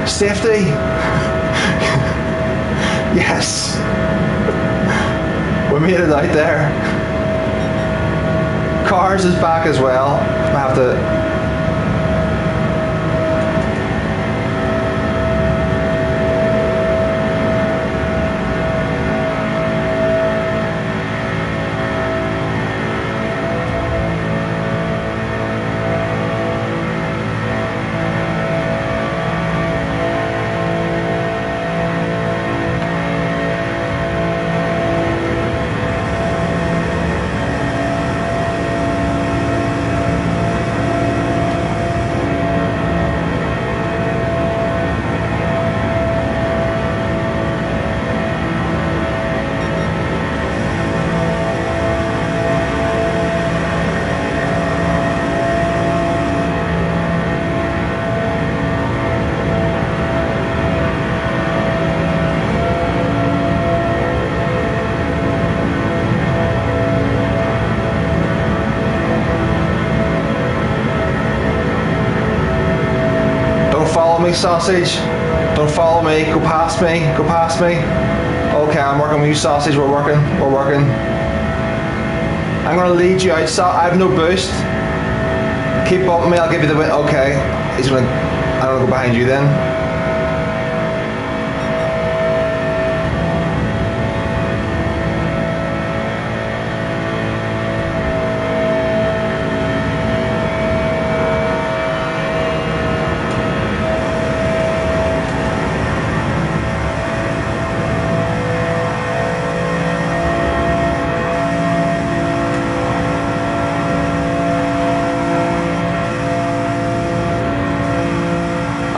Safety. Yes. We made it out there. Cars is back as well. I have to. follow me, sausage. Don't follow me. Go past me. Go past me. Okay, I'm working with you, sausage. We're working. We're working. I'm gonna lead you out. I have no boost. Keep bumping me. I'll give you the win. Okay. He's gonna. I'm gonna go behind you then.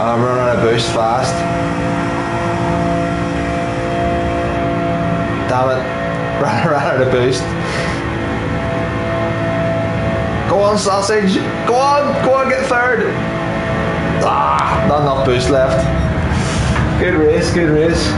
I'm running out of boost fast. Damn it. Ran out of boost. Go on, sausage. Go on, get third. Ah, not enough boost left. Good race, good race.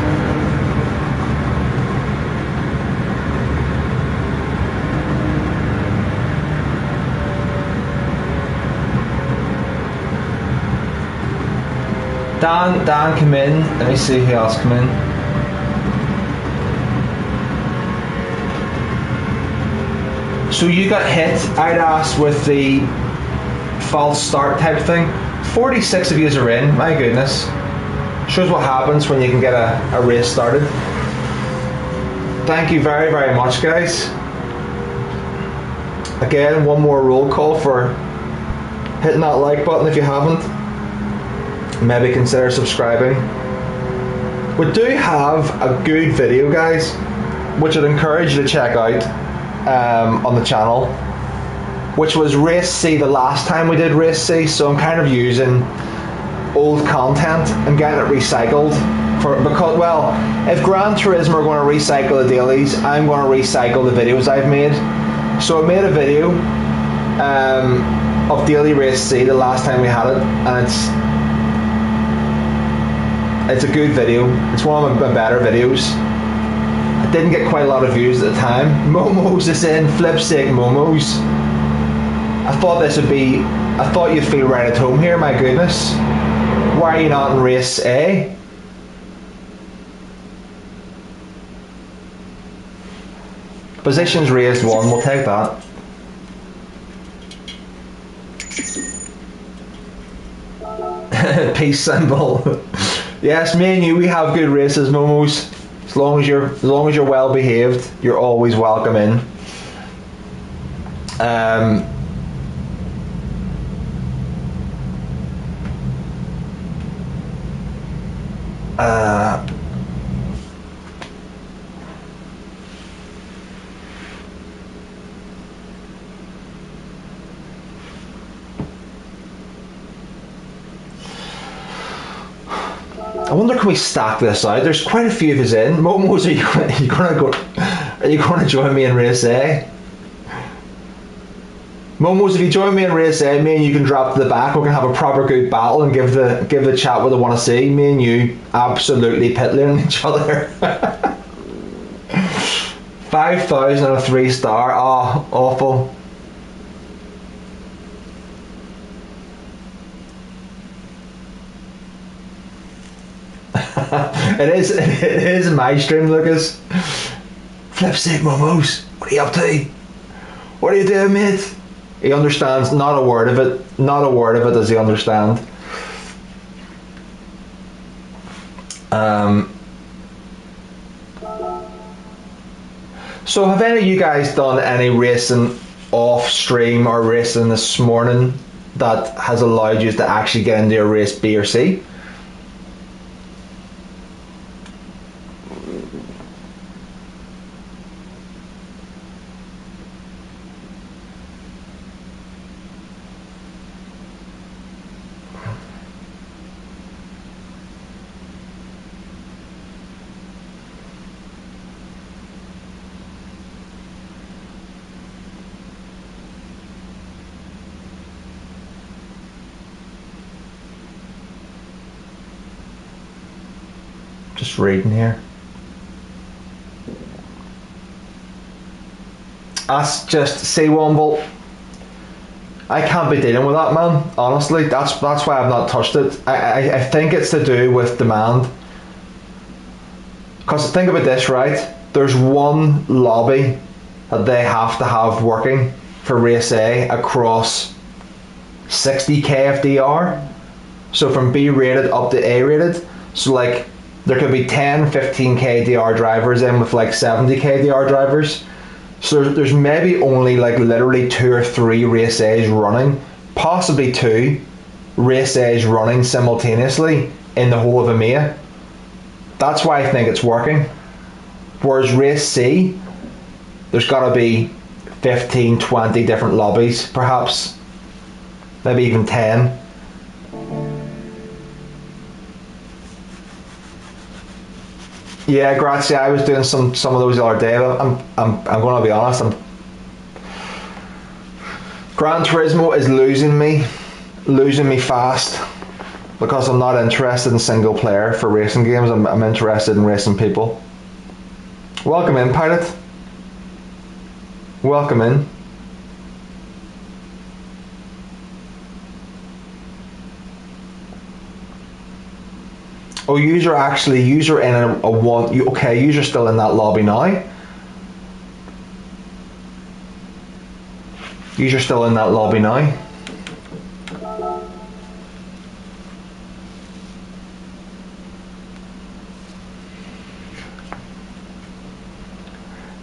Dan come in. Let me see who else come in. So you got hit, I'd asked, with the false start type thing. 46 of you are in, my goodness. Shows what happens when you can get a race started. Thank you very, very much, guys. Again, one more roll call for hitting that like button if you haven't. Maybe consider subscribing. We do have a good video, guys, which I'd encourage you to check out on the channel, which was Race C the last time we did Race C, so I'm kind of using old content and getting it recycled because, well, if Gran Turismo are going to recycle the dailies, I'm going to recycle the videos I've made. So I made a video of Daily Race C the last time we had it, and it's a good video. It's one of my better videos. I didn't get quite a lot of views at the time. Momos is in, flip's sake, Momos. I thought you'd feel right at home here, my goodness. Why are you not in Race A? Positions raised 1, we'll take that. Peace symbol. Yes, me and you, we have good races, Momos. As long as you're well behaved, you're always welcome in. I wonder, can we stack this out? There's quite a few of us in. Momos, are you going to join me in Race A? Momos, if you join me in Race A, me and you can drop to the back. We can have a proper good battle and give the chat what they want to see. Me and you absolutely pit lane each other. 5,000 and a 3-star. Oh, awful. It is my stream, Lucas. Flip's sake, Momos. What are you up to? What are you doing, mate? He understands not a word of it. Not a word of it does he understand. So have any of you guys done any racing off stream or racing this morning that has allowed you to actually get into a race B or C? Just reading here. That's just C Womble. I can't be dealing with that, man. Honestly, that's why I've not touched it. I think it's to do with demand. Because think about this, right? There's one lobby that they have to have working for race A across 60k FDR. So from B rated up to A rated. So like there could be 10, 15k DR drivers in with like 70k DR drivers. So there's maybe only like literally 2 or 3 race A's running, possibly 2 race A's running simultaneously in the whole of EMEA. That's why I think it's working. Whereas race C, there's got to be 15, 20 different lobbies, perhaps, maybe even 10. Yeah, grazie. I was doing some of those the other day. I'm going to be honest. Gran Turismo is losing me fast, because I'm not interested in single player for racing games. I'm interested in racing people. Welcome in, Pilot. Welcome in. Oh, you're in a one. Okay, you're still in that lobby now. You're still in that lobby now.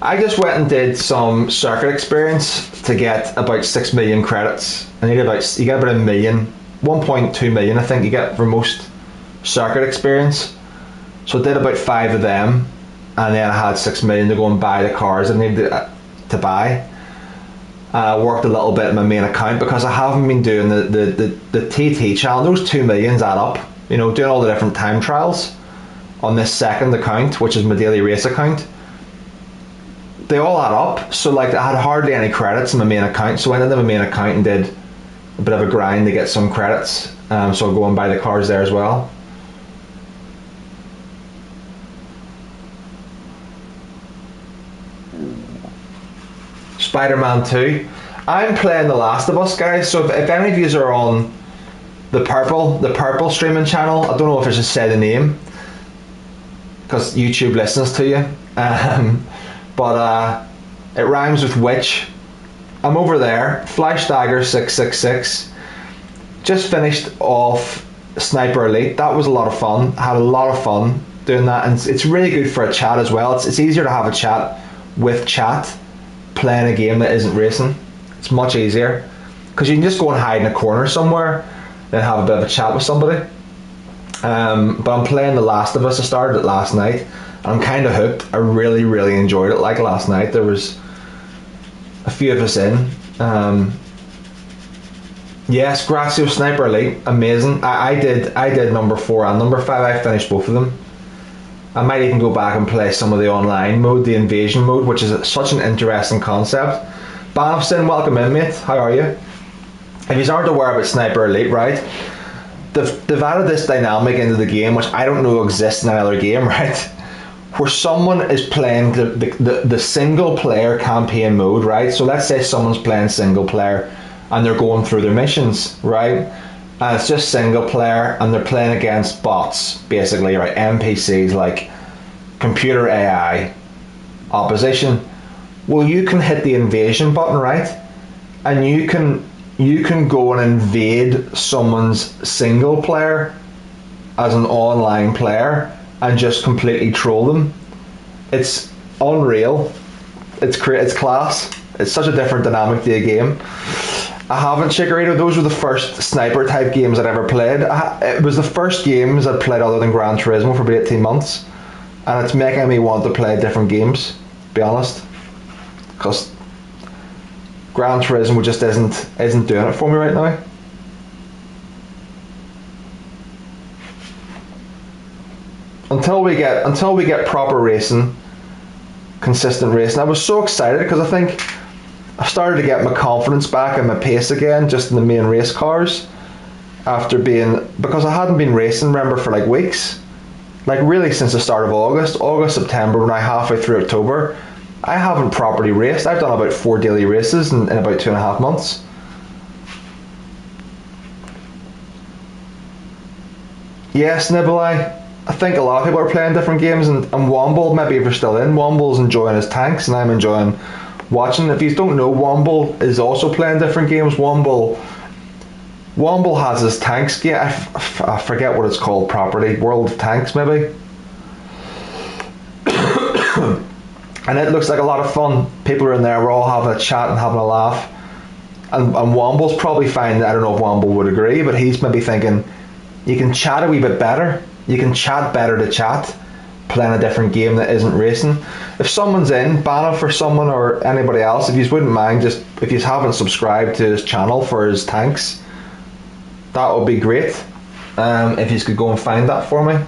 I just went and did some circuit experience to get about 6 million credits. And you get about a million, 1.2 million, I think you get for most circuit experience. So I did about 5 of them, and then I had 6 million to go and buy the cars I needed to buy. Worked a little bit in my main account because I haven't been doing the TT channel. Those 2 millions add up, doing all the different time trials on this second account, which is my daily race account. They all add up. So like I had hardly any credits in my main account, so I went into my main account and did a bit of a grind to get some credits. So I'll go and buy the cars there as well. Spider-Man 2. I'm playing The Last of Us, guys. So if any of you are on the purple streaming channel, I don't know if I should say the name because YouTube listens to you. But it rhymes with witch. I'm over there. FlashDagger 666. Just finished off Sniper Elite. That was a lot of fun. Had a lot of fun doing that, and it's really good for a chat as well. It's easier to have a chat with chat playing a game that isn't racing. It's much easier because you can just go and hide in a corner somewhere and have a bit of a chat with somebody. But I'm playing The Last of Us. I started it last night. I'm kind of hooked. I really, really enjoyed it. Like last night, there was a few of us in. Yes, Grazio Sniper Elite, amazing. I did number 4 and number 5. I finished both of them. I might even go back and play some of the online mode, the invasion mode, which is such an interesting concept. Banofson, welcome in, mate. How are you? If you aren't aware about Sniper Elite, right? They've added this dynamic into the game, which I don't know exists in any other game, right? Where someone is playing the single player campaign mode, right? So let's say someone's playing single player and they're going through their missions, right? And it's just single player and they're playing against bots, basically, right? NPCs, like computer AI opposition. Well, you can hit the invasion button, right? And you can go and invade someone's single player as an online player and just completely troll them. It's unreal. It's class. It's such a different dynamic to a game. I haven't Chikorito. Those were the first sniper type games I'd ever played. It was the first games I'd played other than Gran Turismo for about 18 months, and it's making me want to play different games, to be honest, because Gran Turismo just isn't doing it for me right now. Until we get proper racing, consistent racing. I was so excited because I think I started to get my confidence back and my pace again, just in the main race cars, because I hadn't been racing, remember, for like weeks, like really since the start of August, September, when I halfway through October, I haven't properly raced. I've done about 4 daily races in about 2.5 months. Yes, Nibble, I think a lot of people are playing different games, and Womble, maybe if you're still in, Womble's enjoying his tanks, and I'm enjoying watching. If you don't know, Womble is also playing different games. Womble has his tanks game. I forget what it's called properly. World of Tanks, maybe. And it looks like a lot of fun. People are in there. We're all having a chat and having a laugh. And Womble's probably finding, I don't know if Womble would agree, but he's maybe thinking, you can chat a wee bit better. You can chat better to chat, playing a different game that isn't racing. If someone's in, ban it for someone or anybody else. If you wouldn't mind, just if you haven't subscribed to his channel for his tanks, that would be great. If you could go and find that for me.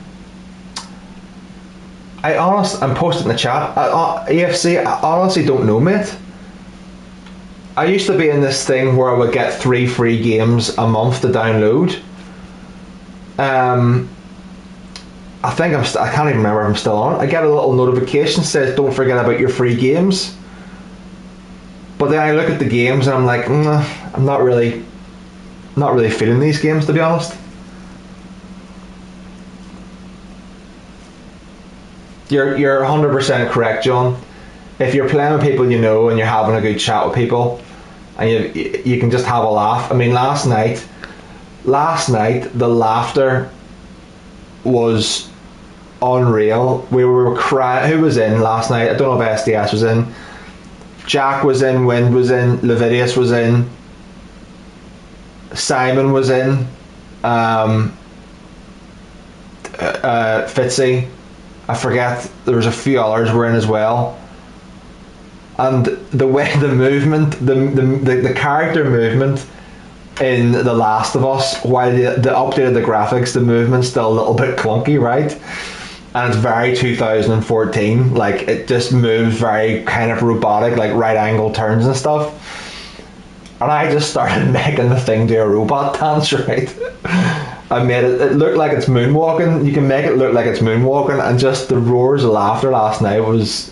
I'm posting in the chat. EFC, I honestly don't know, mate. I used to be in this thing where I would get 3 free games a month to download. I think I can't even remember if I'm still on. I get a little notification says don't forget about your free games. But then I look at the games and I'm like, I'm not really feeling these games, to be honest. You're 100% correct, John. If you're playing with people you know and you're having a good chat with people and you can just have a laugh. I mean, last night the laughter was unreal. We were crying. Who was in last night? I don't know if SDS was in. Jack was in, Wind was in, Levidius was in, Simon was in, Fitzy, I forget, there was a few others were in as well. And the way the movement, the character movement in The Last of Us, while they updated the graphics, the movement's still a little bit clunky, right? And it's very 2014, like it just moves very kind of robotic, like right angle turns and stuff. And I just started making the thing do a robot dance, right? I made it look like it's moonwalking. You can make it look like it's moonwalking, and just the roars of laughter last night was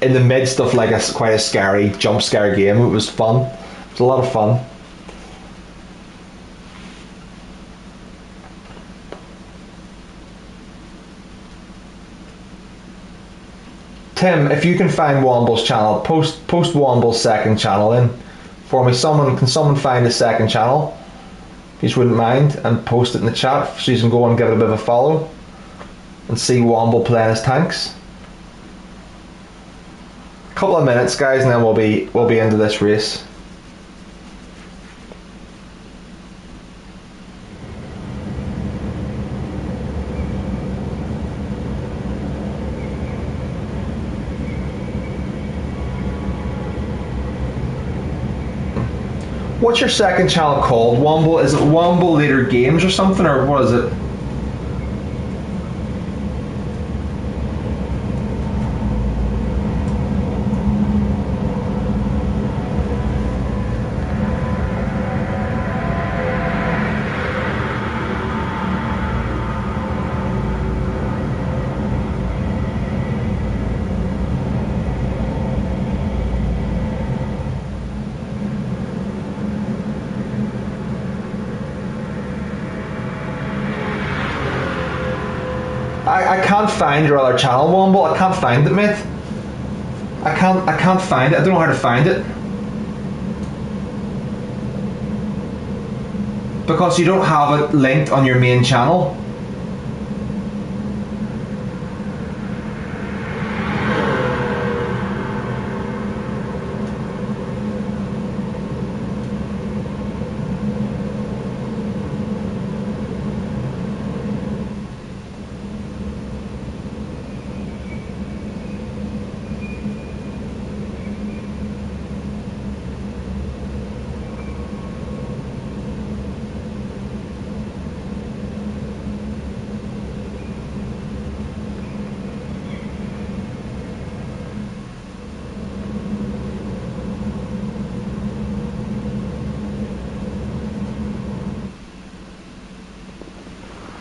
in the midst of like quite a scary jump scare game. It was fun. It was a lot of fun. Tim, if you can find Womble's channel, post Womble's second channel in for me. Can someone find his second channel, if you wouldn't mind, and post it in the chat so you can go and give it a bit of a follow and see Womble playing his tanks. A couple of minutes, guys, and then we'll be into this race. What's your second channel called? Womble? Is it Womble Leader Games or something, or what is it? I can't find your other channel, Womble. I can't find it, mate. I can't find it. I don't know how to find it. Because you don't have it linked on your main channel.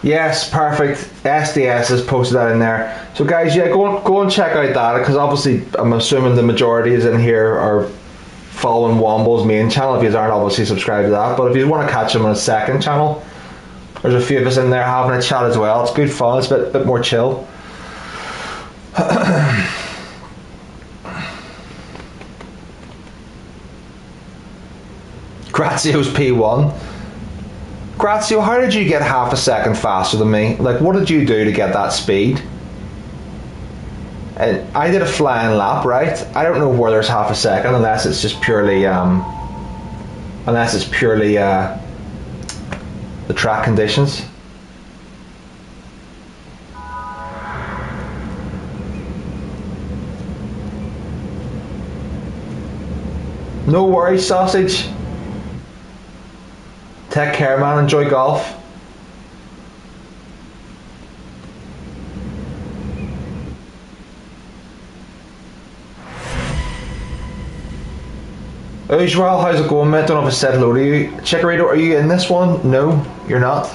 Yes, perfect. SDS has posted that in there. So guys, yeah, go and check out that, because obviously I'm assuming the majority is in here are following Womble's main channel. If you aren't obviously subscribed to that, but if you want to catch him on his second channel, There's a few of us in there having a chat as well. It's good fun. It's a bit more chill. Grazio's P1. Grazio, how did you get half a second faster than me? Like, what did you do to get that speed? And I did a flying lap, right? I don't know where there's half a second unless it's just purely the track conditions. No worries, sausage. Take care, man. Enjoy golf. Ujwal, how's it going, mate? Don't know if I said hello to you. Chikorito, are you in this one? No, you're not.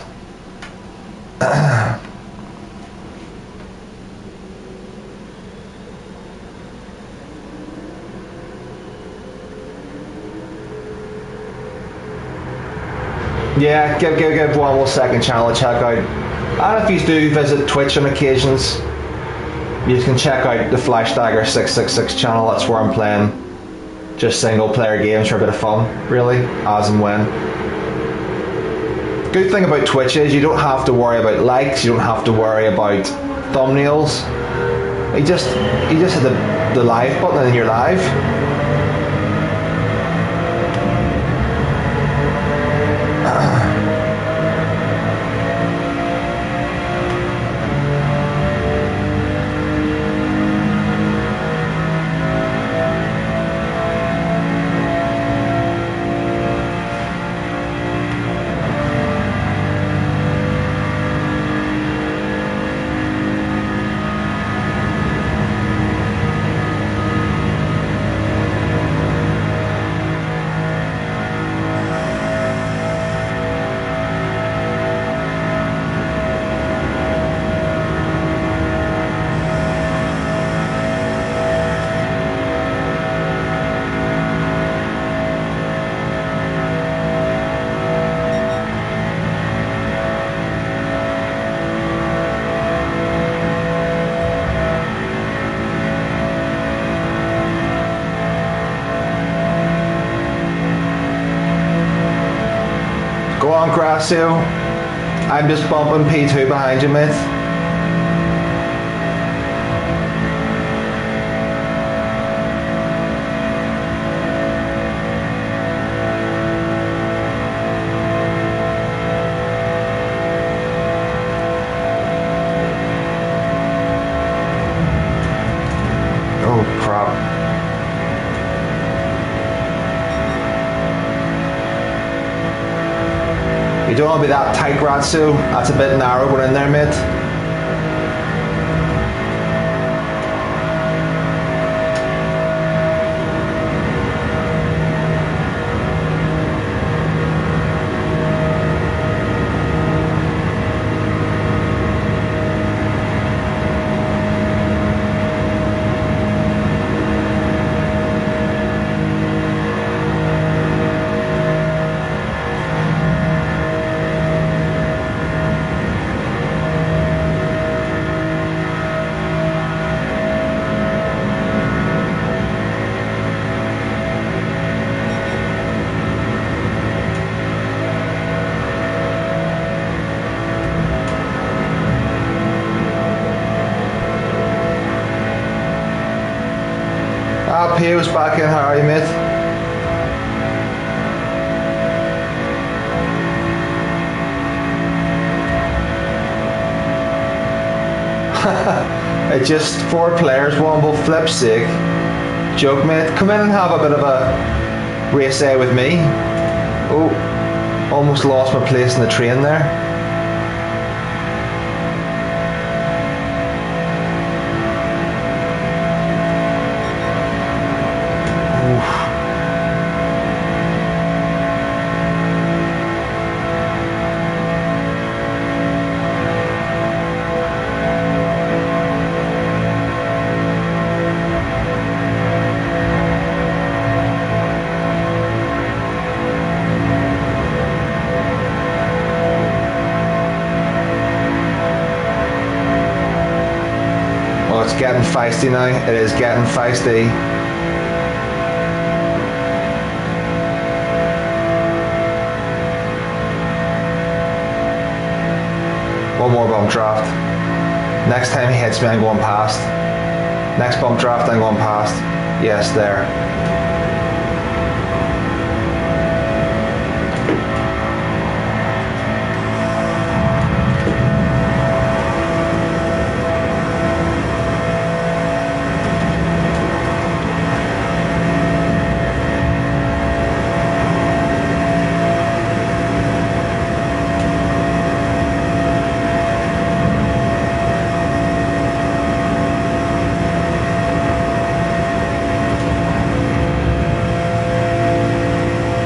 Yeah, give one more second channel a check out. And if you do visit Twitch on occasions, you can check out the FlashDagger 666 channel. That's where I'm playing just single player games for a bit of fun, really, as and when. Good thing about Twitch is you don't have to worry about likes, you don't have to worry about thumbnails. You just hit the live button and you're live. Go on, Gracio. I'm just bumping P2 behind you, mate. Oh, crap. You don't want to be that tight, Gratsu. That's a bit narrow going in there, mate. Pio's back in. How are you, mate? It's just 4 players, one will flip sick. Joke, mate. Come in and have a bit of a race day with me. Oh, almost lost my place in the train there. it's getting feisty now. It is getting feisty. One more bump draft. Next time he hits me, I'm going past. Next bump draft, I'm going past. Yes, there.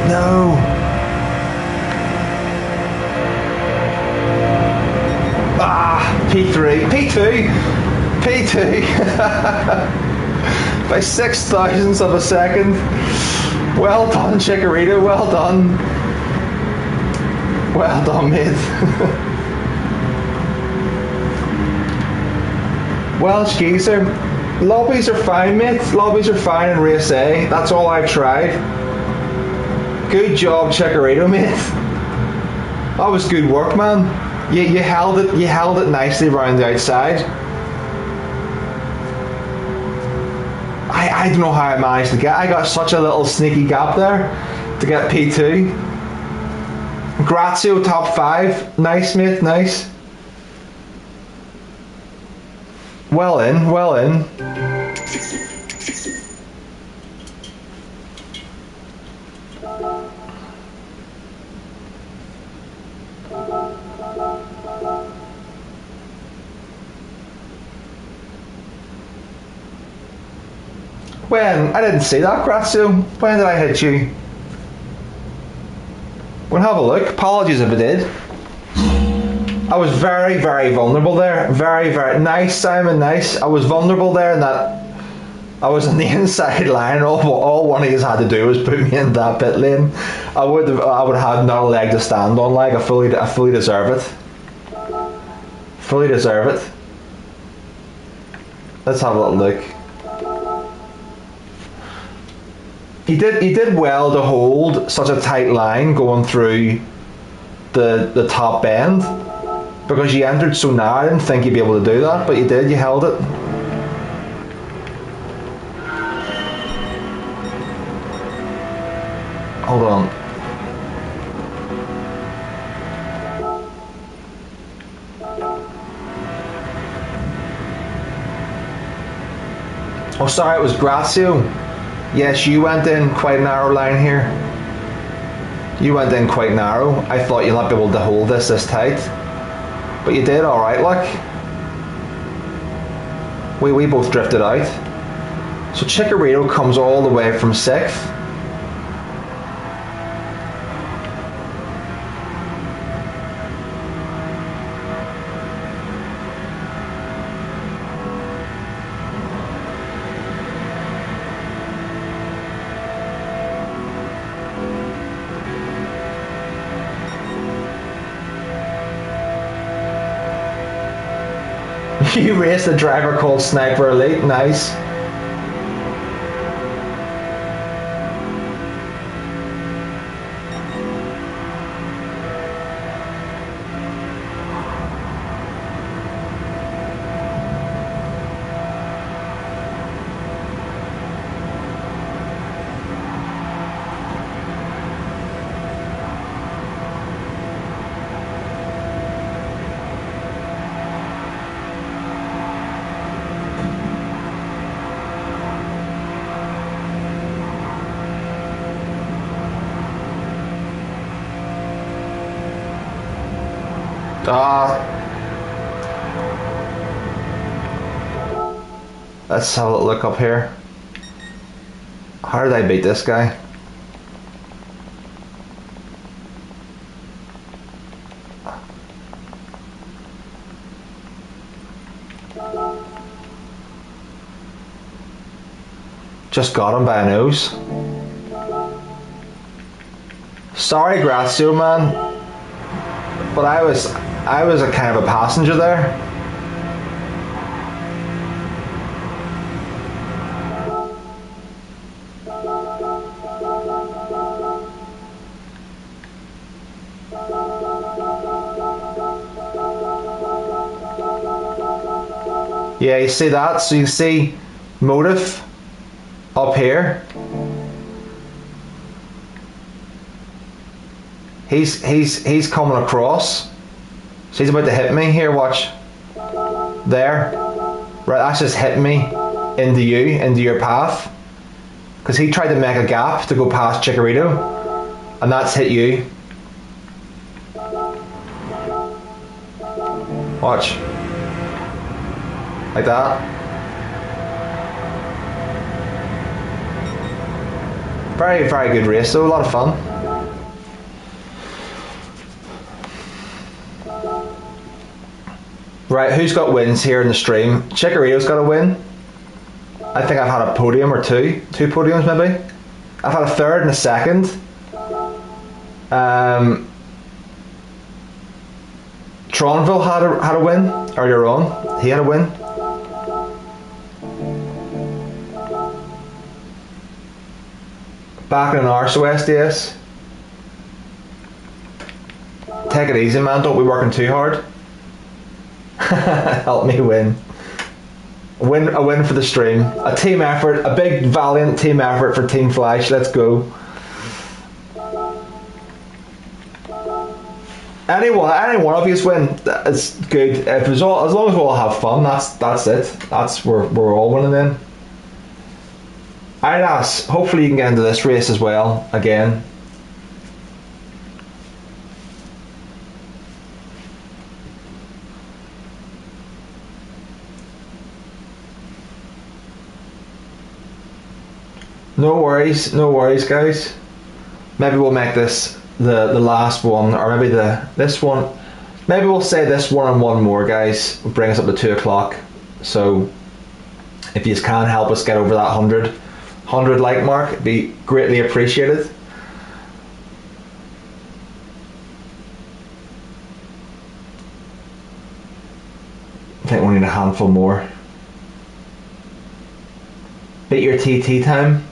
No. P3, P2, P2 by 6,000ths of a second. Well done, Chikorito, well done. Well done, mate. Well, geezer, lobbies are fine, mate. Lobbies are fine in race A. That's all I've tried. Good job, Chikorito, mate. That was good work, man. You held it nicely around the outside. I don't know how I managed to get. I got such a little sneaky gap there to get P2. Grazio top 5. Nice, mate, nice. Well in, well in. When? I didn't see that, Grazio. When did I hit you? We'll have a look. Apologies if I did. I was very, very vulnerable there. Very, very nice, Simon. Nice. I was vulnerable there in that I was on the inside line. All one of you had to do was put me in that pit lane. I would have had not a leg to stand on. Like I fully deserve it. Fully deserve it. Let's have a little look. He did well to hold such a tight line going through the top end, because you entered so narrow. I didn't think you'd be able to do that, but you did. You held it. Hold on. Oh, sorry, it was Grazio. Yes, you went in quite a narrow line here. You went in quite narrow. I thought you'd not be able to hold this tight. But you did alright, like. We both drifted out. So Chikorito comes all the way from 6th. You raced a driver called Sniper Elite. Nice. Let's have a look up here. How did I beat this guy? Just got him by a nose. Sorry, Grazio, man, but I was a kind of a passenger there. Yeah, you see that? So you see motive up here. He's coming across. So he's about to hit me here, watch. There. Right, that's just hit me into your path. Because he tried to make a gap to go past Chikorito. And that's hit you. Watch. Like that. Very, very good race though, a lot of fun. Right, who's got wins here in the stream? Chikorito's got a win. I think I've had a podium or two podiums maybe. I've had a third and a second. Tronville had a win earlier on. He had a win. Back in an arse SDS. Take it easy, man. Don't be working too hard. Help me win. A win for the stream. A team effort. A big, valiant team effort for Team Flash. Let's go. Any one of you win. It's good. If it's all, as long as we all have fun, that's it. That's we're all winning then. Alright, lads. Hopefully you can get into this race as well again. No worries, guys. Maybe we'll make this the last one, or maybe this one. Maybe we'll say this one and one more, guys. Will bring us up to 2 o'clock. So if you can help us get over that 100 like mark, it'd be greatly appreciated. I think we need a handful more. Beat your TT time.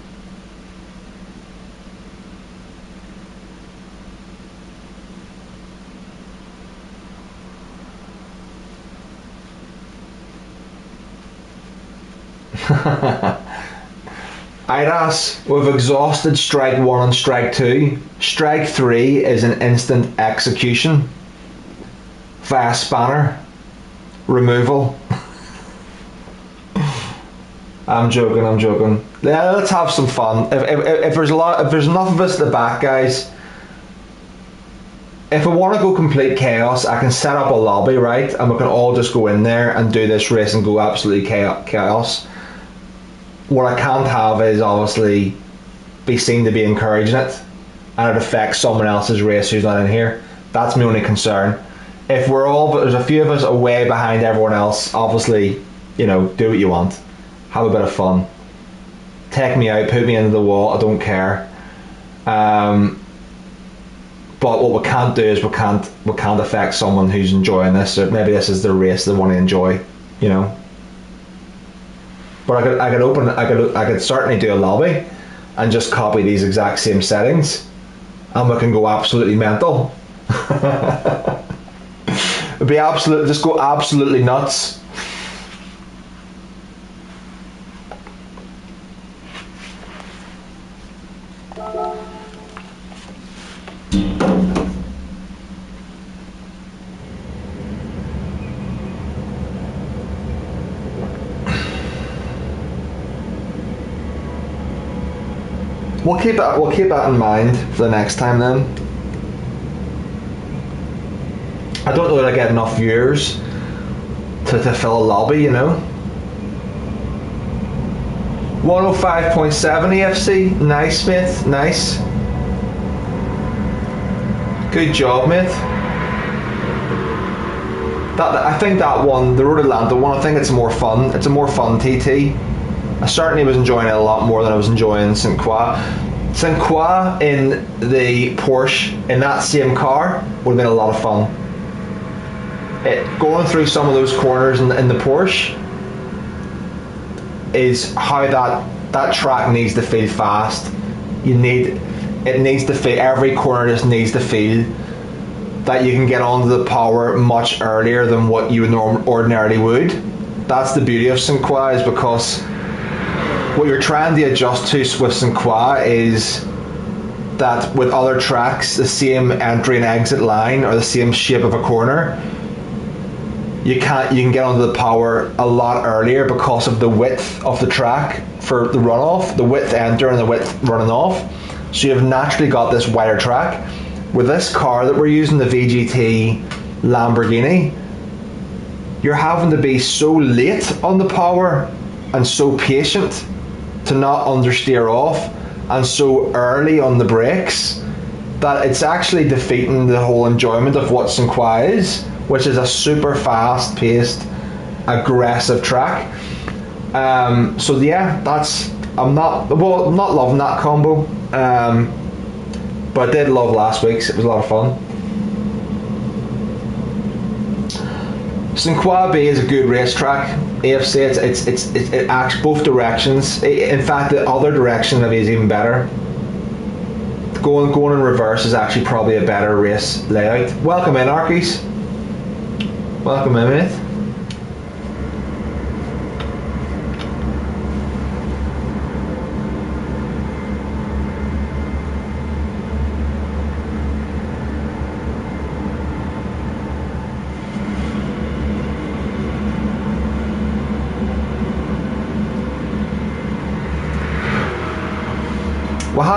Idas, we've exhausted strike 1 and strike 2. Strike 3 is an instant execution via spanner removal. I'm joking. Yeah, let's have some fun. If there's enough of us at the back, guys. If I want to go complete chaos, I can set up a lobby, right? And we can all just go in there and do this race and go absolutely chaos. What I can't have is obviously be seen to be encouraging it, and it affects someone else's race who's not in here. That's my only concern. If there's a few of us way behind everyone else, obviously, do what you want. Have a bit of fun. Take me out, put me into the wall, I don't care. But what we can't do is we can't affect someone who's enjoying this. So maybe this is the race they want to enjoy, But I could certainly do a lobby and just copy these exact same settings, and we can go absolutely mental. It'd be just go absolutely nuts. We'll keep that in mind for the next time then. I don't know that I get enough viewers to fill a lobby, 105.7 EFC, nice mate, nice. Good job, mate. I think that one, the Road Atlanta one, I think it's more fun. It's a more fun TT. I certainly was enjoying it a lot more than I was enjoying St. Croix. St. Croix in the Porsche, in that same car, would have been a lot of fun. Going through some of those corners in the Porsche is how that track needs to feel fast. It needs to feel, every corner just needs to feel that you can get onto the power much earlier than what you ordinarily would. That's the beauty of St. Croix, is because what you're trying to adjust to with St. Croix is that with other tracks, the same entry and exit line or the same shape of a corner, you can get onto the power a lot earlier because of the width of the track for the runoff, the width enter and the width running off. So you've naturally got this wider track. With this car that we're using, the VGT Lamborghini, you're having to be so late on the power and so patient to not understeer off, and so early on the brakes, that it's actually defeating the whole enjoyment of what St. Croix is, which is a super fast paced, aggressive track. So yeah, I'm not loving that combo, but I did love last week's. It was a lot of fun. St. Croix B is a good racetrack. AFC, it acts both directions. In fact, the other direction of it is even better. Going in reverse is actually probably a better race layout. Welcome in, Arkies. Welcome in, mate.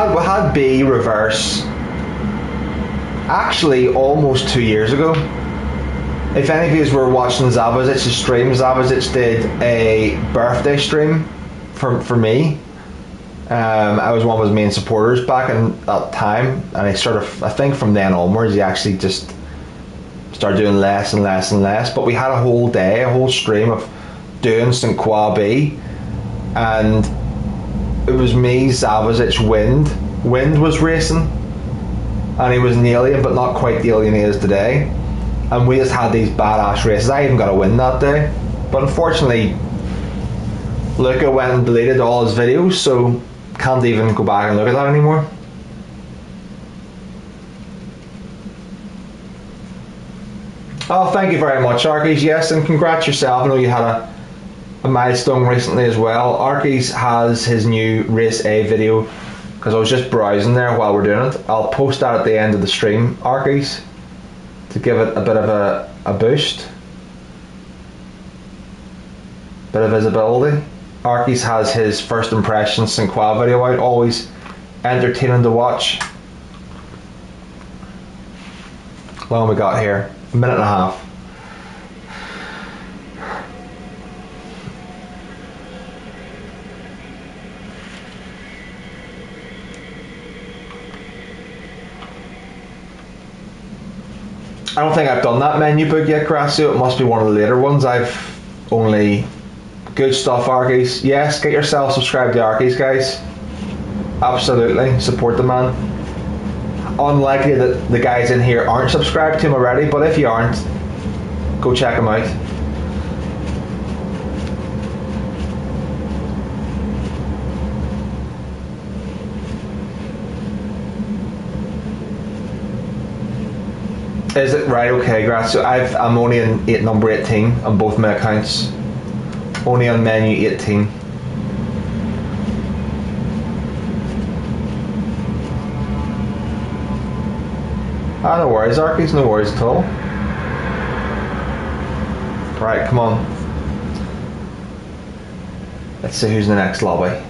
We had B reverse actually almost 2 years ago. If any of you were watching Zavazic's stream, Zavazic did a birthday stream for me. I was one of his main supporters back in that time, and I think from then onwards he actually just started doing less and less and less. But we had a whole day, a whole stream of doing St. Croix B, and it was me, Zavazic, Wind was racing, and he was an alien, but not quite the alien he is today. And we just had these badass races. I even got a win that day, but unfortunately Luca went and deleted all his videos, so can't even go back and look at that anymore. Oh, thank you very much, Arkies. Yes, and congrats yourself. I know you had a milestone recently as well. Arkies has his new Race A video, because I was just browsing there while we're doing it. I'll post that at the end of the stream, Arkies, to give it a bit of a boost. Bit of visibility. Arkies has his first impressions St. Croix video out, always entertaining to watch. How long we got here? A minute and a half. I don't think I've done that menu book yet, Gracio. It must be one of the later ones. I've only... Good stuff, Arkies. Yes, get yourself subscribed to Arkies, guys. Absolutely. Support the man. Unlikely that the guys in here aren't subscribed to him already, but if you aren't, go check him out. Is it right? Okay, Gracio. I'm only in number 18 on both my accounts. Only on menu 18. Ah, no worries, Arkies, no worries at all. Right, come on. Let's see who's in the next lobby.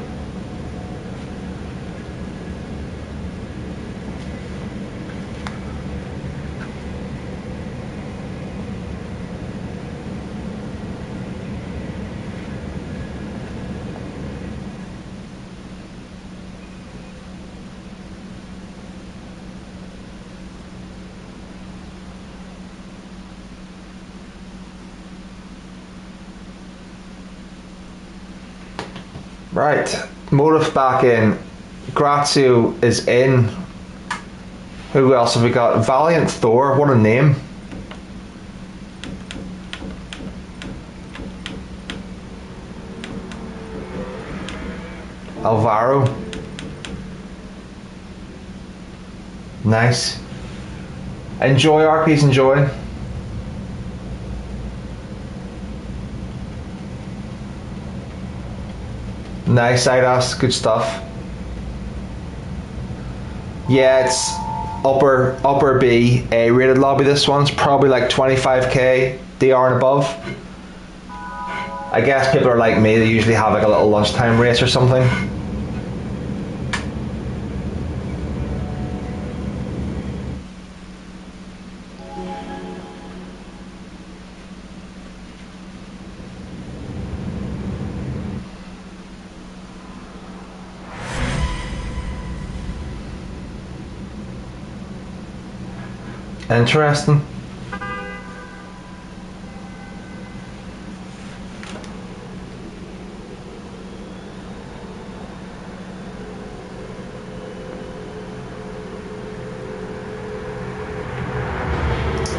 Right, Motive back in. Grazio is in. Who else have we got? Valiant Thor, what a name. Alvaro. Nice. Enjoy, Arkies, enjoy. Nice, Idas. Good stuff. Yeah, it's upper B A rated lobby. This one's probably like 25k DR and above. I guess people are like me, they usually have like a little lunchtime race or something. Interesting.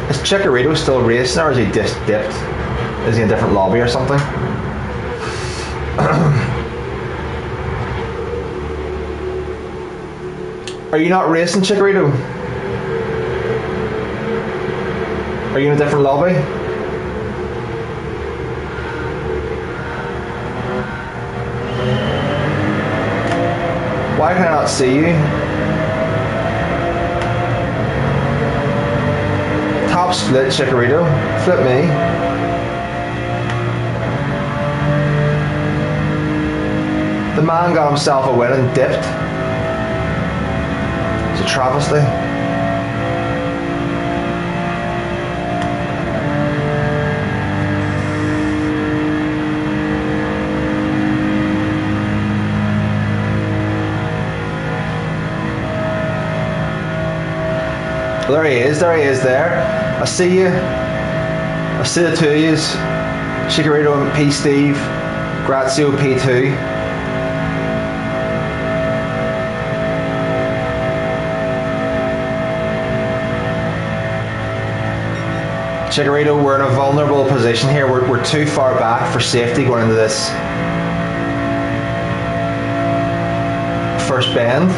Is Chikorito still racing, or is he just dipped? Is he in a different lobby or something? Are you not racing, Chikorito? Are you in a different lobby? Why can I not see you? Top split, Chikorito. Flip me. The man got himself a win and dipped. It's a travesty. There he is there. I see you. I see the two of yous. Chikorito and P Steve, Grazio P2. Chikorito, we're in a vulnerable position here. We're too far back for safety going into this first bend.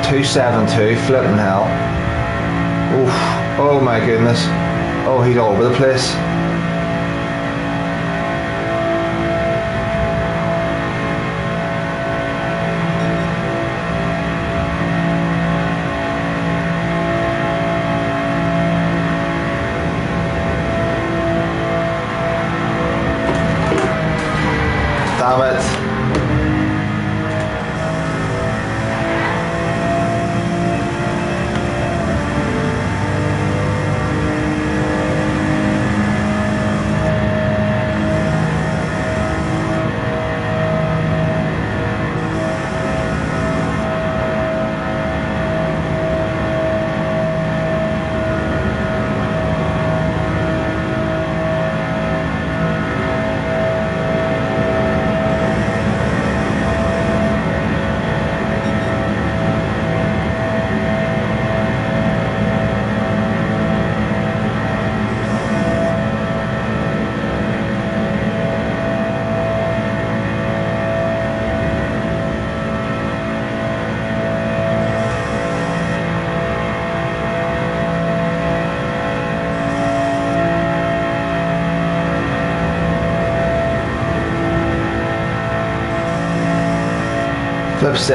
.272, flipping hell. Oof. Oh my goodness. Oh, he's all over the place. Damn it.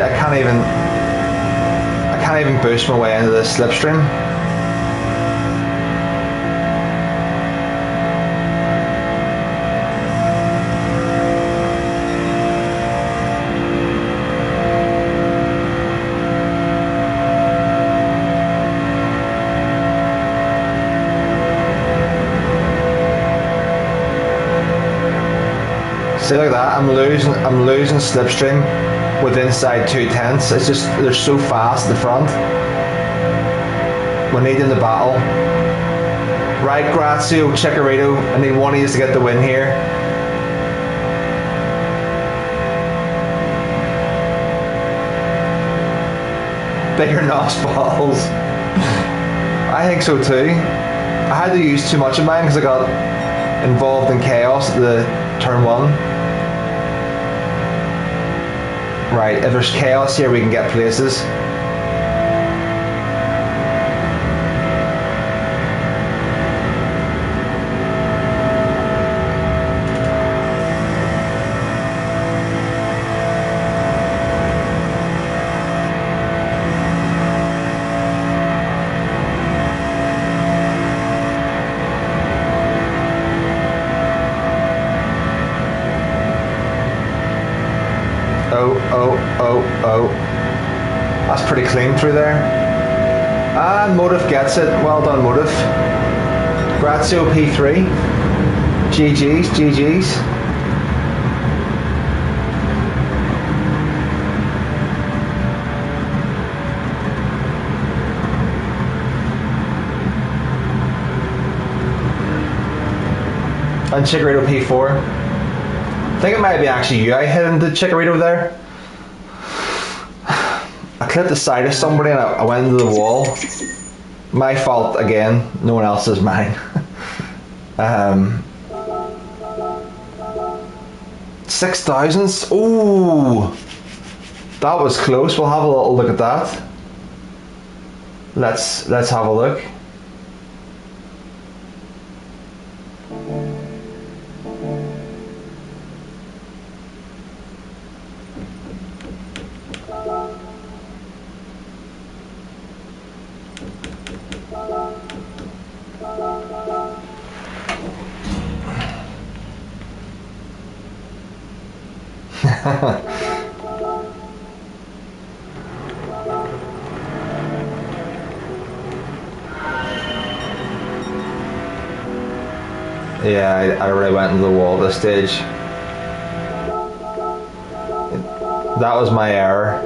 I can't even boost my way into the slipstream. See, like that, I'm losing slipstream with inside 2/10. It's just, they're so fast at the front. We need in the battle. Right, Grazio, Chikorito, I need one of you to get the win here. Bigger nos balls. I think so too. I had to use too much of mine because I got involved in chaos at the turn one. Right, if there's chaos here, we can get places. Oh. That's pretty clean through there. And Motive gets it. Well done, Motive. Grazio P3. GG's. And Chikorito P4. I think it might be actually you I hit into Chikorito there. I clipped the side of somebody and I went into the wall. My fault again, no one else's, mine. 6,000s. Ooh, that was close. We'll have a little look at that. Let's have a look. Yeah, I really went into the wall at this stage. That was my error.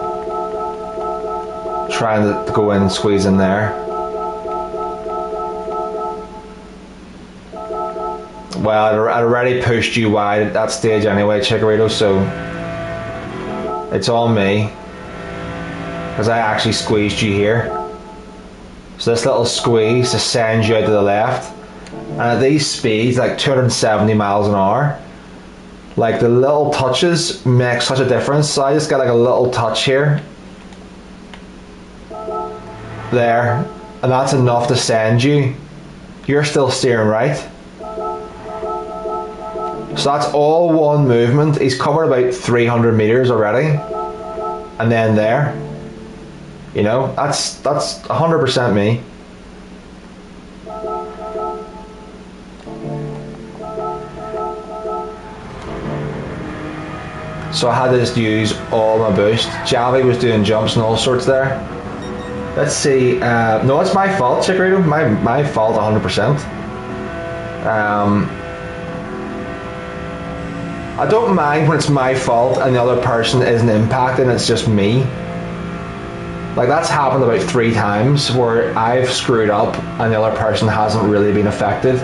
Trying to go in and squeeze in there. Well, I'd already pushed you wide at that stage anyway, Chikorito, so it's on me. Because I actually squeezed you here. So this little squeeze just sends you out to the left. And at these speeds, like 270 miles an hour, like the little touches make such a difference. So I just got like a little touch here. There. And that's enough to send you. You're still steering right. So that's all one movement. He's covered about 300 meters already. And then there. You know, that's 100% me. So I had to just use all my boost. Javi was doing jumps and all sorts there. Let's see. No, it's my fault, Chikorito. My fault 100%. I don't mind when it's my fault and the other person isn't impacted and it's just me. Like that's happened about 3 times where I've screwed up and the other person hasn't really been affected.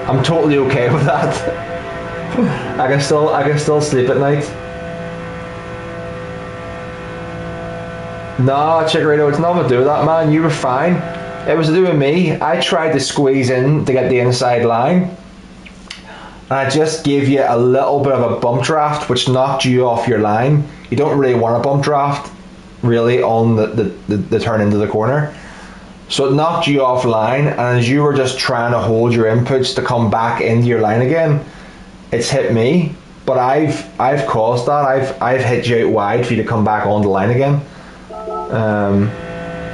I'm totally okay with that. I can still sleep at night. No, Chikorito, it's nothing to do with that, man. You were fine. It was to do with me. I tried to squeeze in to get the inside line. And I just gave you a little bit of a bump draft, which knocked you off your line. You don't really want a bump draft, really, on the turn into the corner. So it knocked you off line, and as you were just trying to hold your inputs to come back into your line again, it's hit me. But I've caused that. I've hit you out wide for you to come back on the line again.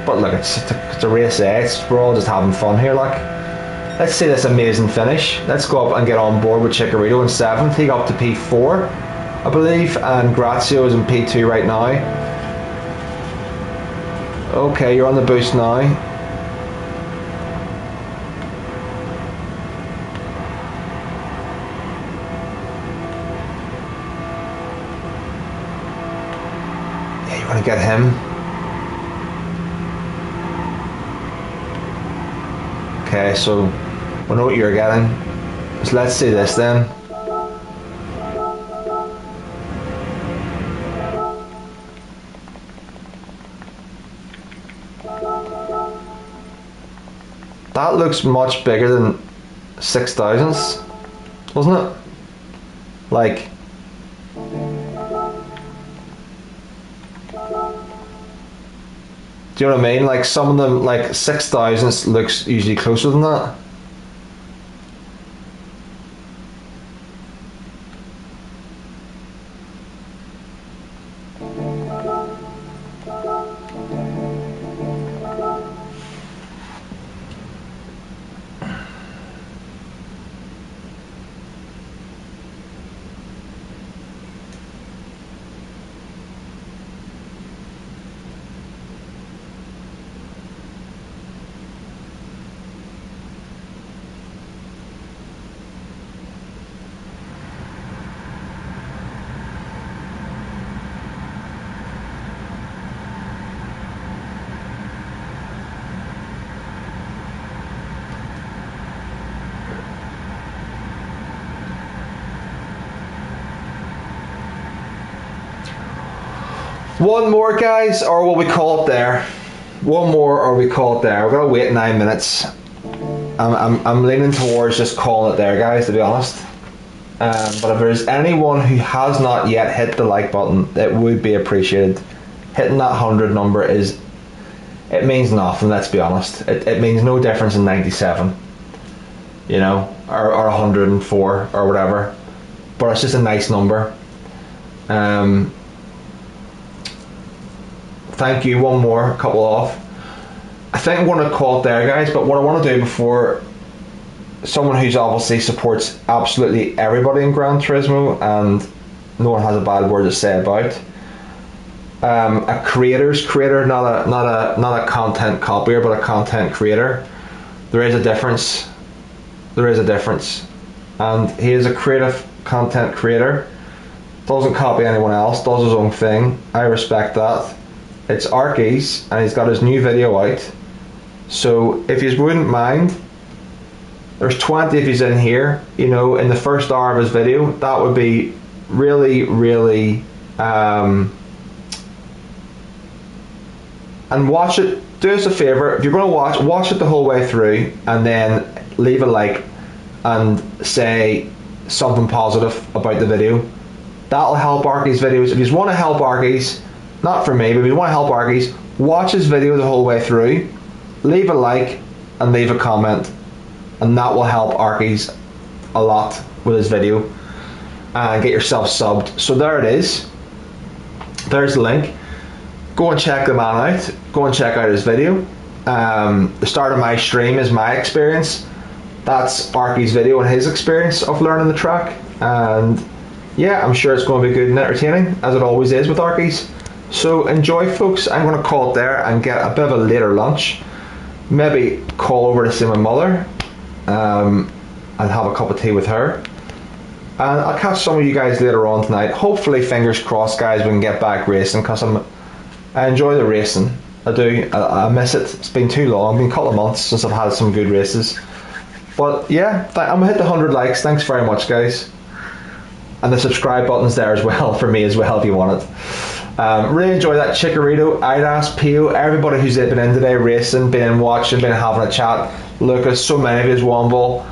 But look, it's a race, eh? We're all just having fun here, like. Let's see this amazing finish. Let's go up and get on board with Chikorito in 7th. He got up to P4, I believe, and Grazio is in P2 right now. Okay, you're on the boost now. Yeah, you want to get him. Okay, so we know what you're getting. So let's see this then. That looks much bigger than 6,000s, wasn't it? Like, do you know what I mean? Like some of them, like 6,000 looks usually closer than that. One more, guys, or will we call it there? One more, or we call it there. We're gonna wait 9 minutes. I'm leaning towards just calling it there, guys, to be honest. But if there's anyone who has not yet hit the like button, it would be appreciated. Hitting that 100 number it means nothing, let's be honest. It means no difference in 97, you know, or 104 or whatever. But it's just a nice number. Thank you. One more, a couple off. I think I'm going to call it there, guys, but what I want to do before, someone who's obviously supports absolutely everybody in Gran Turismo and no one has a bad word to say about, a creator's creator, not a content copier, but a content creator. There is a difference. There is a difference. And he is a creative content creator. Doesn't copy anyone else, does his own thing. I respect that. It's Arkies, and he's got his new video out. So if you wouldn't mind, there's 20 if he's in here, you know, in the first hour of his video. That would be really, really, and watch it. Do us a favor, if you're going to watch it the whole way through, and then leave a like and say something positive about the video. That'll help Arkies' videos. If you want to help Arkies, not for me, but if you want to help Arkies, watch his video the whole way through, leave a like and leave a comment, and that will help Arkies a lot with his video, and get yourself subbed. So there it is. There's the link. Go and check the man out. Go and check out his video. The start of my stream is my experience. That's Arkies' video and his experience of learning the track. And yeah, I'm sure it's going to be good and entertaining, as it always is with Arkies. So enjoy, folks. I'm going to call it there and get a bit of a later lunch. Maybe call over to see my mother and have a cup of tea with her. And I'll catch some of you guys later on tonight. Hopefully, fingers crossed, guys, we can get back racing, because I enjoy the racing. I do. I miss it. It's been too long. It's been a couple of months since I've had some good races. But yeah, I'm going to hit the 100 likes. Thanks very much, guys. And the subscribe button's there as well for me as well if you want it. Really enjoy that. Chikorito, Idas, Pio, everybody who's been in today racing, been watching, been having a chat. Lucas, so many of yous, Womble,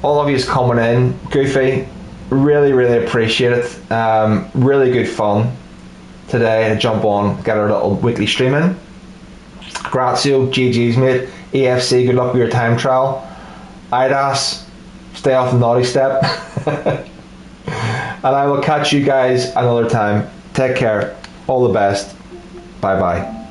all of yous coming in. Goofy, really, really appreciate it. Really good fun today to jump on, get our little weekly stream in. Grazio, GG's mate. EFC, good luck with your time trial. Idas, stay off the naughty step. And I will catch you guys another time. Take care. All the best. Bye bye.